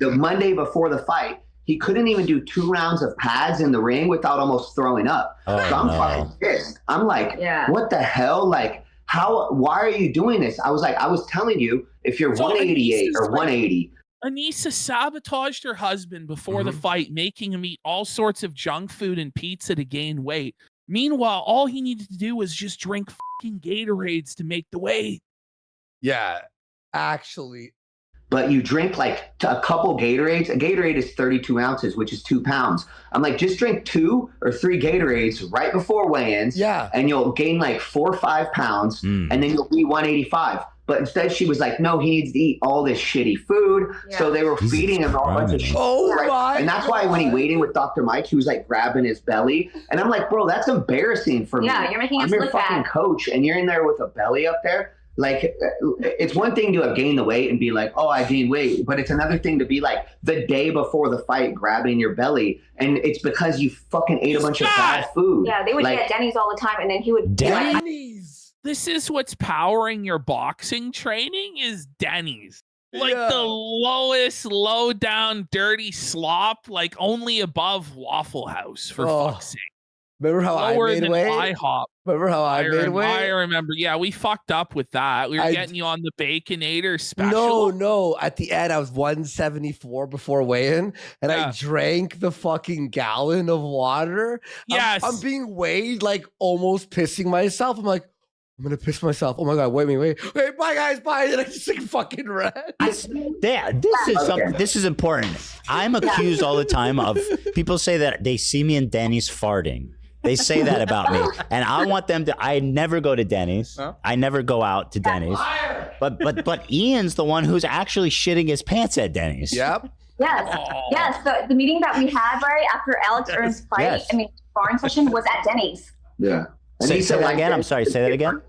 Monday before the fight, he couldn't even do 2 rounds of pads in the ring without almost throwing up. So I'm fucking pissed. I'm like, what the hell? Like, why are you doing this? I was like, I was telling you, if you're 188 or 180. Anisa sabotaged her husband before the fight, making him eat all sorts of junk food and pizza to gain weight. Meanwhile, all he needed to do was just drink fucking Gatorades to make the weight. Yeah, actually. But you drink like a couple Gatorades. A Gatorade is 32 ounces, which is 2 pounds. I'm like, just drink 2 or 3 Gatorades right before weigh-ins. Yeah. And you'll gain like 4 or 5 pounds, and then you'll be 185. But instead, she was like, no, he needs to eat all this shitty food. Yeah. So they were feeding him all bunch of shit. And that's why when he weighed in with Dr. Mike, he was like grabbing his belly. And I'm like, bro, that's embarrassing for me. Yeah, you're making us I'm look your fucking bad. coach, and you're in there with a belly up there. Like, it's one thing to have gained the weight and be like, oh, I gained weight. But it's another thing to be like the day before the fight grabbing your belly. And it's because you fucking ate a bunch of bad food. Yeah, they would like, be at Denny's all the time. And then he would Denny's. This is what's powering your boxing training is Denny's. Like the lowest, low down, dirty slop, like only above Waffle House, for fuck's sake. Remember how Lower I made than weight? IHOP. Remember how I made weight? I remember. Yeah, we fucked up with that. We were getting you on the Baconator special. No. At the end, I was 174 before weigh-in, and I drank the fucking gallon of water. Yes. I'm being weighed, like almost pissing myself. I'm like, I'm gonna piss myself. Oh my god, wait. Okay, bye guys, bye. And I just like fucking ran. This is something. This is important. I'm accused all the time of people say that they see me in Denny's farting. They say that about me, and I want them to. I never go to Denny's. Huh? I never go out to Denny's. But Ian's the one who's actually shitting his pants at Denny's. Yep. Yes. The meeting that we had right after Alex Earn's fight, sparring session was at Denny's. Yeah. Say that again. I'm sorry. Say that again.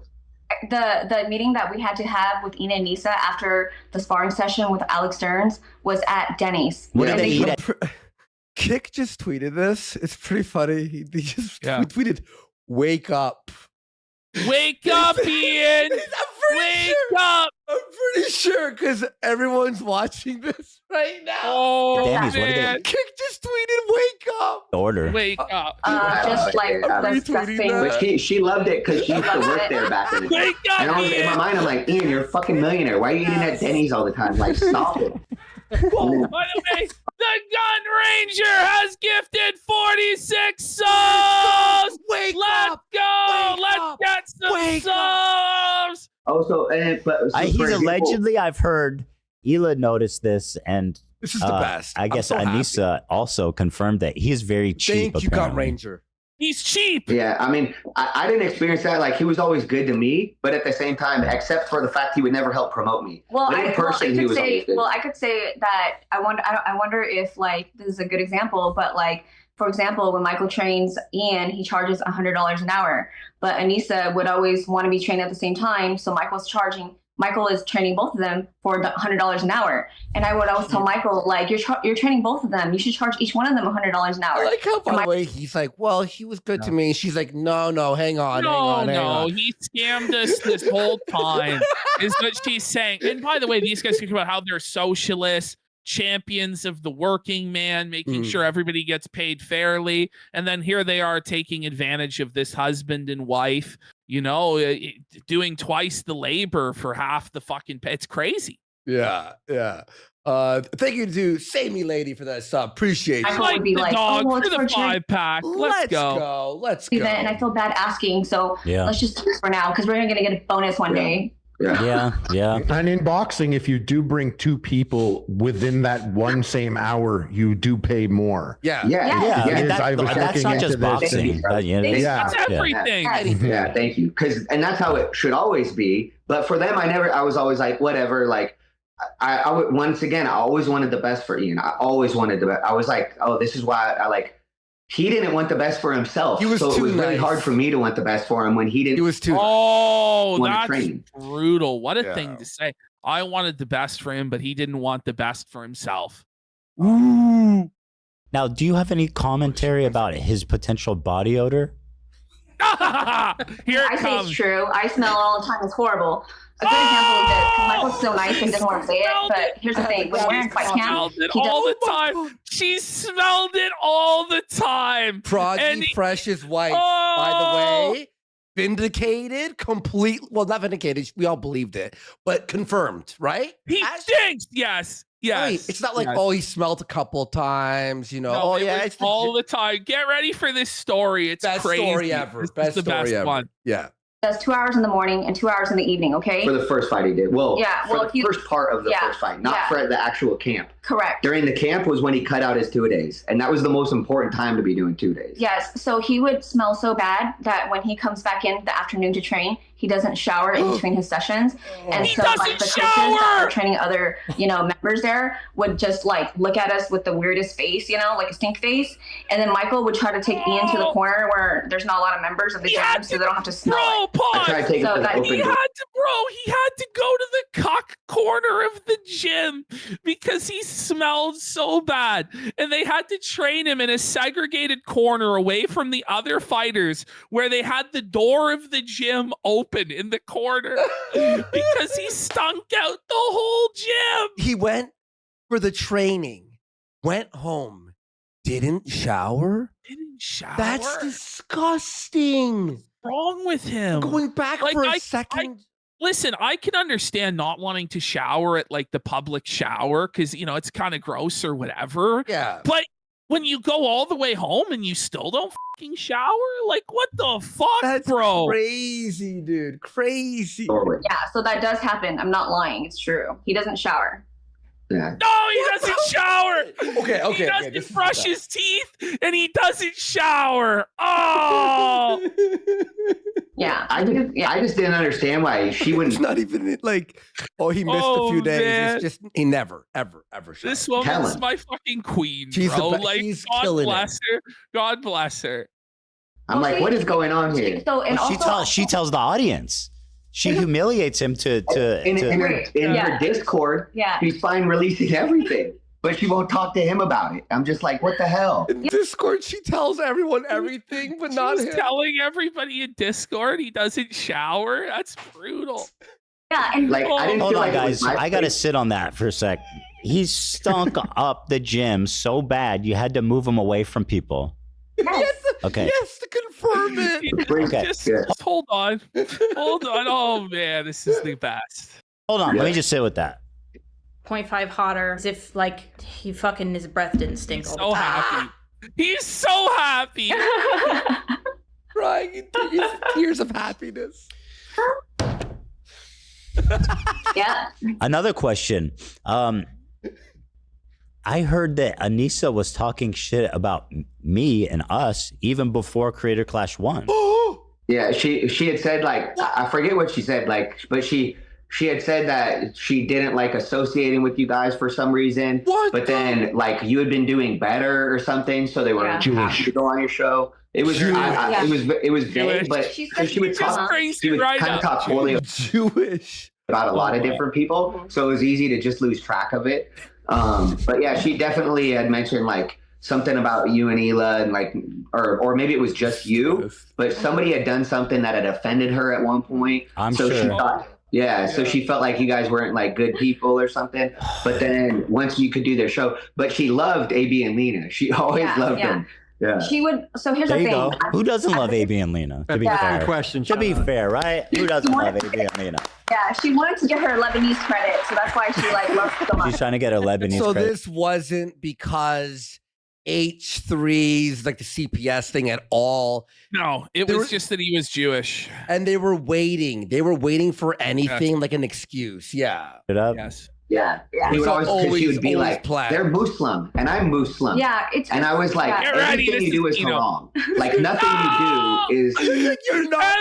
The meeting that we had to have with Ina and Nisa after the sparring session with Alex Stearns was at Denny's. What did they eat at? Kick just tweeted this. It's pretty funny. He just tweeted, "Wake up, wake up, Ian! Wake up!" I'm pretty sure because everyone's watching this right now. Oh, Denny's, man! Kick just tweeted, "Wake up!" Order. Wake up! Just like disgusting. But she loved it because she used to work there back in the day. Wake up, and I was, in my mind, I'm like, Ian, you're a fucking millionaire. Why are you eating at Denny's all the time? Like, stop it. By the way, the Gun Ranger has gifted 46 subs. Let's go. Let's get some subs. Also, He's allegedly. I've heard Hila noticed this, and this is the best. I guess Anisa also confirmed that he is very cheap. Thank you, Gun Ranger. He's cheap. Yeah, I mean, I didn't experience that. Like, he was always good to me, but at the same time, except for the fact he would never help promote me. I could say that I wonder if like this is a good example, but like for example, when Michael trains Ian, he charges $100 an hour, but Anisa would always want to be trained at the same time, so Michael is training both of them for $100 an hour. And I would always tell Michael, like, you're training both of them. You should charge each one of them $100 an hour. I like how, by the way, he's like, well, he was good to me. She's like, no, hang on. He scammed us this whole time, is what she's saying. And by the way, these guys talk about how they're socialists, champions of the working man, making sure everybody gets paid fairly. And then here they are taking advantage of this husband and wife, doing twice the labor for half the fucking pay. It's crazy. Yeah. Thank you to Say Me Lady for that sub. Appreciate you. I like the dog for the 5-pack. Let's go. Let's go. And I feel bad asking, so let's just do it for now because we're going to get a bonus one day. Yeah. And in boxing, if you do bring two people within that one same hour, you do pay more. That's not just boxing. That's everything. Yeah, thank you. And that's how it should always be. But for them, I was always like, whatever. Like, I would, once again, I always wanted the best for Ian. I always wanted the best. I was like, oh, this is why I like. He didn't want the best for himself. It was really hard for me to want the best for him when he didn't. He was too. Oh, that's brutal. What a thing to say. I wanted the best for him, but he didn't want the best for himself. Ooh. Now, do you have any commentary about his potential body odor? Here it comes. Say it's true. I smell all the time. It's horrible. A good example is this. Michael's so nice and doesn't want to say it, but here's the thing. When we're in fight camp, he all the time. She smelled it all the time. Proggy Fresh's wife, by the way, vindicated, well, not vindicated. We all believed it, but confirmed, right? He stinks. Yes. Right. It's not like, he smelled a couple times, you know. No, it's all the time. Get ready for this story. It's best crazy. Story ever. Best story best ever. One. Yeah. Does 2 hours in the morning and 2 hours in the evening, okay? For the first fight he did. Well, for the first part of the first fight, not for the actual camp. Correct. During the camp was when he cut out his 2 days. And that was the most important time to be doing 2 days. Yes. So he would smell so bad that when he comes back in the afternoon to train, he doesn't shower in between his sessions. And he so doesn't like the coaches shower! that are training other, members there would just like look at us with the weirdest face, like a stink face. And then Michael would try to take Ian to the corner where there's not a lot of members of the gym, so they don't have to smell it. Pause. I tried to take So it to the that- open He door. had to go to the cock corner of the gym because he smelled so bad. And they had to train him in a segregated corner away from the other fighters where they had the door of the gym open in the corner because he stunk out the whole gym. He went for the training, went home, didn't shower. That's disgusting. What's wrong with him? Going back for a second. Listen, I can understand not wanting to shower at like the public shower because, it's kind of gross or whatever. Yeah. But when you go all the way home and you still don't fucking shower, like what the fuck, That's bro? Crazy, dude. Crazy. Yeah, so that does happen. I'm not lying. It's true. He doesn't shower. Yeah. No, he doesn't shower. Okay. He doesn't brush his teeth and he doesn't shower. Oh. Yeah. I just didn't understand why she wouldn't. It's not even like, he missed a few days. Man. It's just, he never, ever showered. This woman's my fucking queen, She's bro. she's God killing bless her. God bless her. I'm like, what is going on here? So and She tells the audience. She humiliates him in her Discord. Yeah. She's fine releasing everything, but she won't talk to him about it. I'm just like, what the hell? In Discord, she tells everyone everything, but not She's him. telling everybody in Discord he doesn't shower. That's brutal. Yeah, and Like, I didn't Hold feel on, like it was guys. my I got to place. sit on that for a sec. He stunk up the gym so bad you had to move him away from people. Okay. Yes, to confirm it. Okay. Just hold on. Oh man, this is the best. Hold on. Let me just sit with that. 0.5 hotter, as if like his breath didn't stink. He's all the so time. happy. He's so happy. Crying in tears of happiness. Yeah. Another question. I heard that ANISA was talking shit about me and us even before Creator Clash 1. Yeah, she had said, like, I forget what she said, like, but she had said that she didn't like associating with you guys for some reason. What? But then, like, you had been doing better or something, so they were happy to go on your show. It was it was vague, but She she would talk. crazy She would right kind of now. talk poorly Jewish. about a lot of different people, so it was easy to just lose track of it. But yeah, she definitely had mentioned like something about you and Hila, and like, or maybe it was just you, but somebody had done something that had offended her at one point. I'm so sure. She thought, so she felt like you guys weren't like good people or something. But then once you could do their show, but she loved AB and Lena. She always loved them. Yeah. She would. So here's There the you thing. go. Who doesn't love AB and Lena? To be fair. Question. To be fair, right? Who doesn't love AB and Lena? Yeah, she wanted to get her Lebanese credit, so that's why she like loves so much. She's trying to get her Lebanese So credit. this wasn't because H3s, like the CPS thing at all. No, it was just that he was Jewish. And they were waiting. They were waiting for anything, like an excuse. Yeah. Yes. Yeah. He would always he would be like, planned. they're Muslim and I'm Muslim. Yeah, and I was like, everything you do is wrong. Like nothing you do is. You're not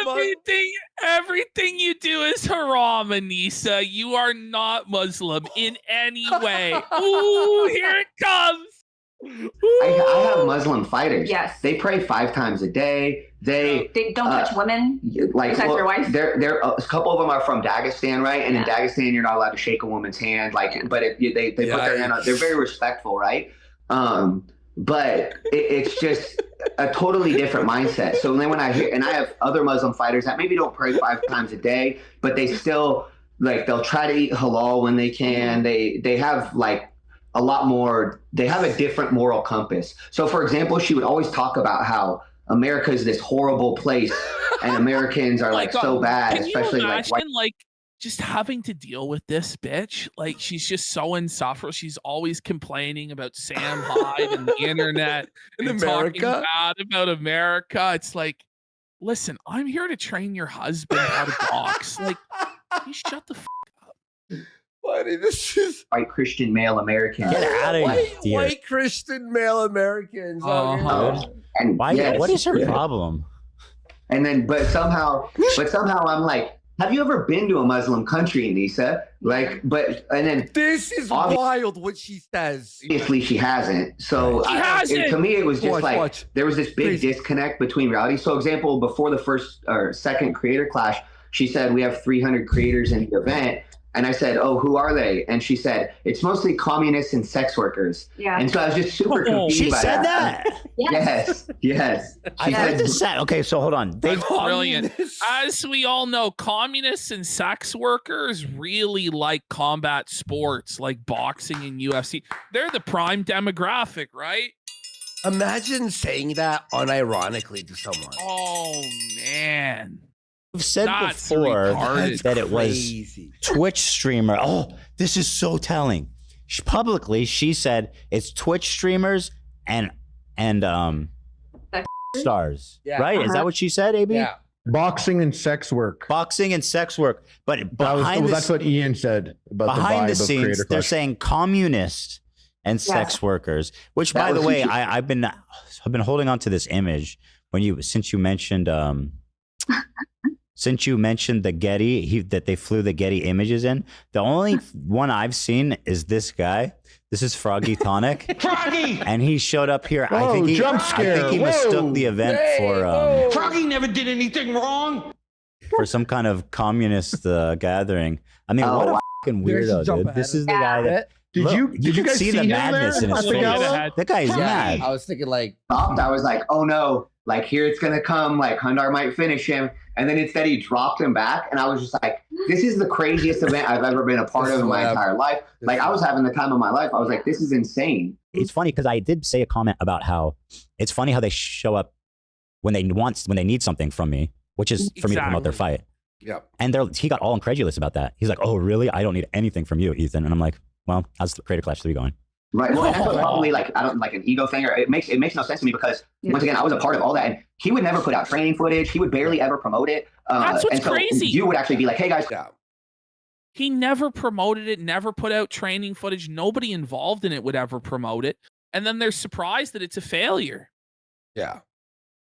everything you do is haram, ANISA. You are not Muslim in any way. Ooh, here it comes. I have Muslim fighters. Yes. They pray 5 times a day. They don't touch women. Like their wife. They're a couple of them are from Dagestan, right? And in Dagestan, you're not allowed to shake a woman's hand. Like, but they put their hand on. They're very respectful, right? But it's just a totally different mindset. So then when I hear, and I have other Muslim fighters that maybe don't pray 5 times a day, but they still like they'll try to eat halal when they can. They have like a lot more. They have a different moral compass. So, for example, she would always talk about how America is this horrible place and Americans are like so bad, especially like white. Like just having to deal with this bitch. Like she's just so insufferable. She's always complaining about Sam Hyde and the internet in and America, talking bad about America. It's like, listen, I'm here to train your husband how to box. Like, you shut the up. Buddy, this is white Christian male Americans. Get out of here. White Christian male Americans. And why? What is her problem? And then, but somehow I'm like, have you ever been to a Muslim country, ANISA? Like, and then this is wild what she says. Obviously, she hasn't. So to me, it was just there was this big disconnect between reality. So, example, before the first or second creator clash, she said we have 300 creators in the event. And I said, oh, who are they? And she said, it's mostly communists and sex workers. Yeah. And so I was just super confused she by said that. Yes. I've heard this set. Okay, so hold on. That's brilliant. As we all know, communists and sex workers really like combat sports like boxing and UFC. They're the prime demographic, right? Imagine saying that unironically to someone. Oh, man. I've said before that it was Twitch streamer. Oh, this is so telling. Publicly, she said it's Twitch streamers and stars. Yeah. Right? Is that what she said, AB? Yeah. Boxing and sex work. Boxing and sex work. But that's what Ian said about behind the scenes. They're saying communists and sex workers. Which, by the way, I've been holding on to this image since you mentioned. Since you mentioned the Getty, that they flew the Getty images in, the only one I've seen is this guy. This is Froggy Tonic. Froggy! And he showed up here. Whoa, I think he mistook the event for... Froggy never did anything wrong! For some kind of communist gathering. I mean, what a fucking weirdo, dude. This is the guy that... Did you guys see the madness in his face? That guy is mad. I was thinking like... I was like, oh no, like here it's going to come, like Hundar might finish him. And then instead he dropped him back. And I was just like, this is the craziest event I've ever been a part of in my entire life. Like I was having the time of my life. I was like, this is insane. It's funny because I did say a comment about how it's funny how they show up when they need something from me, which is for me to promote their fight. Yeah. And he got all incredulous about that. He's like, oh, really? I don't need anything from you, Ethan. And I'm like, well, how's the Creator Clash 3 going? Right. Well, that's probably like an ego thing, or it makes no sense to me because once again, I was a part of all that, and he would never put out training footage. He would barely ever promote it. That's what's crazy. You would actually be like, "Hey guys." He never promoted it. Never put out training footage. Nobody involved in it would ever promote it, and then they're surprised that it's a failure. Yeah.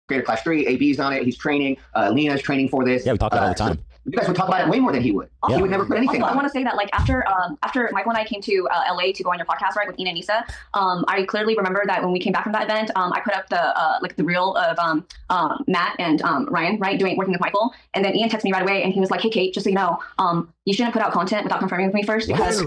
Creator Clash 3, AB's on it. He's training. Lena's training for this. Yeah, we talk about it all the time. So you guys would talk about it way more than he would. Also, he would never put anything. I want to say that like after Michael and I came to LA to go on your podcast, right, with Ian and ANISA, I clearly remember that when we came back from that event, I put up the reel of Matt and Ryan, right, working with Michael, and then Ian texted me right away, and he was like, "Hey Kate, just so you know, you shouldn't put out content without confirming with me first because."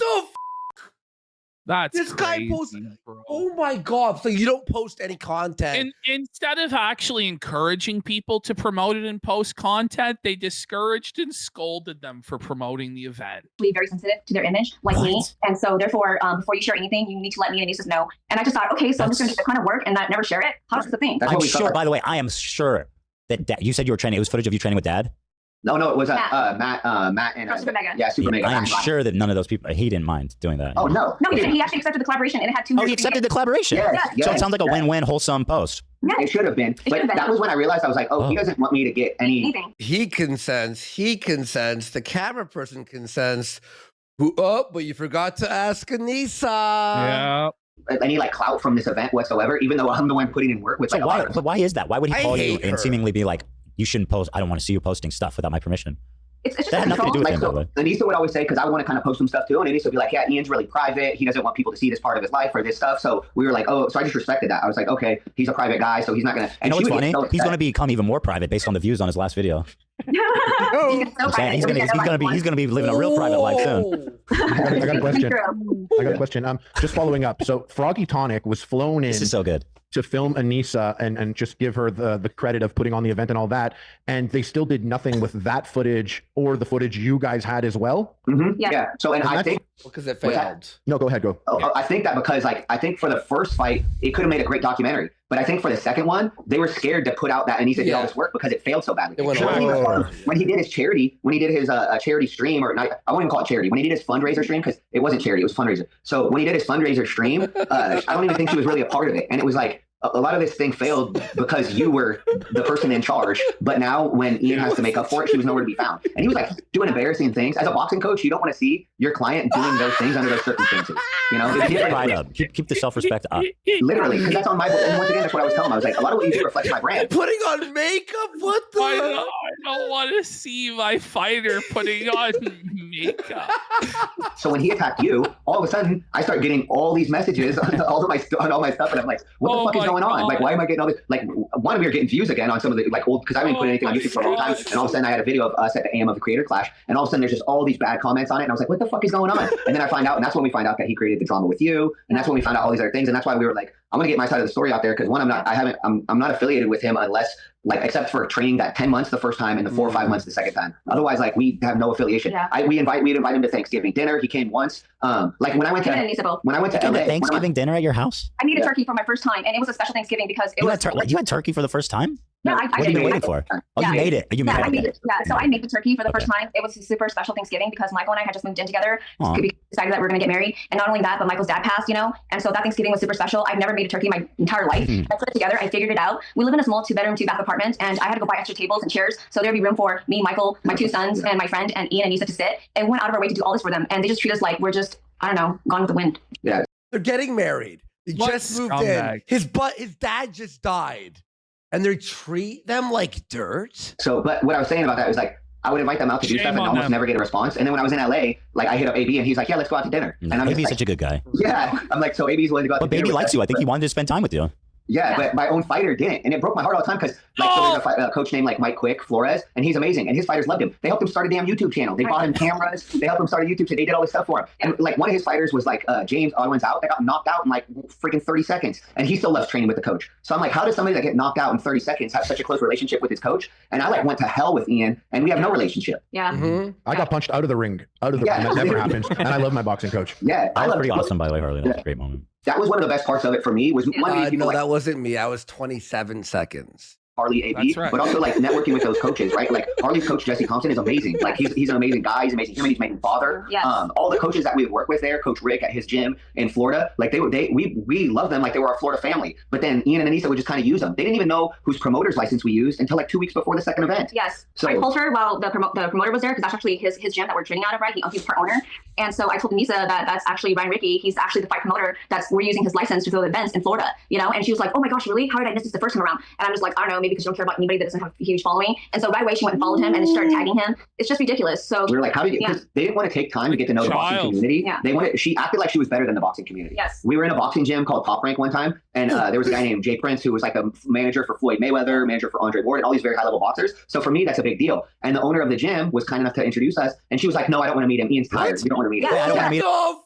That's this crazy, guy posts. bro. Oh my god! So you don't post any content. And instead of actually encouraging people to promote it and post content, they discouraged and scolded them for promoting the event. Very sensitive to their image, like me, and so therefore, before you share anything, you need to let me and ANISA know. And I just thought, okay, so I'm just going to do the kind of work and not never share it. How does the thing? I'm sure. By the way, I am sure that you said you were training. It was footage of you training with Dad. No, it was Matt and Super Mega. Yeah, Super Mega. I am sure that none of those people, he didn't mind doing that. Oh, no. No, he actually accepted the collaboration, and it had 2. Oh, he accepted the collaboration. So it sounds like a win-win, wholesome post. Yeah. It should have been. But that was when I realized I was like, he doesn't want me to get anything. He consents. The camera person consents. But you forgot to ask ANISA. Yeah. Any like clout from this event whatsoever, even though I'm the one putting in work with. So why is that? Why would he call you her. and seemingly be like, you shouldn't post? I don't want to see you posting stuff without my permission. It's just that had nothing to do with him, by the way. ANISA would always say, because I want to kind of post some stuff too, and ANISA would be like, yeah, Ian's really private. He doesn't want people to see this part of his life or this stuff. So we were like, so I just respected that. I was like, okay, he's a private guy, so he's not going to. And you know what's funny? He's going to become even more private based on the views on his last video. He's gonna be living a real private life soon. I got a question. Just following up. So Froggy Tonic was flown in. This is so good. To film ANISA and just give her the credit of putting on the event and all that, and they still did nothing with that footage or the footage you guys had as well. Mm-hmm. Yeah. So and I think because it failed. No, go ahead. Go. I think that because I think for the first fight it could have made a great documentary, but I think for the second one they were scared to put out that ANISA did all this work because it failed so badly. When he did his charity, charity stream, or not, I won't even call it charity. When he did his fundraiser stream, because it wasn't charity, it was fundraiser. So when he did his fundraiser stream, I don't even think he was really a part of it, and it was like. A lot of this thing failed because you were the person in charge. But now when Ian has to make up for it, she was nowhere to be found. And he was like doing embarrassing things. As a boxing coach, you don't want to see your client doing those things under those circumstances. You know, keep the self-respect up. Literally, because that's on my. And once again, that's what I was telling him. I was like, a lot of what you do reflects my brand. Putting on makeup? What the? I don't want to see my fighter putting on makeup. So when he attacked you, all of a sudden I start getting all these messages on all my stuff, and I'm like, what the fuck is going on? Like, why am I getting all this? Like, one, we were getting views again on some of the like old, because I haven't put anything on YouTube for a long time, and all of a sudden I had a video of us at the AM of the Creator Clash, and all of a sudden there's just all these bad comments on it, and I was like, what the fuck is going on? And then I find out, and that's when we find out that he created the drama with you, and that's when we found out all these other things, and that's why we were like, I'm gonna get my side of the story out there, because one, I'm not affiliated with him unless, like, except for training that 10 months the first time and the 4 or 5 months the second time. Otherwise, like, we have no affiliation. Yeah. We'd invite him to Thanksgiving dinner. He came once. Like when I went to LA, Thanksgiving dinner at your house. I made a turkey for my first time, and it was a special Thanksgiving because you had turkey for the first time. Yeah, what have you been waiting for? Oh, you made it. I made it. Yeah, so I made the turkey for the first time. It was a super special Thanksgiving because Michael and I had just moved in together. We decided that we were going to get married. And not only that, but Michael's dad passed, and so that Thanksgiving was super special. I've never made a turkey my entire life. I put it together. I figured it out. We live in a small 2-bedroom, 2-bath apartment, and I had to go buy extra tables and chairs. So there'd be room for me, Michael, my 2 sons, and my friend, and Ian and ANISA to sit. And we went out of our way to do all this for them. And they just treat us like we're just, I don't know, gone with the wind. Yeah. They're getting married. They just moved in. His dad just died. And they treat them like dirt. So, but what I was saying about that was like, I would invite them out to do stuff and almost never get a response. And then when I was in LA, like I hit up AB and he's like, yeah, let's go out to dinner. And I'm AB's such a good guy. Yeah. I'm like, so AB's willing to go out to dinner. But baby likes you. I think he wanted to spend time with you. Yeah, but my own fighter didn't, and it broke my heart all the time because so there's a coach named like Mike Quick Flores, and he's amazing, and his fighters loved him. They helped him start a damn YouTube channel. They bought him cameras. They helped him start a YouTube channel. They did all this stuff for him. And like one of his fighters was like James Odwin's out. That got knocked out in like freaking 30 seconds, and he still loves training with the coach. So I'm like, how does somebody that get knocked out in 30 seconds have such a close relationship with his coach? And I like went to hell with Ian, and we have no relationship. Yeah. Mm-hmm. I got punched out of the ring, and that never happens. And I love my boxing coach. Yeah, that was pretty awesome, by the way, Harley. That was a great moment. That was one of the best parts of it for me. Was no, that wasn't me. I was 27 seconds. Harley AB, but also like networking with those coaches, right? Like Harley's coach Jesse Thompson is amazing. Like he's an amazing guy. He's amazing. He's amazing father. Yes. All the coaches that we work with there, Coach Rick at his gym in Florida, like we love them like they were our Florida family. But then Ian and ANISA would just kind of use them. They didn't even know whose promoter's license we used until like 2 weeks before the second event. Yes. So I told her while the promoter was there, because that's actually his gym that we're training out of, right? He's part owner. And so I told ANISA that that's actually Ryan Ricky. He's actually the fight promoter. We're using his license to throw events in Florida, And she was like, oh my gosh, really? How did I miss this the first time around? And I'm just like, I don't know, maybe because you don't care about anybody that doesn't have a huge following. And so right away she went and followed him and started tagging him. It's just ridiculous. So we were like, how did you? Because they didn't want to take time to get to know the boxing community. Yeah. She acted like she was better than the boxing community. Yes. We were in a boxing gym called Top Rank one time, and there was a guy named Jay Prince who was like a manager for Floyd Mayweather, manager for Andre Ward, and all these very high level boxers. So for me, that's a big deal. And the owner of the gym was kind enough to introduce us, and she was like, no, I don't want to meet him. Ian's tired. You don't want to meet him. Yeah, I don't want to meet him.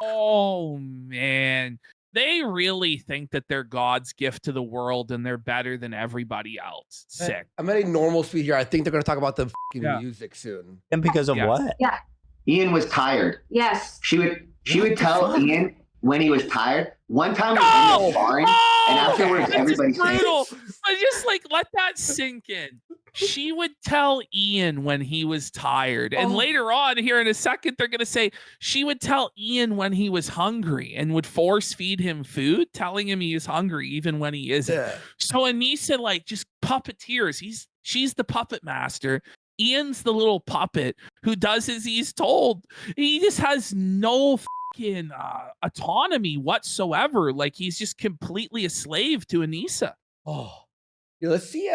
Oh man. They really think that they're God's gift to the world and they're better than evereverody else. Sick. I'm at a normal speed here. I think they're going to talk about the music soon. And because of what? Yeah. Ian was tired. Yes. She would tell Ian when he was tired. One time we ended up sparring, and afterwards everybody's brutal. I just like let that sink in. she would tell Ian when he was tired. And later on here in a second, they're going to say she would tell Ian when he was hungry and would force feed him food, telling him he is hungry even when he isn't. Yeah. So ANISA like just puppeteers. She's the puppet master. Ian's the little puppet who does as he's told. He just has no fucking autonomy whatsoever. Like he's just completely a slave to ANISA. Yeah, let's see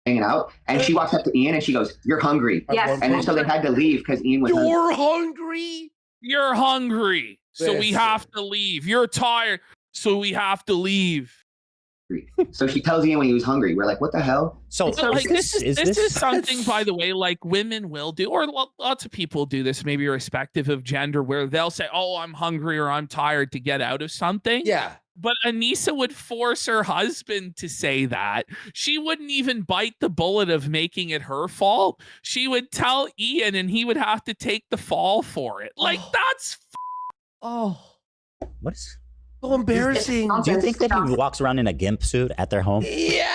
hanging out, and she walks up to Ian and she goes, "You're hungry." Yes. And then so they had to leave because Ian was You're hungry. You're hungry, so we have to leave. You're tired, so we have to leave. So she tells Ian when he was hungry. We're like, what the hell? So like this is something, by the way, like women will do, or lots of people do this, maybe irrespective of gender, where they'll say, "Oh, I'm hungry" or "I'm tired" to get out of something. Yeah. But ANISA would force her husband to say that. She wouldn't even bite the bullet of making it her fault. She would tell Ian and he would have to take the fall for it. Like, that's... What is... So embarrassing. Do you think that he walks around in a gimp suit at their home? Yes!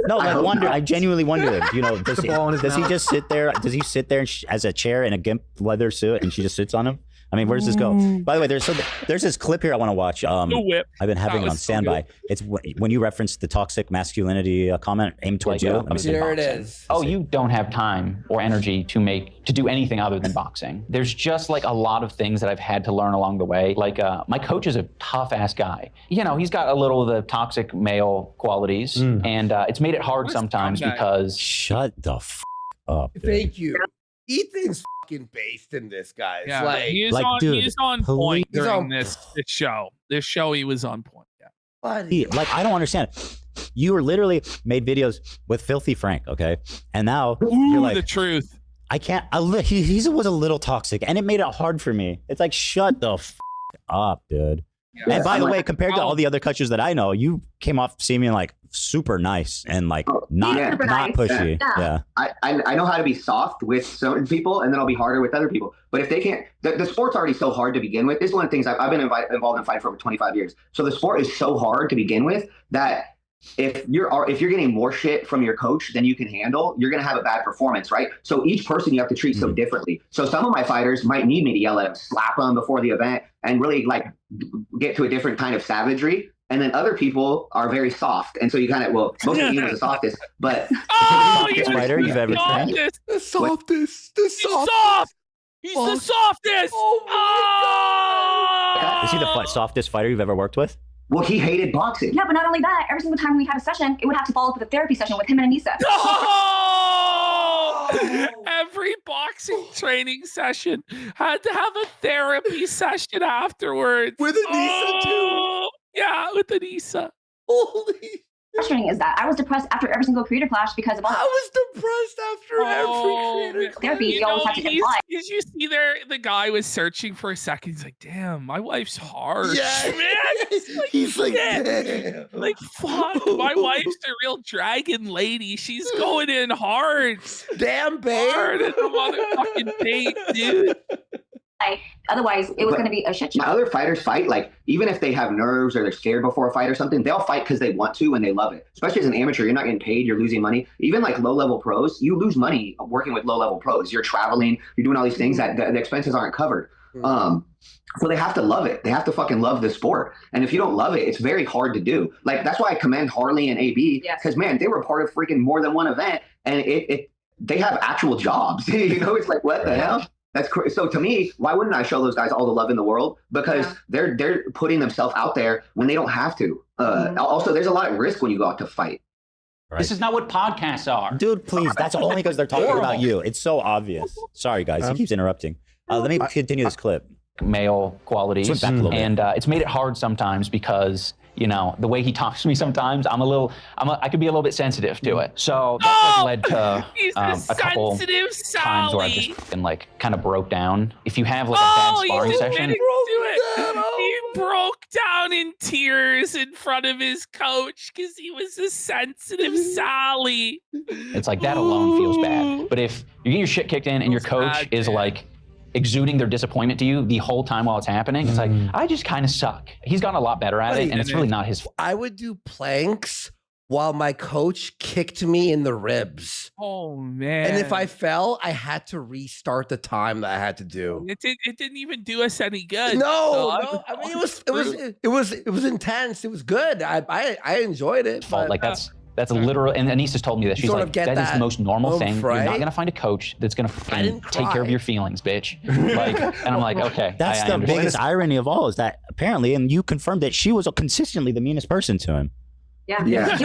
No, I genuinely wonder. You know, does he just sit there? Does he sit there as a chair in a gimp leather suit and she just sits on him? I mean, where does this go? By the way, there's this clip here I want to watch. Whip. I've been having it on standby. It's when you referenced the toxic masculinity comment aimed towards you. There it is. Oh, you don't have time or energy to do anything other than boxing. There's just like a lot of things that I've had to learn along the way. Like my coach is a tough ass guy. You know, he's got a little of the toxic male qualities, and it's made it hard sometimes because. Shut the f up. Dude. Thank you. Ethan's fucking based in this, guys. Yeah, like, he's on point during this show. This show, he was on point. Yeah. Buddy. Like, I don't understand. You were literally made videos with Filthy Frank, okay? And now you're like, the truth. I can't. He was a little toxic, and it made it hard for me. It's like, shut the f up, dude. Yeah. And by the way, compared to all the other coaches that I know, you came off seeming like super nice and like not pushy. Yeah. I know how to be soft with certain people, and then I'll be harder with other people. But if they can't, the sport's already so hard to begin with. This is one of the things I've been involved in fighting for over 25 years. So the sport is so hard to begin with that if you're getting more shit from your coach than you can handle, you're going to have a bad performance, right? So each person you have to treat so differently. So some of my fighters might need me to yell at them, slap them before the event, and really like get to a different kind of savagery. And then other people are very soft, and so you kind of most of you are the softest, but fighter you've ever trained. The softest. He's soft. He's the softest. Oh my God. Is he the softest fighter you've ever worked with? Well, he hated boxing. Yeah, but not only that, every single time we had a session, it would have to follow up with a therapy session with him and ANISA. Every boxing training session had to have a therapy session afterwards. With ANISA too. Yeah, with ANISA. Holy. Frustrating is that I was depressed after every single creator clash because of all. I was depressed after every creator clash. Therapy. You always have to comply. Did you see there? The guy was searching for a second. He's like, "Damn, my wife's harsh." Yeah, man. He's like, "Damn, like fuck, my wife's a real dragon lady. She's going in hard. Damn, babe, hard in the motherfucking paint, dude." Otherwise, it was going to be a shit show. Other fighters fight, like, even if they have nerves or they're scared before a fight or something, they'll fight because they want to and they love it. Especially as an amateur, you're not getting paid, you're losing money. Even like low-level pros, you lose money working with low-level pros. You're traveling, you're doing all these things that the expenses aren't covered. So they have to love it. They have to fucking love the sport. And if you don't love it, it's very hard to do. Like, that's why I commend Harley and AB, because, man, they were part of freaking more than one event, and they have actual jobs. You know, it's like, what the hell? That's crazy. So to me, why wouldn't I show those guys all the love in the world? Because they're putting themselves out there when they don't have to. Also, there's a lot of risk when you go out to fight. Right. This is not what podcasts are. Dude, please. That's only because they're talking about you. It's so obvious. Sorry, guys. He keeps interrupting. Let me continue this clip. Male qualities. And it's made it hard sometimes because, you know, the way he talks to me sometimes, I could be a little bit sensitive to it. So that led to a couple times where I just been like kind of broke down. If you have like a bad sparring session. He broke down in tears in front of his coach because he was a sensitive Sally. It's like that alone feels bad. But if you get your shit kicked in and your coach is like exuding their disappointment to you the whole time while it's happening. It's like, I just kind of suck. He's gotten a lot better at it, and it's really not his fault. I would do planks while my coach kicked me in the ribs. Oh man! And if I fell, I had to restart the time that I had to do. It didn't even do us any good. No. I mean, it was intense. It was good. I enjoyed it. Fault. Like that's literal. And Anisa's told me that she's like, that is the most normal thing. Right? You're not gonna find a coach that's gonna take care of your feelings, bitch. Like, and I'm like, okay. That's the biggest irony of all is that apparently, and you confirmed that she was consistently the meanest person to him. Yeah.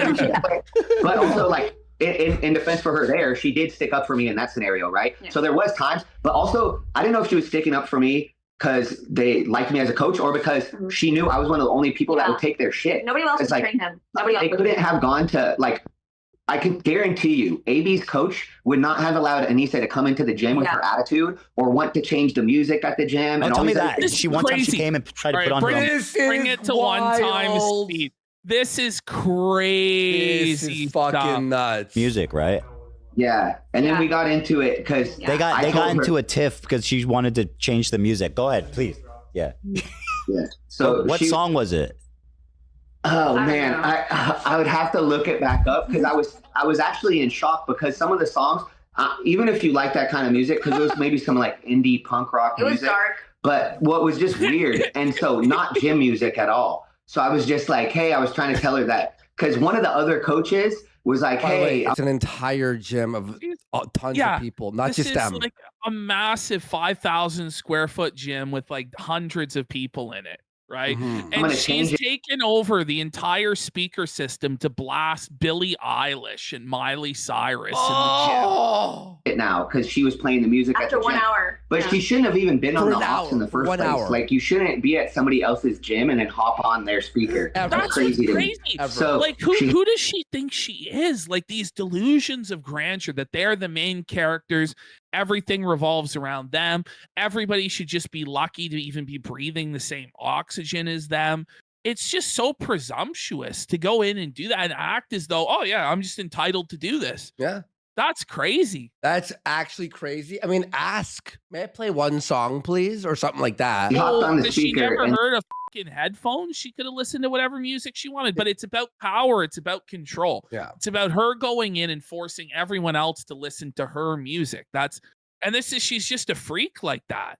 But also, like, in defense for her there, she did stick up for me in that scenario, right? Yeah. So there was times, but also I didn't know if she was sticking up for me because they liked me as a coach or because she knew I was one of the only people that would take their shit. Nobody else would train him. Nobody else. They couldn't have gone to, like, I can guarantee you, AB's coach would not have allowed Anisa to come into the gym with her attitude or want to change the music at the gym. Don't tell me that. One time she came and tried to put on bring it to one time speed. This is crazy. This is fucking nuts. Music, right? Yeah, and then we got into it because they got into a tiff because she wanted to change the music. Go ahead, please. Yeah. So what song was it? Oh man, I would have to look it back up because I was actually in shock because some of the songs, even if you like that kind of music, because it was maybe some like indie punk rock music. It was dark. But what was just weird, and so not gym music at all. So I was just like, hey, I was trying to tell her that because one of the other coaches was like, hey, it's an entire gym of tons of people, not just them. Like a massive 5,000 square foot gym with like hundreds of people in it. Right. And she's taken over the entire speaker system to blast Billie Eilish and Miley Cyrus in the gym. Now, because she was playing the music after at the 1 gym. hour. But she shouldn't have even been on the aux in the first place. Like, you shouldn't be at somebody else's gym and then hop on their speaker. That's crazy. So, like, who does she think she is? Like, these delusions of grandeur that they're the main characters. Everything revolves around them. Everybody should just be lucky to even be breathing the same oxygen as them. It's just so presumptuous to go in and do that and act as though, oh yeah, I'm just entitled to do this. Yeah. That's crazy. That's actually crazy. I mean, may I play one song, please? Or something like that. She never heard of fucking headphones. She could have listened to whatever music she wanted, but it's about power. It's about control. Yeah. It's about her going in and forcing everyone else to listen to her music. She's just a freak like that.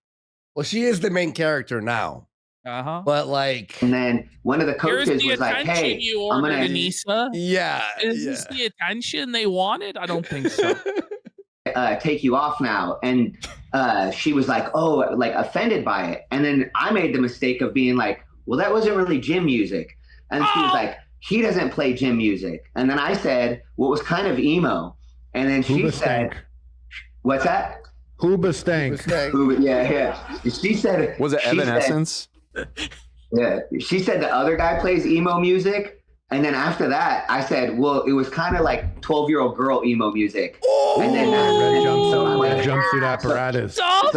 Well, she is the main character now. But like, and then one of the coaches was like, "Hey, you ordered, Anisa." Yeah, is this the attention they wanted? I don't think so. Take you off now, and she was like, "Oh, like offended by it." And then I made the mistake of being like, "Well, that wasn't really gym music," and she was like, "He doesn't play gym music." And then I said, "Well, it was kind of emo," and then she said, "What's that?" Hooba stank. Yeah. She said, "Was it Evanescence?" Yeah, she said the other guy plays emo music, and then after that, I said, "Well, it was kind of like 12-year-old girl emo music." And then red jumpsuit apparatus. Stop,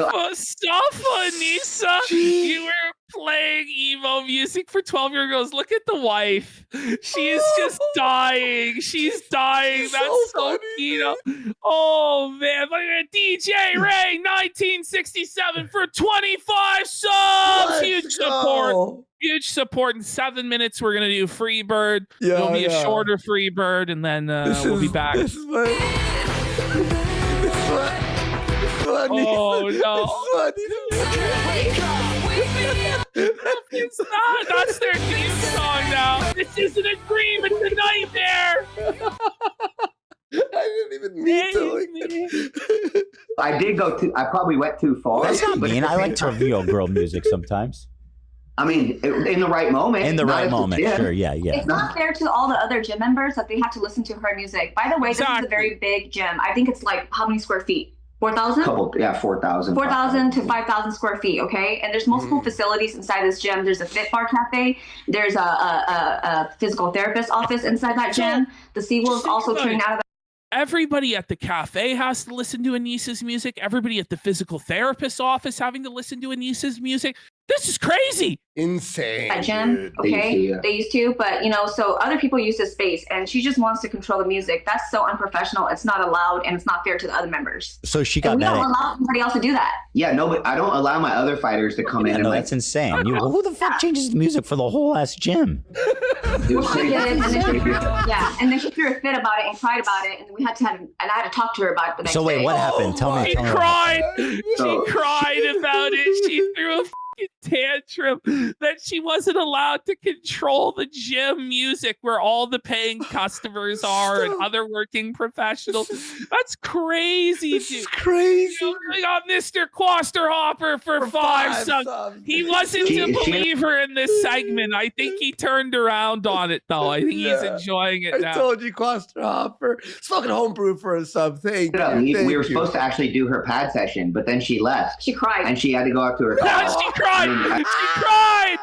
Anisa! You were playing emo music for 12-year-old girls. Look at the wife. She is just dying. She's dying. That's so Kino. Oh man! Look at DJ Ray 1967 for 25 subs. Huge support. Huge support. In 7 minutes, we're gonna do Freebird. It'll be a shorter Freebird, and then we'll be back. This is funny. Oh no! It's not. That's their theme song now. This isn't a dream. It's a nightmare. I didn't even mean to. I did go too. I probably went too far. That's not mean. I like to real girl music sometimes. I mean, in the right moment. In the right moment, sure, yeah. It's not fair to all the other gym members that they have to listen to her music. By the way, This is a very big gym. I think it's like how many square feet? 4,000? 4,000. 4,000 to 5,000 square feet, okay? And there's multiple facilities inside this gym. There's a Fit Bar Cafe. There's a physical therapist office inside that gym. The SeaWorld's also trained out of Everybody at the cafe has to listen to Anisa's music. Everybody at the physical therapist office having to listen to Anisa's music. This is crazy. Insane. At gym, okay, they used to, but so other people use this space, and she just wants to control the music. That's so unprofessional. It's not allowed, and it's not fair to the other members. So she got we mad. don't allow somebody else to do that. Yeah, no, but I don't allow my other fighters to come in. And no, that's insane. Who the fuck changes the music for the whole ass gym? And then she threw a fit about it and cried about it, and we had to I had to talk to her about it the next day. So wait, what happened? Tell me. She cried. She cried about it. She threw a tantrum that she wasn't allowed to control the gym music where all the paying customers are and other working professionals. That's crazy, dude. It's crazy. We got Mr. Quasterhopper for 5 subs. He wasn't a believer in this segment. I think he turned around on it, though. I think he's enjoying it now. I told you, Quasterhopper. Smoking homebrew for a sub. Thank you. We were supposed to actually do her pad session, but then she left. She cried. And she had to go up to her car. She cried. She cried.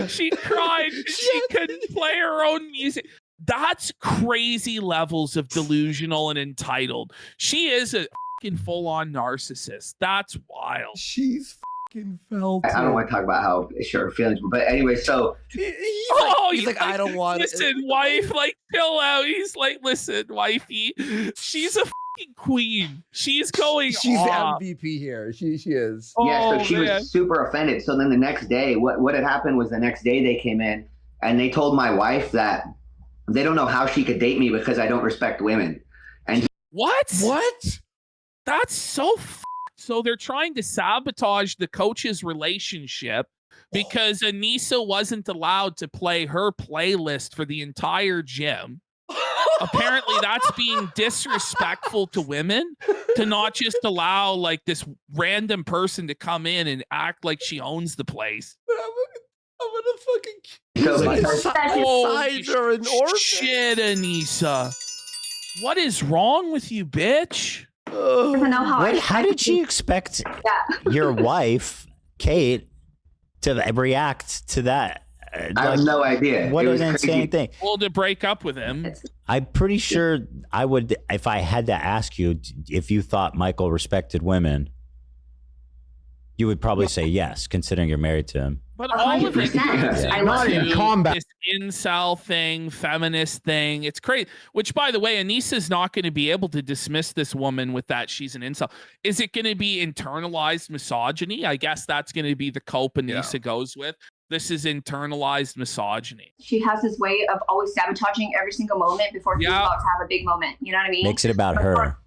She cried. She couldn't play her own music. That's crazy levels of delusional and entitled. She is a fucking full-on narcissist. That's wild. She's fucking felt. I don't want to talk about how her feelings, but anyway, so he's like, I don't want. Listen, wife, like chill out. He's like, listen, wifey, she's a fucking queen. She's going. She's off. the MVP here. She is. Yeah, so she was super offended. So then the next day, what had happened was the next day they came in and they told my wife that they don't know how she could date me because I don't respect women. And what? What? That's so. So they're trying to sabotage the coach's relationship because ANISA wasn't allowed to play her playlist for the entire gym. Apparently that's being disrespectful to women, to not just allow like this random person to come in and act like she owns the place. I'm gonna fucking kill her an orphan. Shit, ANISA. What is wrong with you, bitch? How did she expect your wife, Kate, to react to that? I have no idea. What an insane thing. Well, to break up with him. I'm pretty sure I would, if I had to ask you if you thought Michael respected women, you would probably say yes, considering you're married to him. But all of it not in combat. This incel thing, feminist thing, it's crazy. Which, by the way, Anisa's not going to be able to dismiss this woman with that she's an incel. Is it going to be internalized misogyny? I guess that's going to be the cope Anisa goes with. This is internalized misogyny. She has this way of always sabotaging every single moment before she's about to have a big moment. You know what I mean? Makes it about her.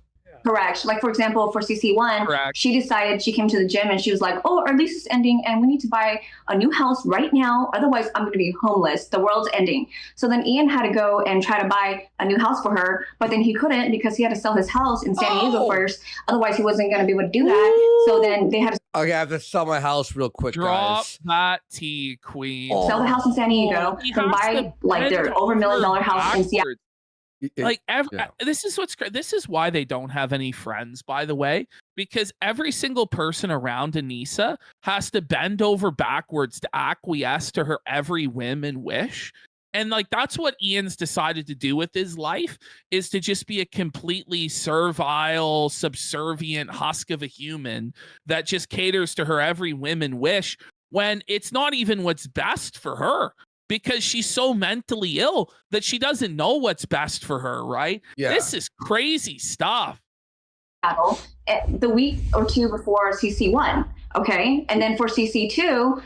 Correct. Like, for example, for CC1, she decided, she came to the gym and she was like, oh, our lease is ending and we need to buy a new house right now. Otherwise, I'm going to be homeless. The world's ending. So then Ian had to go and try to buy a new house for her, but then he couldn't because he had to sell his house in San Diego first. Otherwise, he wasn't going to be able to do that. So then they had to... Okay, I have to sell my house real quick, Drop guys. that tea, queen. Sell the house in San Diego and buy like their over $1 million house in Seattle. Like this is what's this is why they don't have any friends, by the way, because every single person around Anisa has to bend over backwards to acquiesce to her every whim and wish. And like that's what Ian's decided to do with his life, is to just be a completely servile, subservient husk of a human that just caters to her every whim and wish, when it's not even what's best for her. Because she's so mentally ill that she doesn't know what's best for her, right? Yeah. This is crazy stuff. The week or two before CC1, okay? And then for CC2,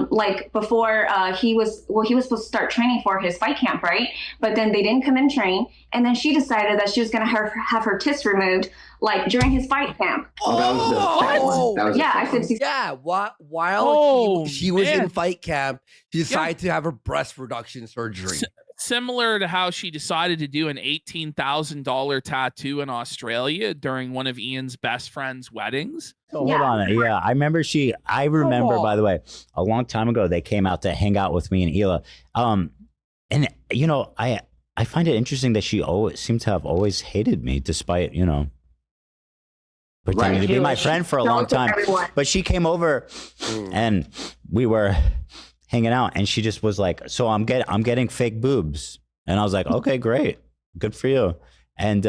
like before he was supposed to start training for his fight camp, right? But then they didn't come and train. And then she decided that she was going to have her tits removed, like during his fight camp. I said, while she was in fight camp, she decided to have her breast reduction surgery. Similar to how she decided to do an $18,000 tattoo in Australia during one of Ian's best friend's weddings. So hold on. Yeah, I remember by the way, a long time ago, they came out to hang out with me and Hila. And, you know, I find it interesting that she always seemed to have always hated me, despite, you know, pretending to be my friend for a long time. But she came over and we were hanging out and she just was like, so I'm getting fake boobs. And I was like, okay, great. Good for you. And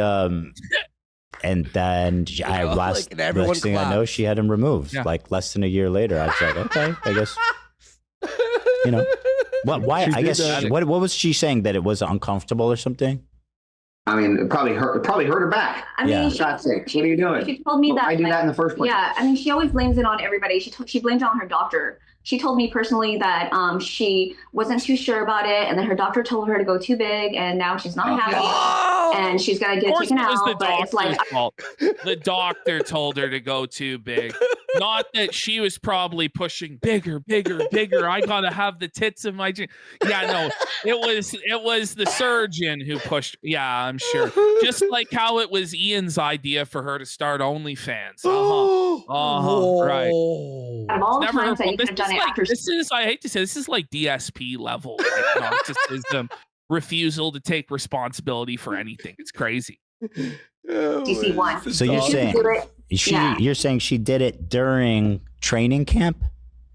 And then next thing I know, she had him removed. Yeah. Like less than a year later, I was like, okay, I guess. Why? I guess. What was she saying, that it was uncomfortable or something? I mean, it probably hurt her back. I mean, God's sake, what are you doing? She told me that I do that in the first place. Yeah, I mean, she always blames it on everybody. She blames it on her doctor. She told me personally that she wasn't too sure about it, and then her doctor told her to go too big, and now she's not happy, and she's gonna get it taken out. But it's like the doctor told her to go too big. Not that she was probably pushing bigger. I gotta have the tits of my dream. Yeah, no, it was the surgeon who pushed. Yeah, I'm sure. Just like how it was Ian's idea for her to start OnlyFans. Right. Out of all the times that you could have done it after. I hate to say, this is like DSP level, like narcissism, refusal to take responsibility for anything. It's crazy. DC1. So you're saying she did it during training camp?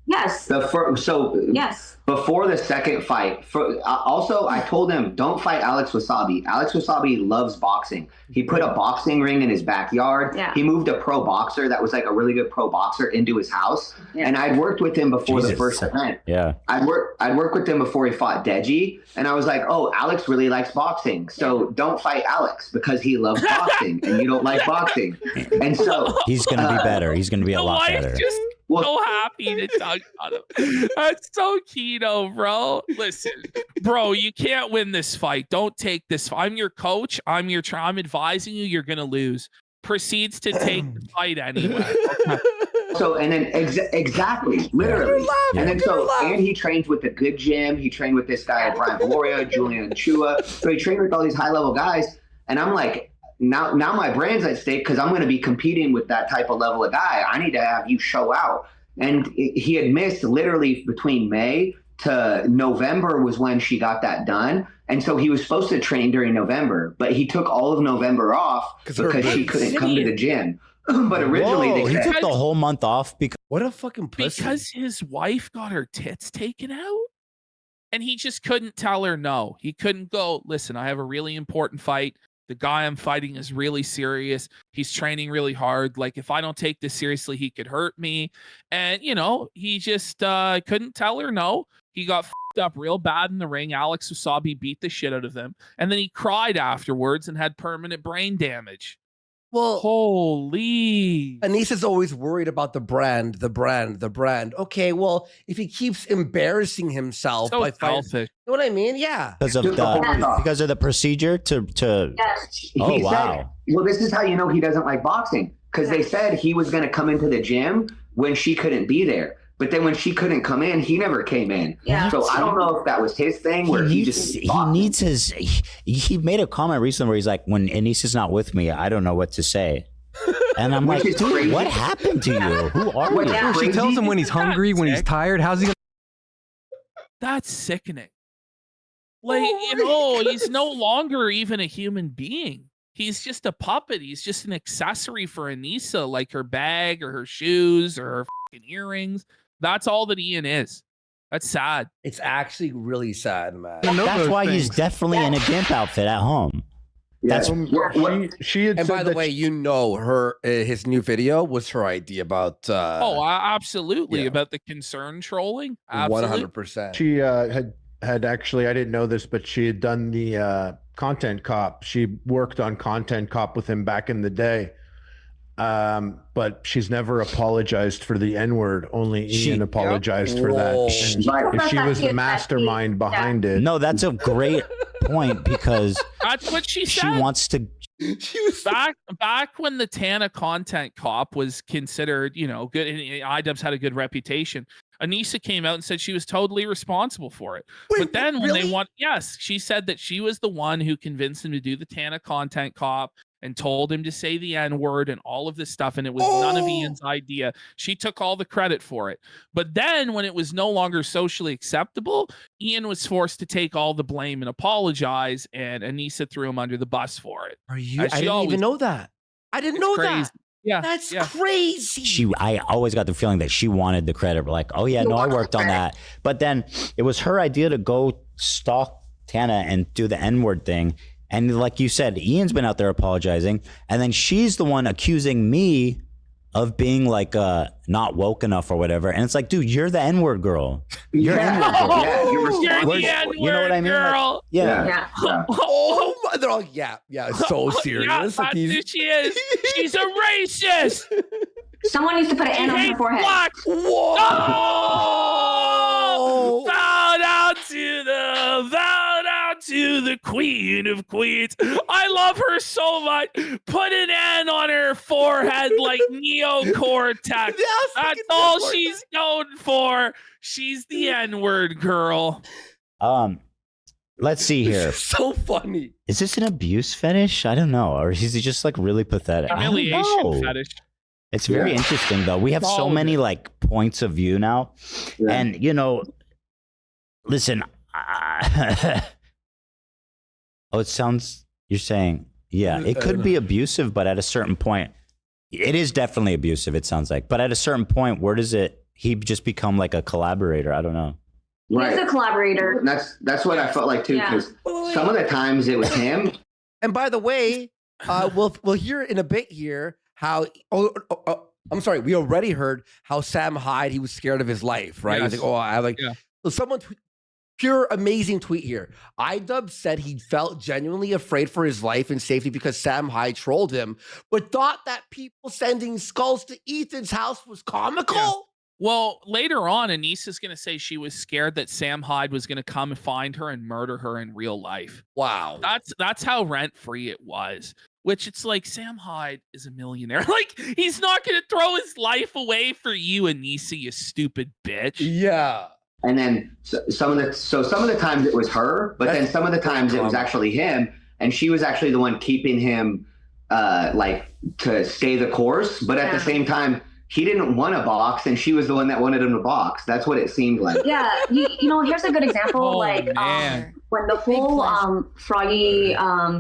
Yes. Yes. Before the second fight, also I told him, don't fight Alex Wasabi. Alex Wasabi loves boxing. He put a boxing ring in his backyard. Yeah. He moved a pro boxer that was like a really good pro boxer into his house. Yeah. And I'd worked with him before the first event. Yeah. I'd work with him before he fought Deji. And I was like, oh, Alex really likes boxing. So don't fight Alex because he loves boxing and you don't like boxing. And so he's going to be better. He's going to be a lot better. So happy to talk about him. That's so Kino, bro. Listen, bro, you can't win this fight. Don't take this. I'm your coach. I'm advising you. You're gonna lose. Proceeds to take the fight anyway. Okay. So and then exactly, literally, and then and he trains with a good gym. He trained with this guy Brian Gloria, Julian Chua. So he trained with all these high level guys, and I'm like. Now my brand's at stake because I'm going to be competing with that type of level of guy. I need to have you show out. And he had missed literally between May to November was when she got that done. And so he was supposed to train during November, but he took all of November off because she couldn't come to the gym. But originally he took the whole month off because what a fucking pussy. Because his wife got her tits taken out. And he just couldn't tell her no. He couldn't go, listen, I have a really important fight. The guy I'm fighting is really serious. He's training really hard. Like, if I don't take this seriously, he could hurt me. And, he just couldn't tell her no. He got fucked up real bad in the ring. Alex Wasabi beat the shit out of him. And then he cried afterwards and had permanent brain damage. Well, holy. Anisa's always worried about the brand. Okay, well, if he keeps embarrassing himself by fighting, you know what I mean? Yeah. Because of the procedure to yes. Wow. Well, this is how you know he doesn't like boxing. Because they said he was going to come into the gym when she couldn't be there. But then when she couldn't come in, he never came in. Yeah. So I don't know if that was his thing where he made a comment recently where he's like, when Anisa's not with me, I don't know what to say. And I'm like, dude, crazy. What happened to you? Who are you? Yeah. She tells him when he's hungry, when he's tired. How's he gonna? That's sickening. Like, he's no longer even a human being. He's just a puppet. He's just an accessory for Anisa, like her bag or her shoes or her fucking earrings. That's all that Ian is. That's sad. It's actually really sad, man. That's why he's definitely in a gimp outfit at home. That's she had and said by the way, his new video was her idea about. Absolutely about the concern trolling. 100%. She had actually, I didn't know this, but she had done the Content Cop. She worked on Content Cop with him back in the day. But she's never apologized for the N-word. Only Ian apologized for that. And if she was the mastermind behind it. No, that's a great point because that's what she said. She wants to. She was back when the Tana Content Cop was considered, good, and iDUBBBZ had a good reputation. Anisa came out and said she was totally responsible for it. But then when she said that she was the one who convinced him to do the Tana Content Cop and told him to say the N-word and all of this stuff, and it was none of Ian's idea. She took all the credit for it. But then when it was no longer socially acceptable, Ian was forced to take all the blame and apologize, and Anisa threw him under the bus for it. I didn't even know that. I didn't know that. Yeah, that's crazy. I always got the feeling that she wanted the credit. Like, oh yeah, no, I worked on that. But then it was her idea to go stalk Tana and do the N-word thing. And like you said, Ian's been out there apologizing. And then she's the one accusing me of being like not woke enough or whatever. And it's like, dude, you're the N-word girl. You're N-word girl. Yeah, you're the N-word you know what I mean? girl. Like, yeah. Oh, they're all, yeah, it's so serious. Yeah, that's who she is. She's a racist. Someone needs to put an N on her forehead. Black. Whoa! Oh! Bow down to the queen of queens. I love her so much. Put an N on her forehead like neocortex. That's all she's known for. She's the N-word girl. Let's see here. So funny. Is this an abuse fetish? I don't know. Or is he just like really pathetic? Humiliation fetish. It's very interesting though. We have so many like points of view now. Yeah. And you know, listen, it sounds, you're saying, yeah, it could be abusive, but at a certain point, it is definitely abusive, it sounds like. But at a certain point, where does he just become like a collaborator? I don't know. Right. He's a collaborator. That's what I felt like too, because some of the times it was him. And by the way, we'll hear in a bit here how, I'm sorry, we already heard how Sam Hyde, he was scared of his life, right? Yes. He's like, so someone, pure amazing tweet here. iDUBBBZ said he felt genuinely afraid for his life and safety because Sam Hyde trolled him, but thought that people sending skulls to Ethan's house was comical. Yeah. Well, later on, Anissa's going to say she was scared that Sam Hyde was going to come and find her and murder her in real life. Wow. That's how rent-free it was. Which it's like, Sam Hyde is a millionaire. Like, he's not going to throw his life away for you, Anissa, you stupid bitch. Yeah. And then some of the times it was her, but then some of the times it was actually him, and she was actually the one keeping him like to stay the course. But at the same time, he didn't want to box, and she was the one that wanted him to box. That's what it seemed like. Yeah, you know, here's a good example. When the whole Froggy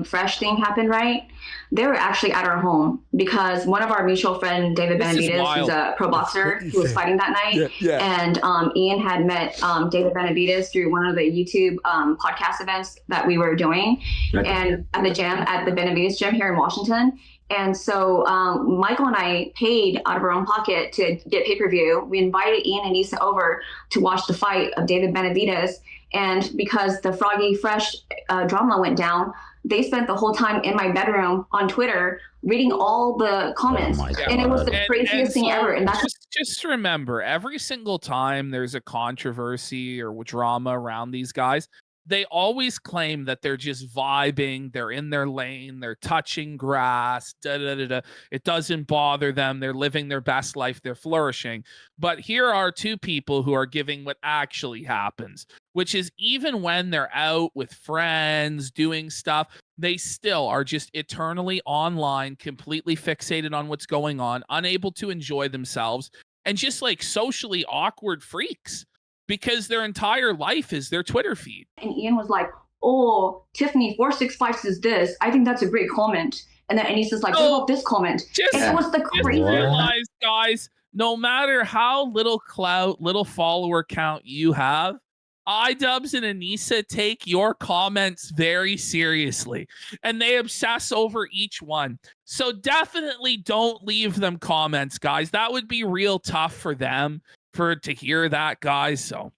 Fresh thing happened, right? They were actually at our home because one of our mutual friend, David Benavides, who's a pro boxer, who was fighting that night. And Ian had met David Benavides through one of the YouTube podcast events that we were doing, and at the gym, at the Benavides gym here in Washington. And so Michael and I paid out of our own pocket to get pay-per-view. We invited Ian and Anissa over to watch the fight of David Benavides. And because the Froggy Fresh drama went down, they spent the whole time in my bedroom on Twitter reading all the comments. And it was the craziest thing ever. And that's just remember, every single time there's a controversy or drama around these guys, they always claim that they're just vibing, they're in their lane, they're touching grass, it doesn't bother them, they're living their best life, they're flourishing. But here are two people who are giving what actually happens, which is even when they're out with friends doing stuff, they still are just eternally online, completely fixated on what's going on, unable to enjoy themselves, and just like socially awkward freaks. Because their entire life is their Twitter feed. And Ian was like, oh, Tiffany 465 says this. I think that's a great comment. And then Anissa's like, what about this comment? And it was the craziest. Realize, guys, no matter how little clout, little follower count you have, iDUBBBZ and Anissa take your comments very seriously. And they obsess over each one. So definitely don't leave them comments, guys. That would be real tough for them. To hear that, guys. So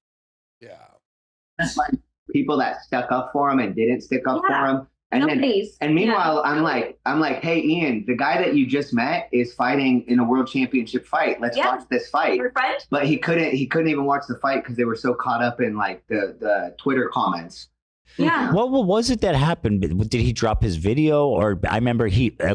that's like people that stuck up for him and didn't stick up for him. And meanwhile, I'm like, hey Ian, the guy that you just met is fighting in a world championship fight. Let's watch this fight. Your friend? But he couldn't even watch the fight because they were so caught up in like the Twitter comments. Yeah. What was it that happened? Did he drop his video? Or I remember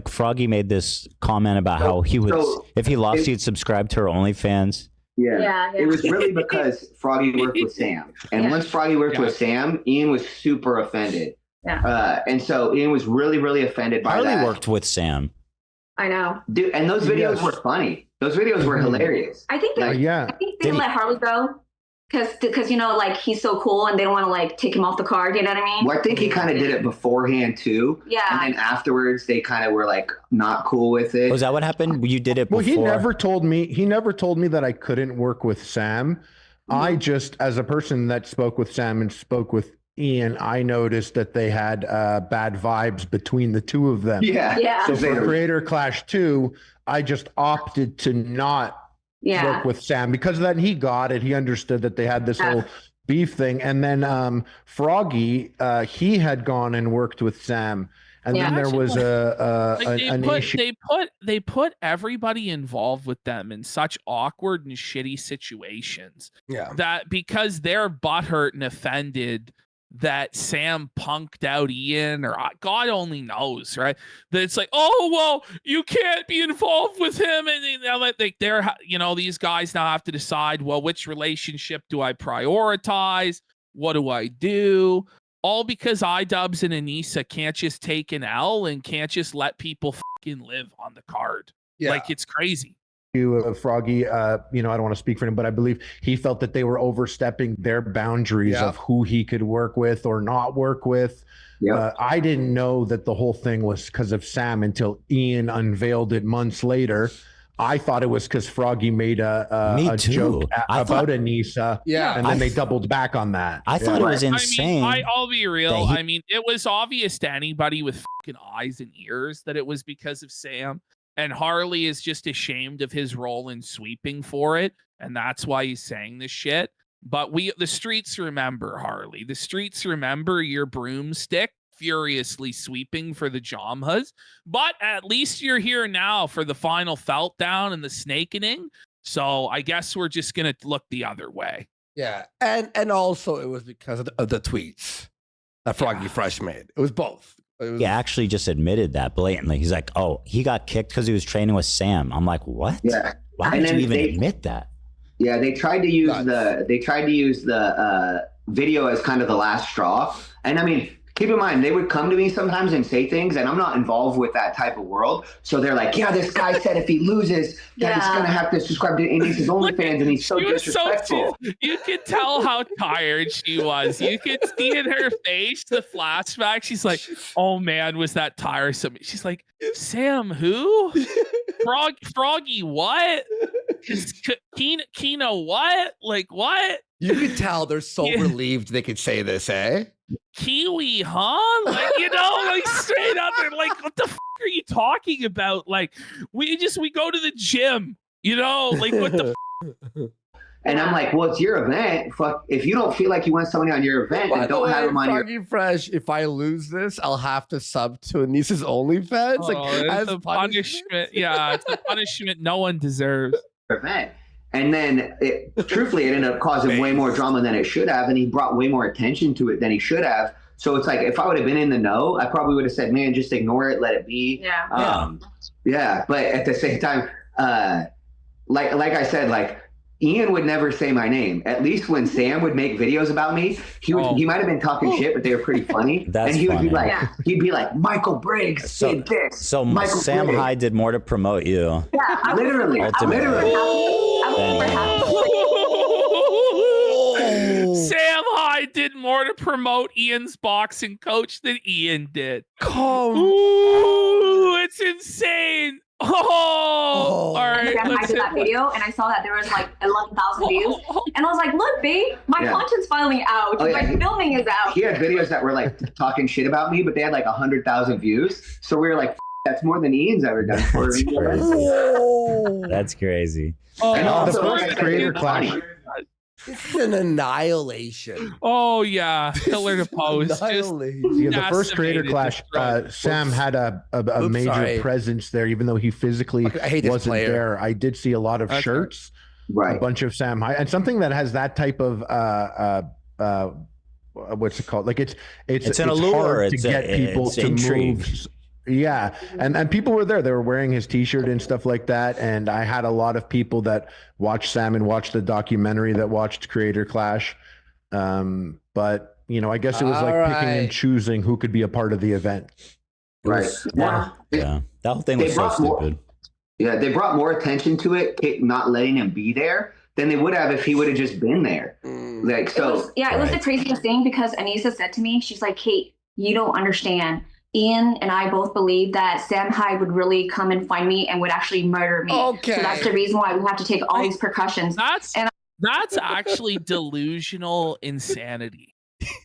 Froggy made this comment about how he would, if he lost, he'd subscribe to her OnlyFans. Yeah. It was really because Froggy worked with Sam. And once Froggy worked with Sam, Ian was super offended. Yeah. And so Ian was really, really offended by that. Harley worked with Sam. I know. Dude, and those videos were funny. Those videos were hilarious. I think they let Harley go. Because, you know, like, he's so cool and they don't want to, like, take him off the card. You know what I mean? Well, I think he kind of did it beforehand, too. Yeah. And then afterwards, they kind of were, like, not cool with it. Was that what happened? You did it before? Well, he never told me that I couldn't work with Sam. I just, as a person that spoke with Sam and spoke with Ian, I noticed that they had bad vibes between the two of them. Yeah. So for Creator Clash 2, I just opted to not work with Sam because of that. And he got it. He understood that they had this whole beef thing. And then Froggy, he had gone and worked with Sam. And then there was an issue. They put everybody involved with them in such awkward and shitty situations. Yeah. That because they're butthurt and offended that Sam punked out Ian, or God only knows, right? That it's like, oh well, you can't be involved with him, and they're these guys now have to decide, well, which relationship do I prioritize? What do I do? All because iDUBBBZ and ANISA can't just take an L and can't just let people fucking live on the card. Yeah. Like, it's crazy. Froggy, I don't want to speak for him, but I believe he felt that they were overstepping their boundaries of who he could work with or not work with. I didn't know that the whole thing was because of Sam until Ian unveiled it months later. I thought it was because Froggy made a joke about ANISA, and then they doubled back on that. I thought it was insane. I'll be real. I mean, it was obvious to anybody with fucking eyes and ears that it was because of Sam. And Harley is just ashamed of his role in sweeping for it, and that's why he's saying this shit. But the streets remember, Harley. The streets remember your broomstick furiously sweeping for the Jamhas. But at least you're here now for the final felt down and the snakening. So I guess we're just gonna look the other way. Yeah, and also it was because of the tweets that Froggy Fresh made. It was both. He actually just admitted that blatantly. He's like, oh, he got kicked because he was training with Sam. I'm like, what? Yeah. Why did you even admit that? Yeah, they tried to use the video as kind of the last straw. And I mean, keep in mind, they would come to me sometimes and say things, and I'm not involved with that type of world. So they're like, yeah, this guy said if he loses, that he's going to have to subscribe to ANISA's OnlyFans, and he's so disrespectful. You could tell how tired she was. You could see in her face the flashback. She's like, oh man, was that tiresome? She's like, Sam, who? Froggy, what? Kino, what? Like, what? You could tell they're so relieved they could say this, eh? Kiwi, huh? Like, like straight up, they're like, what the f are you talking about? Like, we go to the gym, like what the f? And I'm like, well, it's your event. Fuck, if you don't feel like you want somebody on your event, then don't have them on your. Froggy Fresh, if I lose this, I'll have to sub to ANISA's OnlyFans. It's a punishment. Yeah, it's a punishment no one deserves. Event. And then, truthfully, it ended up causing way more drama than it should have, and he brought way more attention to it than he should have. So it's like, if I would have been in the know, I probably would have said, man, just ignore it, let it be. Yeah. But at the same time, like I said, like, Ian would never say my name. At least when Sam would make videos about me, he might have been talking shit, but they were pretty funny. That's and funny. He'd be like, Michael Briggs did this. So Sam Hyde did more to promote you. Yeah, literally. Sam Hyde did more to promote Ian's boxing coach than Ian did. Ooh, it's insane. All right. I did that video, and I saw that there was like 11,000 views, and I was like, "Look, babe, my content's finally out. My filming is out." He had videos that were like talking shit about me, but they had like 100,000 views. So we were like, "That's more than Ian's ever done for me." That's crazy. And the first Creator Clash. This is an annihilation. Oh yeah, pillar to post. The first Creator Clash, Sam had a major presence there, even though he physically wasn't there. I did see a lot of shirts, a bunch of Sam Hyde, and something that has that type of what's it called? Like it's an allure. Hard to get people to move. Yeah, and people were there. They were wearing his T-shirt and stuff like that. And I had a lot of people that watched Sam and watched the documentary that watched Creator Clash. But I guess it was like picking and choosing who could be a part of the event. Right. Yeah. That whole thing was so stupid. They brought more attention to it, not letting him be there, than they would have if he would have just been there. Like so. It was the craziest thing because ANISA said to me, she's like, Kate, you don't understand. Ian and I both believe that Sam Hyde would really come and find me and would actually murder me. Okay. So that's the reason why we have to take all these precautions. That's actually delusional insanity.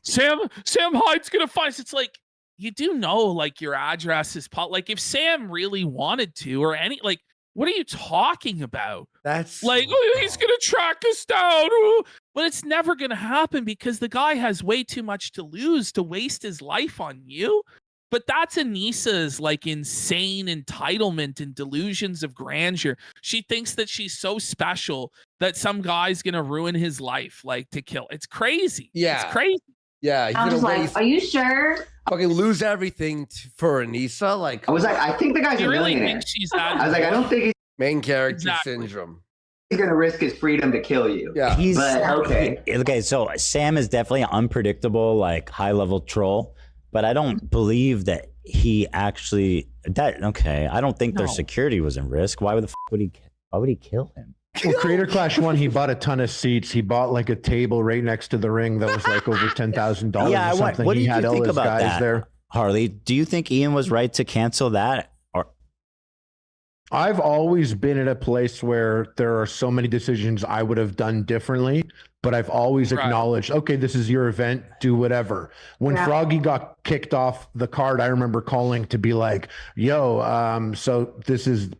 Sam Hyde's gonna find us. It's like, you do know, like, your address is like, if Sam really wanted to, or any, like, what are you talking about? That's like, oh, he's gonna track us down. Oh. But it's never gonna happen because the guy has way too much to lose to waste his life on you. But that's ANISA's like insane entitlement and delusions of grandeur. She thinks that she's so special that some guy's gonna ruin his life, like, to kill. It's crazy. Yeah. It's crazy. Yeah. I was like, are you sure? Fucking lose everything for ANISA? Like, I was like, I think the guy's You a really millionaire. think she's I was like, I don't think he's main character Exactly. syndrome. gonna risk his freedom to kill you. Yeah. But okay. So Sam is definitely an unpredictable, like high level troll, but I don't believe that he actually I don't think their security was in risk. Why would he kill him? Well, Creator Clash 1, he bought a ton of seats. He bought like a table right next to the ring that was like over $10,000 Yeah, or something. what do He you had all think his about guys that, there. Harley? Do you think Ian was right to cancel that? Or I've always been at a place where there are so many decisions I would have done differently, but I've always acknowledged, okay, this is your event, do whatever. When Froggy got kicked off the card, I remember calling to be like, yo, so this is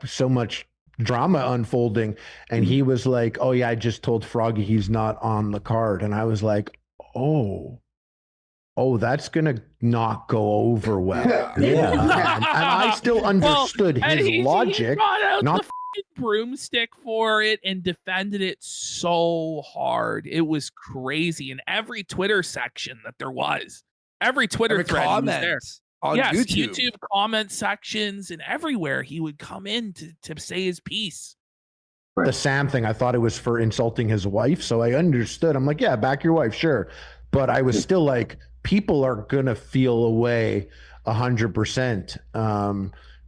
so much drama unfolding. And he was like, oh yeah, I just told Froggy he's not on the card. And I was like, oh, that's gonna not go over well. Yeah. And I still understood his logic. He brought out Not the fucking broomstick for it and defended it so hard. It was crazy. In every Twitter section that there was, every Twitter thread he was there. On YouTube comment sections and everywhere, he would come in to say his piece. The Sam thing, I thought it was for insulting his wife, so I understood. I'm like, yeah, back your wife, sure. But I was still like, people are gonna feel away 100%.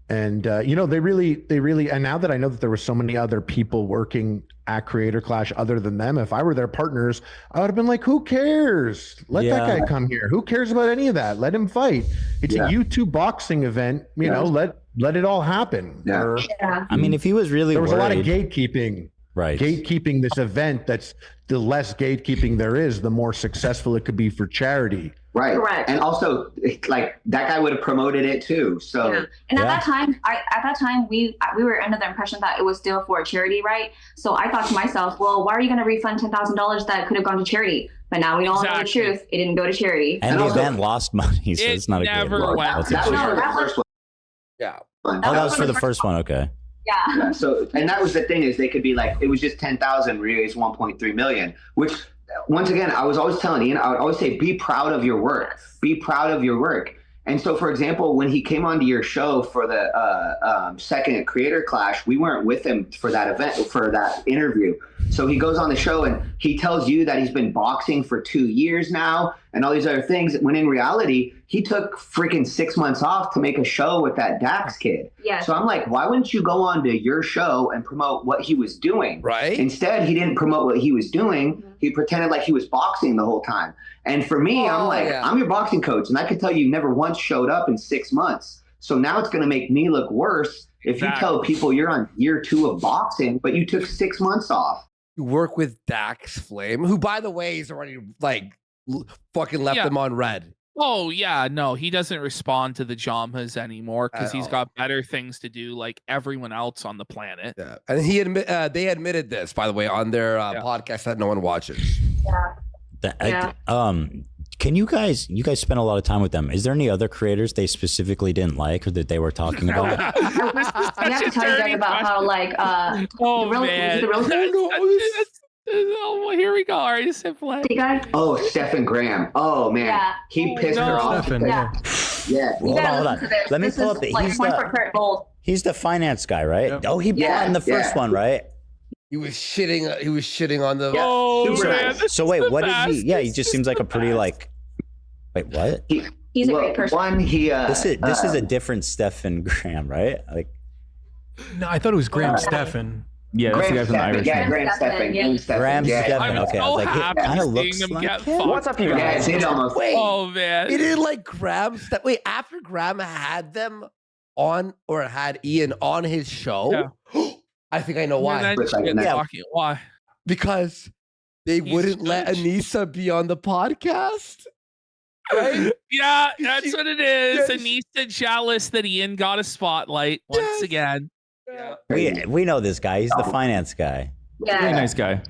They really, and now that I know that there were so many other people working at Creator Clash other than them, if I were their partners, I would have been like, who cares? Let that guy come here. Who cares about any of that? Let him fight. It's a YouTube boxing event. You know, let it all happen. Yeah. I mean, if he was really there was worried, a lot of gatekeeping. Right. Gatekeeping this event, that's the less gatekeeping there is, the more successful it could be for charity. Right. Correct. And also, like, that guy would have promoted it too. So and at that time, we were under the impression that it was still for a charity, right? So I thought to myself, well, why are you going to refund $10,000 that could have gone to charity? But now we all know the truth. It didn't go to charity. And the event lost money, so it's not a good never went. that was for the first one. Yeah. that was for the first one. Okay. Yeah. So, and that was the thing, is they could be like, it was just 10,000, we raised 1.3 million, which, once again, I was always telling Ian, I would always say, be proud of your work. Be proud of your work. And so, for example, when he came onto your show for the second Creator Clash, we weren't with him for that event, for that interview. So he goes on the show and he tells you that he's been boxing for 2 years now and all these other things, when in reality, he took freaking 6 months off to make a show with that Dax kid. Yeah. So I'm like, why wouldn't you go on to your show and promote what he was doing? Right. Instead, he didn't promote what he was doing. He pretended like he was boxing the whole time. And for me, I'm like, I'm your boxing coach, and I can tell you never once showed up in 6 months. So now it's going to make me look worse if you tell people you're on year 2 of boxing, but you took 6 months off. You work with Dax Flame, who, by the way, is already like fucking left him on red. Oh yeah, no, he doesn't respond to the Jamhas anymore because he's got better things to do, like everyone else on the planet. Yeah, and they admitted this, by the way, on their podcast that no one watches. Can you guys spend a lot of time with them? Is there any other creators they specifically didn't like or that they were talking about? I have to tell you guys about how, like, man, the real oh, here we go. All right, simple. Oh, Stephen Graham. Oh man, he pissed her off. Stephen, Yeah. Hold on. Let me pull up the. He's the finance guy, right? Yep. Oh, he bought in the first one, right? He was shitting on the. Oh man. So wait, what did he? Yeah, he just seems like a pretty like. Wait, what? He's a great person. This is a different Stephen Graham, right? Like. No, I thought it was Graham Stephan. Yeah, that's the guy from the Irish. Yeah, Graham Stephan. Graham Stephan. I'm Okay, so I was like, happy it kind of seeing looks him like get him. fucked. What's up, you guys? Wait, Oh man. he didn't like Graham. Wait, after Graham had them on or had Ian on his show, I think I know why. Why? Because they wouldn't let Anissa be on the podcast. Right? Yeah, that's what it is. Anissa jealous that Ian got a spotlight once again. Yeah. We know this guy. He's the finance guy. Yeah. Very nice guy.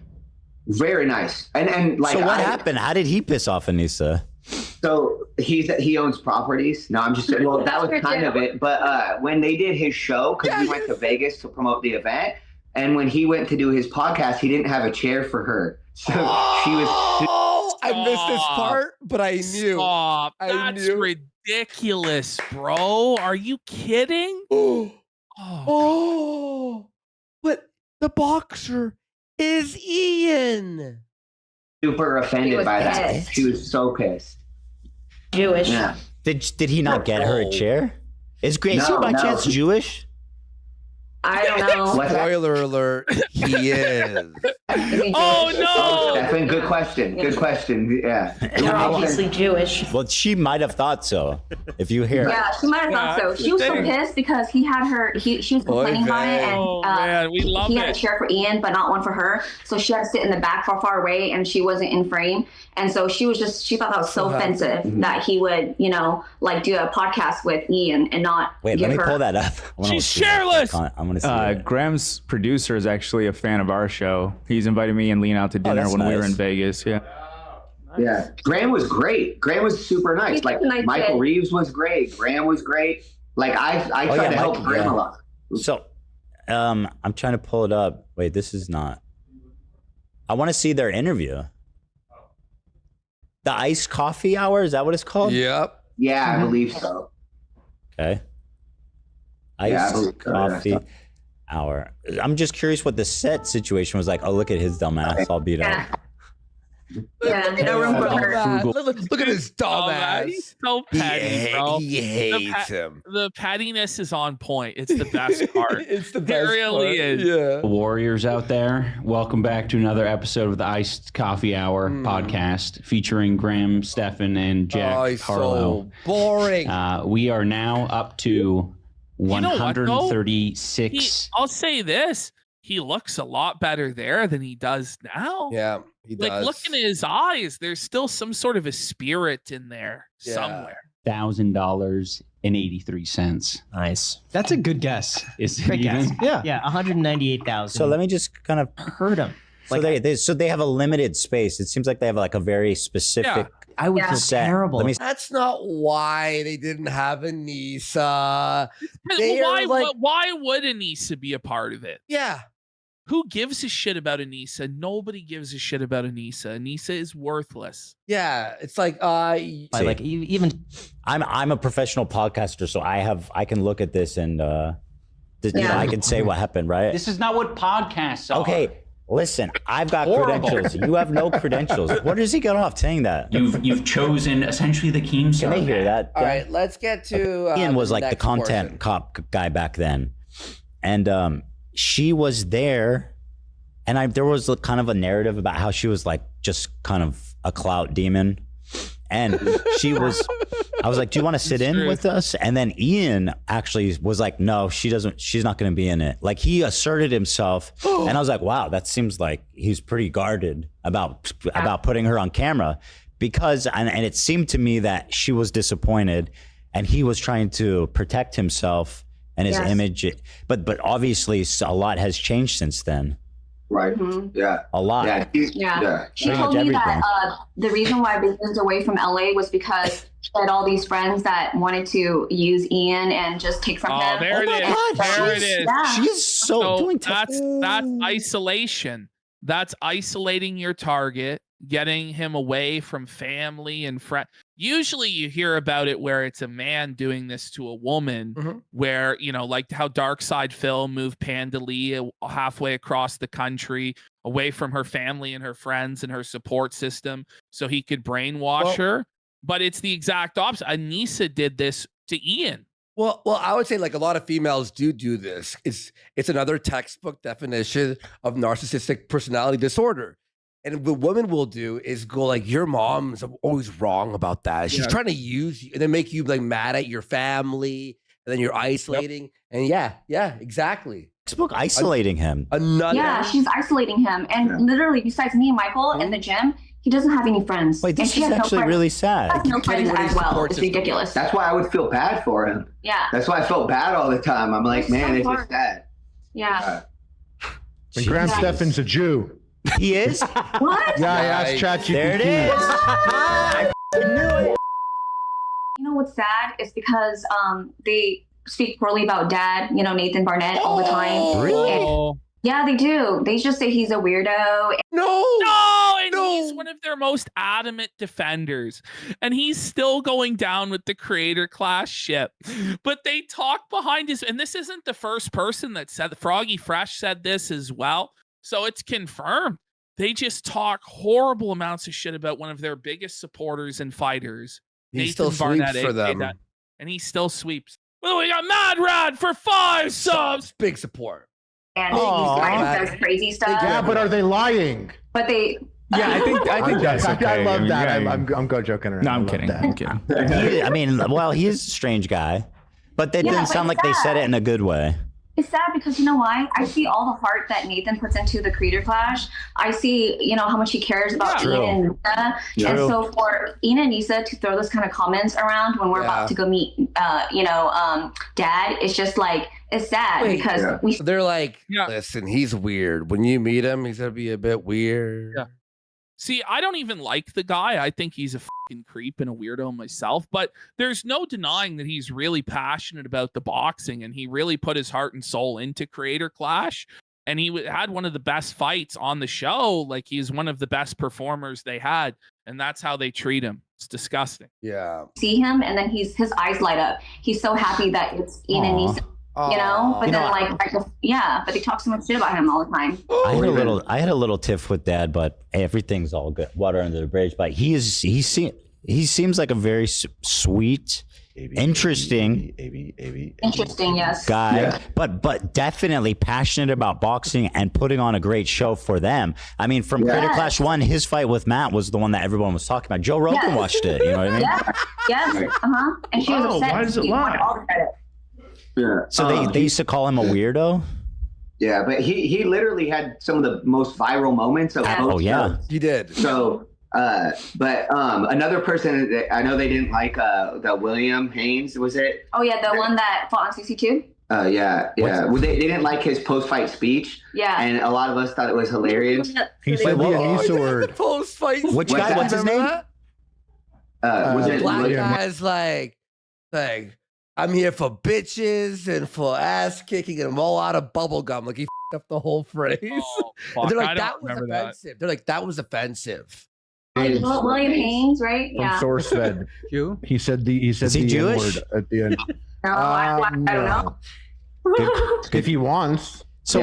Very nice. And like, so what happened? How did he piss off Anissa? So he owns properties. No, I'm just well, that was kind of it. But when they did his show, because we went to Vegas to promote the event, and when he went to do his podcast, he didn't have a chair for her. So she was. I missed this part, but I knew. Stop. That's ridiculous, bro. Are you kidding? But the boxer is Ian. Super offended by that. She was so pissed. Jewish. Yeah. Did he not get her a chair? Is Gracie by chance Jewish? I don't know. Spoiler alert, he is. Oh no! Stefan, good question. Good question. Yeah. You're obviously Jewish. Well, she might have thought so. If you hear. Yeah, she might have thought so. She was so pissed because he had her. She was complaining about it, and he had a chair for Ian, but not one for her. So she had to sit in the back, far away, and she wasn't in frame. And so she thought that was so offensive that he would, like do a podcast with Ian and not. Wait, let me pull that up. She's chairless. I'm gonna see. Graham's producer is actually a fan of our show. He's invited me and Lean out to dinner when we were in Vegas. Yeah. Yeah. Graham was great. Graham was super nice. He's like nice Michael kid. Reeves was great. Graham was great. Like I tried to help Graham a lot. So, I'm trying to pull it up. Wait, this is not. I want to see their interview. The iced coffee hour, is that what it's called? Yep. Yeah, I believe so. Okay. Iced coffee hour. I'm just curious what the set situation was like. Oh, look at his dumb ass all beat up. Yeah, no room for her. Look at his dumb ass. He's so petty, bro. He hates him. The pettiness is on point. It's the best part. It's the It best really part. is. Yeah. Warriors out there, welcome back to another episode of the Iced Coffee Hour podcast featuring Graham, Stefan, and Jack he's Harlow. so boring. We are now up to 136. I'll say this. He looks a lot better there than he does now. Yeah, he does. Like, look in his eyes. There's still some sort of a spirit in there somewhere. $1,000.83. Nice. That's a good guess. Is it Great even? guess. Yeah, 198,000. So let me just kind of heard him. So they have a limited space. It seems like they have like a very specific. I would feel set. terrible. That's not why they didn't have Anissa. Why would Anissa be a part of it? Yeah. Who gives a shit about Anissa? Nobody gives a shit about Anissa. Anissa is worthless. Yeah, it's like even I'm a professional podcaster, so I can look at this and I can say what happened, right? This is not what podcasts are. Okay. Listen, I've got credentials. You have no credentials. Where does he get off saying that? You've chosen essentially the Keemstar. Can they hear that? All right, let's get to Ian was like the next content portion. cop guy back then, and she was there, and there was kind of a narrative about how she was like just kind of a clout demon, and I was like, do you want to sit in with us? And then Ian actually was like, no, she's not going to be in it. Like he asserted himself. And I was like, wow, that seems like he's pretty guarded about putting her on camera because, and it seemed to me that she was disappointed and he was trying to protect himself and his image. But obviously a lot has changed since then. Right. Yeah. A lot. Yeah. She told me that the reason why they moved away from LA was because she had all these friends that wanted to use Ian and just take from him. There it is. There it is. Yeah. She's so doing that's isolation. That's isolating your target, getting him away from family and friends. Usually you hear about it where it's a man doing this to a woman, where, like how Darkside Phil moved Panda Lee halfway across the country away from her family and her friends and her support system so he could brainwash her. But it's the exact opposite. Anissa did this to Ian. Well, I would say like a lot of females do this. It's another textbook definition of narcissistic personality disorder. And what women will do is go like, your mom's always wrong about that. She's trying to use you and then make you like mad at your family, and then you're isolating. And yeah, exactly. Facebook isolating him. Yeah, she's isolating him. And literally, besides me and Michael in the gym, he doesn't have any friends. Wait, this is actually really sad. He has no friends as well. It's ridiculous. That's why I would feel bad for him. Yeah. That's why I felt bad all the time. I'm like, man, it's just sad. Yeah. And Graham Stephan's a Jew. He is? What? Yeah, I asked ChatGPT. There it is. I knew it. You know what's sad is because they speak poorly about Dad, Nathan Barnett all the time. Really? And, yeah, they do. They just say he's a weirdo. He's one of their most adamant defenders. And he's still going down with the Creator Clash ship. But they talk behind his, and this isn't the first person that said, Froggy Fresh said this as well. So it's confirmed. They just talk horrible amounts of shit about one of their biggest supporters and fighters. He still sweeps for them. And he still sweeps. Well, we got Mad Rad for 5 subs. Big support. And he says crazy stuff. Yeah, but are they lying? But they... Yeah, I think that's okay. I love that. Yeah, I'm go joking around. No, I'm kidding. I'm kidding. I mean, well, he's a strange guy, but that didn't sound like they said it in a good way. It's sad because you know why? I see all the heart that Nathan puts into the Creator Clash. I see, how much he cares about Ian and Nisa. And so for Ian and Nisa to throw those kind of comments around when we're about to go meet, Dad, it's just like, it's sad because they're like, listen, he's weird. When you meet him, he's going to be a bit weird. Yeah. See, I don't even like the guy. I think he's a fucking creep and a weirdo myself, but there's no denying that he's really passionate about the boxing and he really put his heart and soul into Creator Clash. And he had one of the best fights on the show. Like, he's one of the best performers they had. And that's how they treat him. It's disgusting. Yeah. See him and then his eyes light up. He's so happy that it's Ian and Nisa. But but they talk so much shit about him all the time. I had a little tiff with Dad, but everything's all good. Water under the bridge. But he seems like a very sweet, interesting, yes, guy. But definitely passionate about boxing and putting on a great show for them. I mean, from Creator Clash 1, his fight with Matt was the one that everyone was talking about. Joe Rogan watched it. You know what I mean? Yes. And she was upset. Why does it lie? All the credit. Yeah. So they used to call him a weirdo? Yeah, but he literally had some of the most viral moments of both shows. He did. So but another person that I know they didn't like the William Haynes, was it? Oh yeah, the one that fought on 62. Yeah. Well, they didn't like his post-fight speech. Yeah. And a lot of us thought it was hilarious. He said the ANISA word. Post-fight. Which guy? What's his name? Was it Black William? guy's like, I'm here for bitches and for ass kicking, and I'm all out of bubble gum. Like, he f***ed up the whole phrase. And they're like, that was offensive. They're like, that was offensive. William Haynes, right? From SourceFed. He said the Jewish? N-word at the end. No, I don't know. If he wants. So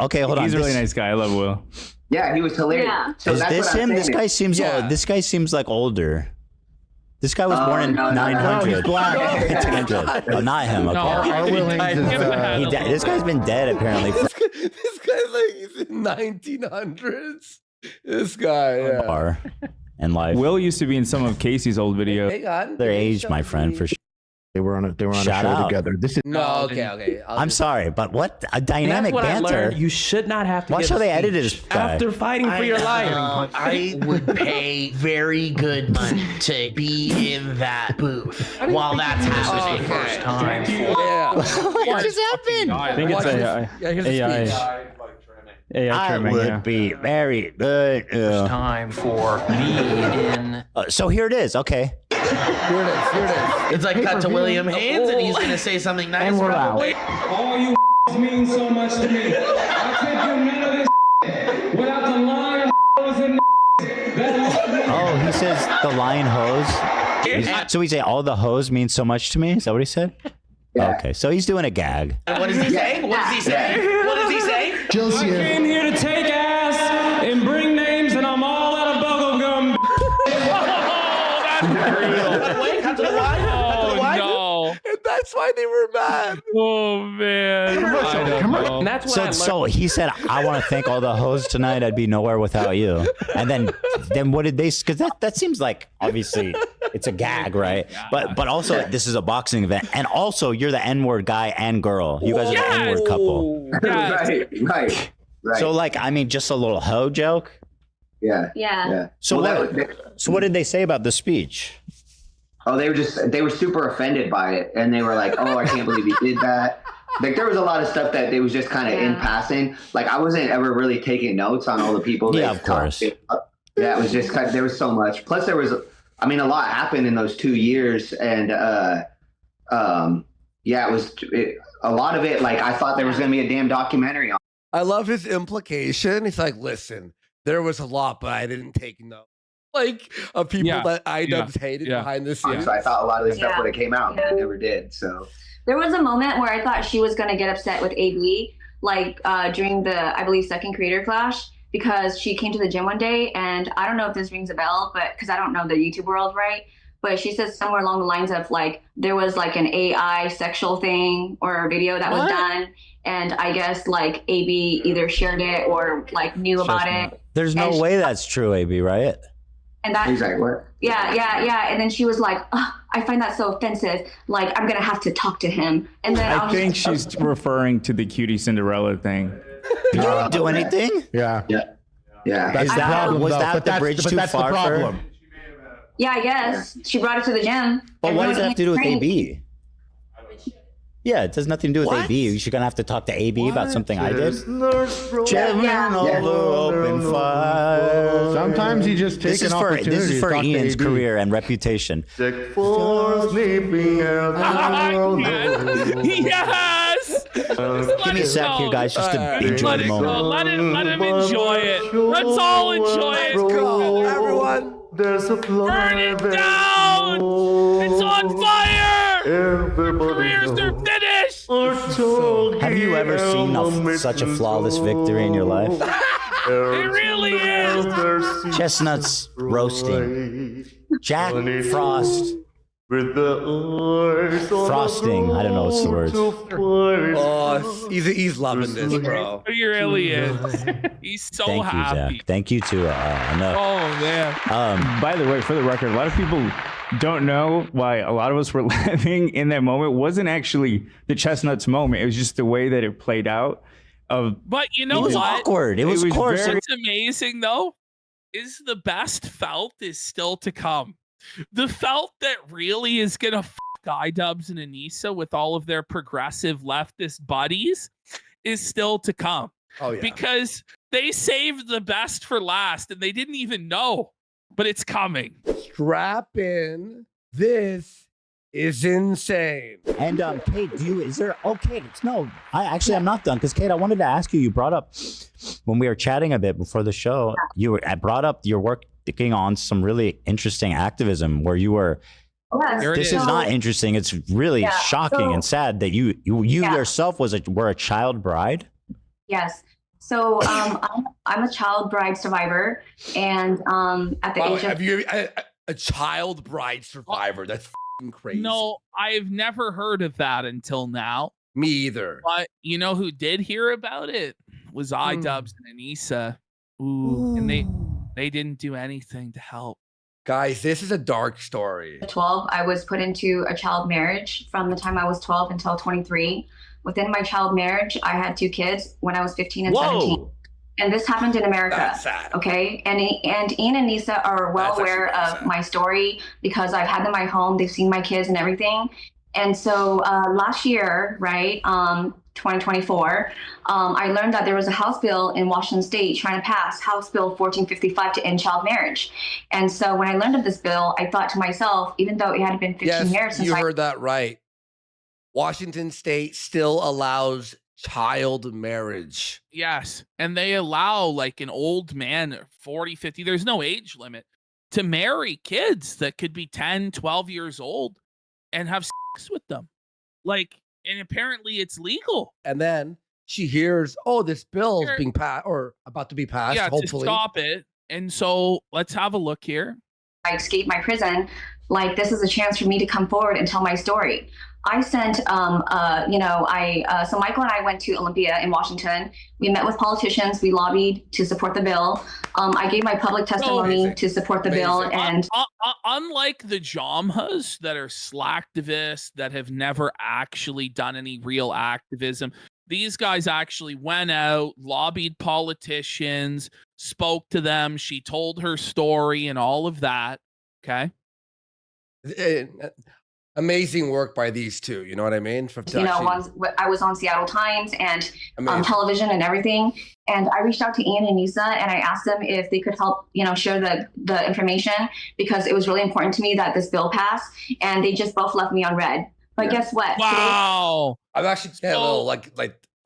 okay, hold on. He's a really nice guy. I love Will. Yeah, he was hilarious. Yeah. So Is that's this what I'm him? saying. This guy seems like older. This guy was born in no, 900. he's black. 800. Oh, not him. Okay. Our Will Haynes is, This guy's been dead apparently. This guy's like, he's in 1900s. This guy, yeah. And life. Will used to be in some of Casey's old videos. Hang on. Their age, my friend, for sure. They were on a show together. This is okay. I'm sorry, but what a dynamic banter. You should not have to. Watch how they edited this guy. After fighting for your life. I would pay very good money to be in that booth while that's happening the first time. Yeah. What just happened? I think it's AI. Here's the speech. AI trimming, would be very good. Time for me in. So here it is. Okay. Here it is. It's like cut to William Haynes, and he's gonna say something nice. And we're out. All you mean so much to me. I can't do none of this without the lion and Oh, he says the lion hose. So he say all the hose means so much to me? Is that what he said? Yeah. Okay, so he's doing a gag. What does he say? What does he say? What does he say? I came here to take ass and bring names, and I'm all out of bubble gum. Cut to the line. No. And that's why they were mad. Oh, man. And that's what So he said, I want to thank all the hoes tonight. I'd be nowhere without you. And then what did they, because that seems like, obviously, It's a gag, right? But also this is a boxing event, and also you're the N-word guy and girl. You guys are the N-word couple. Right. So like, I mean, just a little hoe joke. Yeah. So what did they say about the speech? Oh, they were super offended by it, and they were like, "Oh, I can't believe you did that." Like, there was a lot of stuff that it was just kind of in passing. Like, I wasn't ever really taking notes on all the people. Yeah, of course. Yeah, it was just there was so much. Plus, there was, I mean, a lot happened in those 2 years, and it was a lot of it. Like, I thought there was going to be a damn documentary on. I love his implication. He's like, listen, there was a lot, but I didn't take notes. Like, of people that iDUBBBZ hated behind the scenes. So I thought a lot of this stuff would have came out, but it never did. So there was a moment where I thought she was going to get upset with AB, like during the, I believe, second creator clash, because she came to the gym one day, and I don't know if this rings a bell, but because I don't know the YouTube world, right? But she says somewhere along the lines of like, there was like an AI sexual thing or a video that was done. And I guess like AB either shared it or like knew about it. There's no way that's true, AB, right? And that, he's like, what? Yeah. And then she was like, oh, I find that so offensive. Like, I'm going to have to talk to him. And then I think she's referring to the cutie Cinderella thing. You didn't do anything? Yeah. That's the problem. Was that the bridge too far for her? Yeah, I guess. She brought it to the gym. But what does that have to do with AB? Yeah, it has nothing to do with AB. You're going to have to talk to AB about something I did. Sometimes you just take an opportunity. This is for Ian's career and reputation. Yes. Give me a sec here, guys, just to enjoy the moment. Let him enjoy it. Let's all enjoy it. Let's go, everyone. Burn it down. It's on fire. Careers are finished. Have you ever seen such a flawless victory in your life? It really is. Chestnuts roasting. Jack Frost. Frosting. I don't know what's the word. Oh, he's loving this, bro. He really is. He's so Thank you, happy. Zach. Thank you to enough. Oh man. By the way, for the record, a lot of people don't know why a lot of us were laughing in that moment. It wasn't actually the Chestnuts moment. It was just the way that it played out. But you know it was what? Awkward. It was coarse. What's amazing though is the best felt is still to come. The felt that really is gonna fuck iDUBBBZ and ANISA with all of their progressive leftist buddies is still to come. Oh yeah. Because they saved the best for last and they didn't even know, but it's coming. Strap in. This is insane. And Kate, I'm not done, because Kate, I wanted to ask you brought up when we were chatting a bit before the show, I brought up your working on some really interesting activism where you were this is not interesting. It's really shocking and sad that you yourself were a child bride. Yes. So I'm a child bride survivor, and at the age of have you a child bride survivor? That's f***ing crazy. No, I've never heard of that until now. Me either. But you know who did hear about it was iDUBBBZ and ANISA. And they didn't do anything to help. Guys, this is a dark story. 12, I was put into a child marriage from the time I was 12 until 23. Within my child marriage, I had 2 kids when I was 15 and 17. And this happened in America. That's sad. Okay. And Ian and Nisa are well aware of my story because I've had them at my home. They've seen my kids and everything. And so last year, right, 2024, I learned that there was a House bill in Washington State trying to pass House Bill 1455 to end child marriage. And so when I learned of this bill, I thought to myself, even though it had been 15 years since you heard that right. Washington State still allows child marriage. Yes. And they allow like an old man, 40, 50, there's no age limit, to marry kids that could be 10, 12 years old and have sex with them. Like, and apparently it's legal. And then she hears, oh, this bill is being passed or about to be passed, hopefully. To stop it. And so let's have a look here. I escaped my prison like, this is a chance for me to come forward and tell my story. I sent, so Michael and I went to Olympia in Washington. We met with politicians. We lobbied to support the bill. I gave my public testimony to support the bill. And unlike the Jamhas that are slacktivists that have never actually done any real activism, these guys actually went out, lobbied politicians, spoke to them. She told her story and all of that. Okay. Amazing work by these two. You know what I mean? I was on Seattle Times and television and everything. And I reached out to Ian and ANISA and I asked them if they could help, share the information, because it was really important to me that this bill passed. And they just both left me on red. But guess what? Wow. I'm actually a little like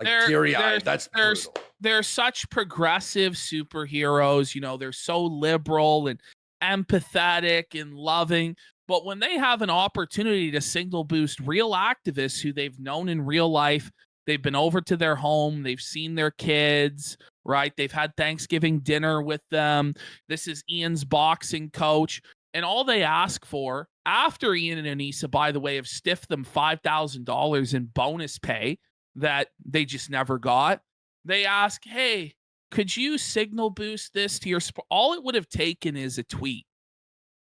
teary-eyed. That's brutal. They're such progressive superheroes. They're so liberal and empathetic and loving. But when they have an opportunity to signal boost real activists who they've known in real life, they've been over to their home, they've seen their kids, right? They've had Thanksgiving dinner with them. This is Ian's boxing coach. And all they ask for, after Ian and ANISA, by the way, have stiffed them $5,000 in bonus pay that they just never got, they ask, hey, could you signal boost this to your all it would have taken is a tweet.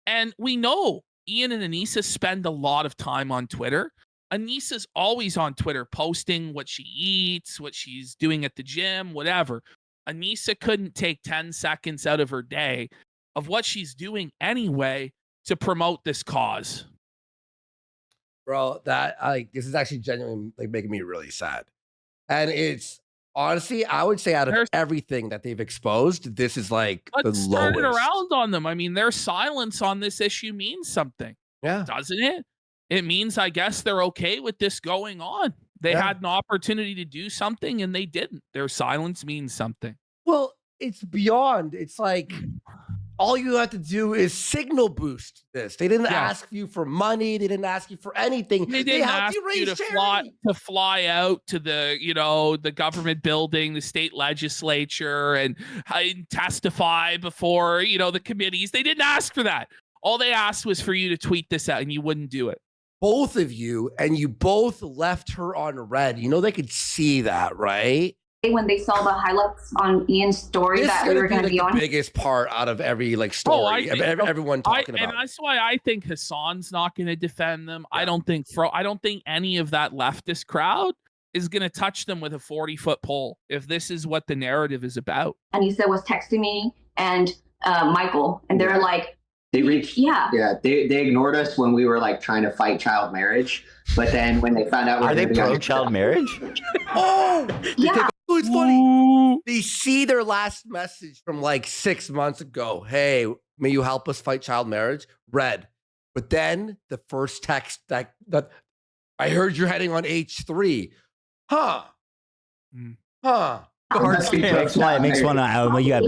And we know Ian and ANISA spend a lot of time on Twitter. ANISA's always on Twitter posting what she eats, what she's doing at the gym, whatever. ANISA couldn't take 10 seconds out of her day of what she's doing anyway to promote this cause. Bro, this is actually genuinely making me really sad. And it's honestly, I would say out of everything that they've exposed, this is the lowest. Turn it around on them. I mean, their silence on this issue means something. Yeah. Doesn't it? It means, I guess, they're okay with this going on. They had an opportunity to do something and they didn't. Their silence means something. Well, it's beyond. It's all you have to do is signal boost this. They didn't ask you for money. They didn't ask you for anything. They didn't ask you to fly out to the government building, the state legislature, and testify before the committees. They didn't ask for that. All they asked was for you to tweet this out, and you wouldn't do it. Both of you, and you both left her on red. They could see that, right? When they saw the highlights on Ian's story that we were going to be on, the biggest part out of every story, everyone talking about. And that's why I think Hassan's not going to defend them. Yeah. I don't think any of that leftist crowd is going to touch them with a 40-foot pole if this is what the narrative is about. ANISA was texting me and Michael, and they're like, they ignored us when we were trying to fight child marriage, but then when they found out, are they pro child marriage? Oh, yeah. It's funny. They see their last message from 6 months ago. Hey, may you help us fight child marriage? Red. But then the first text that I heard you're heading on H3. Huh. Makes one.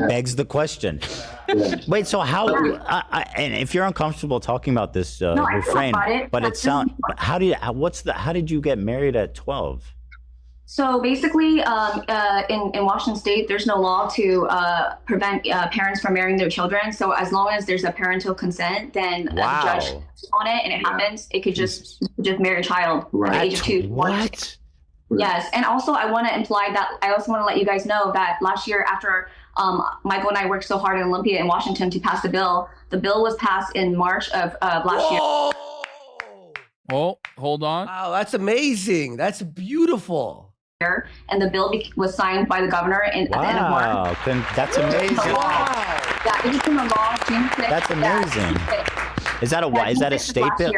Begs the question. Wait, so how? And if you're uncomfortable talking about this, refrain. But it sounds. How did you get married at 12? So basically, in Washington State, there's no law to prevent parents from marrying their children. So as long as there's a parental consent, then the judge on it and it happens, it could just marry a child at the age of 2. What? Yes, and also I want to imply that I also want to let you guys know that last year, after Michael and I worked so hard in Olympia in Washington to pass the bill was passed in March of last year. Oh, hold on. Wow, that's amazing. That's beautiful. And the bill was signed by the governor at the end of March. That's amazing. Yeah, it became a law June 6th. That's amazing. Is that a state bill?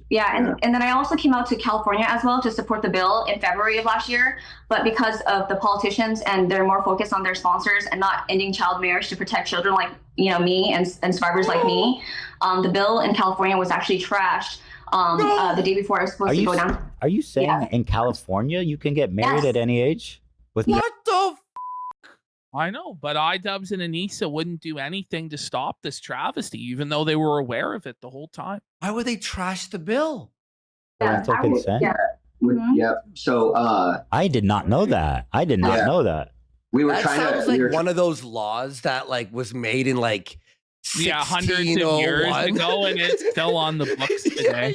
Yeah, and then I also came out to California as well to support the bill in February of last year. But because of the politicians and they're more focused on their sponsors and not ending child marriage to protect children like me and survivors like me, the bill in California was actually trashed. The day before I was supposed to go down. Are you saying in California you can get married at any age? What the? I know, but iDUBBBZ and ANISA wouldn't do anything to stop this travesty, even though they were aware of it the whole time. Why would they trash the bill? Parental consent. Yeah. So I did not know that. know that. We were that trying sounds to. One of those laws that was made in hundreds of years ago, and it's still on the books today.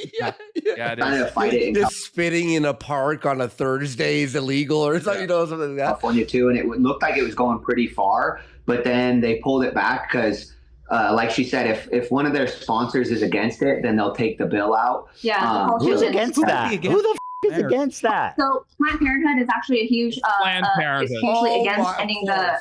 Just spitting in a park on a Thursday is illegal or something, something like that. California too, and it looked like it was going pretty far, but then they pulled it back because, like she said, if one of their sponsors is against it, then they'll take the bill out. Yeah, who's against that? Who the is against that? So Planned Parenthood is actually a huge Planned Parenthood. is hugely against ending the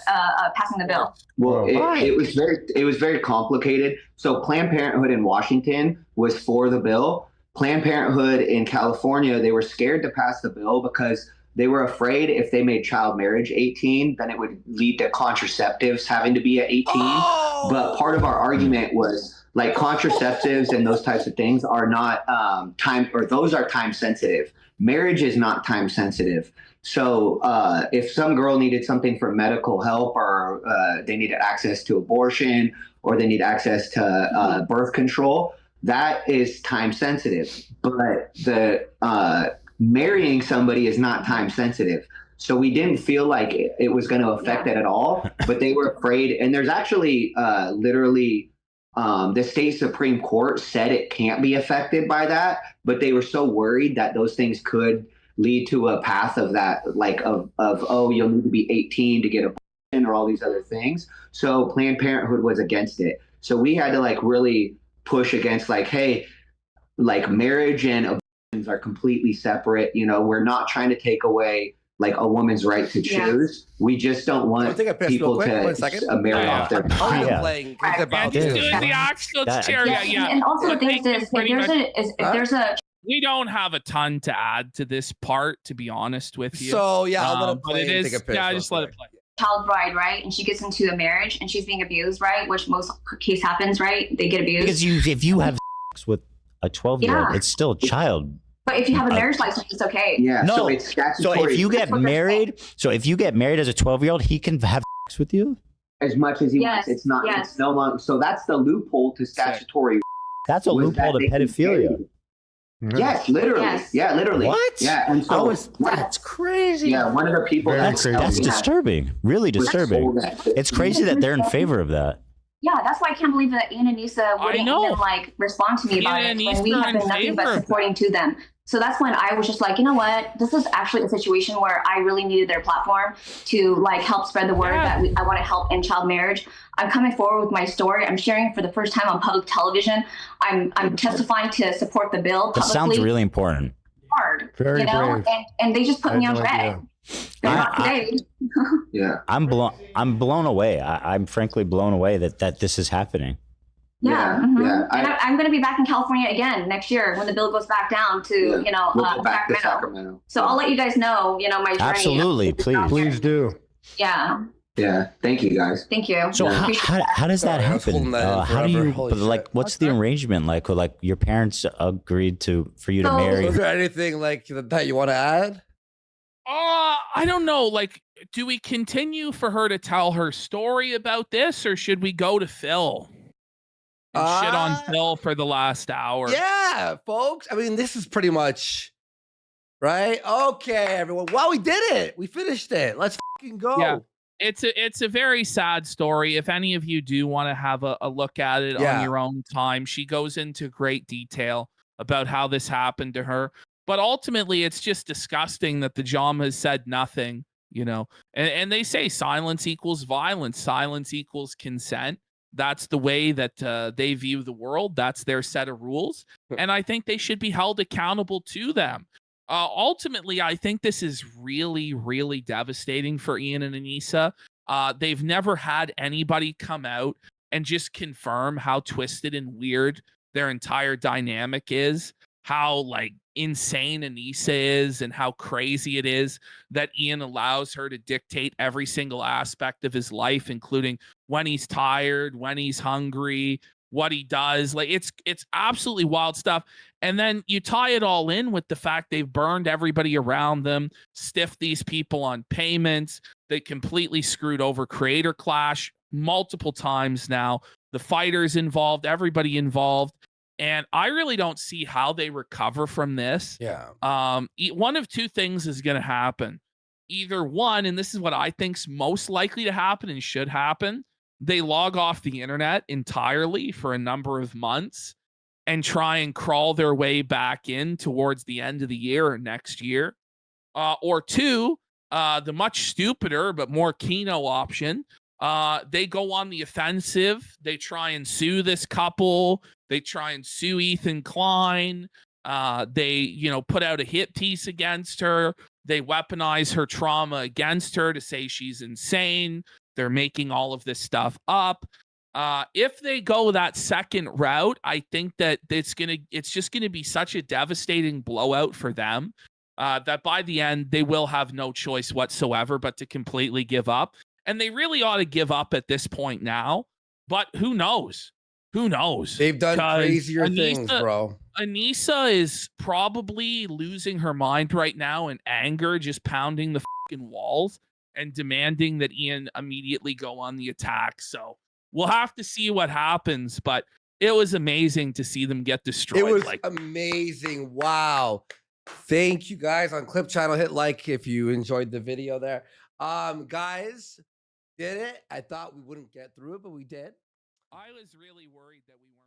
passing the bill. Well, it was very complicated. So Planned Parenthood in Washington was for the bill. Planned Parenthood in California, they were scared to pass the bill because they were afraid if they made child marriage 18, then it would lead to contraceptives having to be at 18. But part of our argument was like contraceptives and those types of things are not those are time sensitive. Marriage is not time sensitive. So if some girl needed something for medical help or they needed access to abortion or they need access to birth control, that is time sensitive. But the marrying somebody is not time sensitive. So we didn't feel like it was going to affect it at all, but they were afraid. And there's actually literally the state Supreme Court said it can't be affected by that, but they were so worried that those things could lead to a path of that, like of you'll need to be 18 to get abortion or all these other things. So Planned Parenthood was against it. So we had to like really push against like, hey, like marriage and abortions are completely separate. You know, we're not trying to take away like a woman's right to choose. We just don't want people to marry off their playing. It's about the actual chair. And also the thing is, if there's a we don't have a ton to add to this part, to be honest with you. So yeah, I'll let it play. But it is, just let it play. Child bride, right? And she gets into a marriage and she's being abused, right? Which most case happens, right? They get abused. Because if you have sex with a 12-year-old, it's still a child. But if you have a marriage license, it's okay. Yeah. No. So it's statutory. So if you get married, as a 12-year-old, he can have sex with you as much as he wants. It's not. Yes. It's no longer. So that's the loophole to statutory. That's a loophole to pedophilia. Yes, literally. Yes. Yeah, literally. What? Yeah, and so that's crazy. Yeah, one of the people that's disturbing. Really disturbing. It's crazy that they're in favor of that. Yeah, that's why I can't believe that ANISA wouldn't even like respond to me about it when we have been nothing but supporting to them. So that's when I was just like, you know what? This is actually a situation where I really needed their platform to like help spread the word that I want to help end child marriage. I'm coming forward with my story. I'm sharing it for the first time on public television. I'm testifying to support the bill publicly. That sounds really important. Hard, Very you know, brave. And they just put me on red. Not today. Yeah, I'm blown away. I'm frankly blown away that this is happening. Yeah, and I'm going to be back in California again next year when the bill goes back down to we'll go back to Sacramento. So I'll let you guys know, my journey. Absolutely, please do. Yeah. Yeah, thank you guys. Thank you. So how does that happen? How do you like? What's the arrangement like? Like your parents agreed for you to marry? Is there anything like that you want to add? I don't know. Like, do we continue for her to tell her story about this, or should we go to Phil? Shit on Phil for the last hour. Yeah, folks. I mean, this is pretty much right. Okay, everyone. Well, we did it. We finished it. Let's fucking go. Yeah. It's a very sad story. If any of you do want to have a look at it on your own time, she goes into great detail about how this happened to her. But ultimately, it's just disgusting that the JOM has said nothing, and they say silence equals violence. Silence equals consent. That's the way that they view the world. That's their set of rules. And I think they should be held accountable to them. Ultimately, I think this is really, really devastating for Ian and ANISA. They've never had anybody come out and just confirm how twisted and weird their entire dynamic is, how like insane ANISA is, and how crazy it is that Ian allows her to dictate every single aspect of his life, including when he's tired, when he's hungry, what he does. Like it's absolutely wild stuff. And then you tie it all in with the fact they've burned everybody around them, stiffed these people on payments. They completely screwed over Creator Clash multiple times now. The fighters involved, everybody involved. And I really don't see how they recover from this. Yeah. One of two things is going to happen. Either one, and this is what I think's most likely to happen and should happen, they log off the internet entirely for a number of months and try and crawl their way back in towards the end of the year or next year. Or two, the much stupider but more Kino option, they go on the offensive. They try and sue this couple. They try and sue Ethan Klein. They, put out a hit piece against her. They weaponize her trauma against her to say she's insane. They're making all of this stuff up. If they go that second route, I think that it's just gonna be such a devastating blowout for them that by the end they will have no choice whatsoever but to completely give up. And they really ought to give up at this point now. But who knows? Who knows? They've done crazier things, bro. ANISA is probably losing her mind right now in anger, just pounding the fucking walls and demanding that Ian immediately go on the attack. So we'll have to see what happens, but it was amazing to see them get destroyed. It was amazing. Wow. Thank you guys on Clip Channel. Hit like if you enjoyed the video there. Guys, did it. I thought we wouldn't get through it, but we did. I was really worried that we weren't.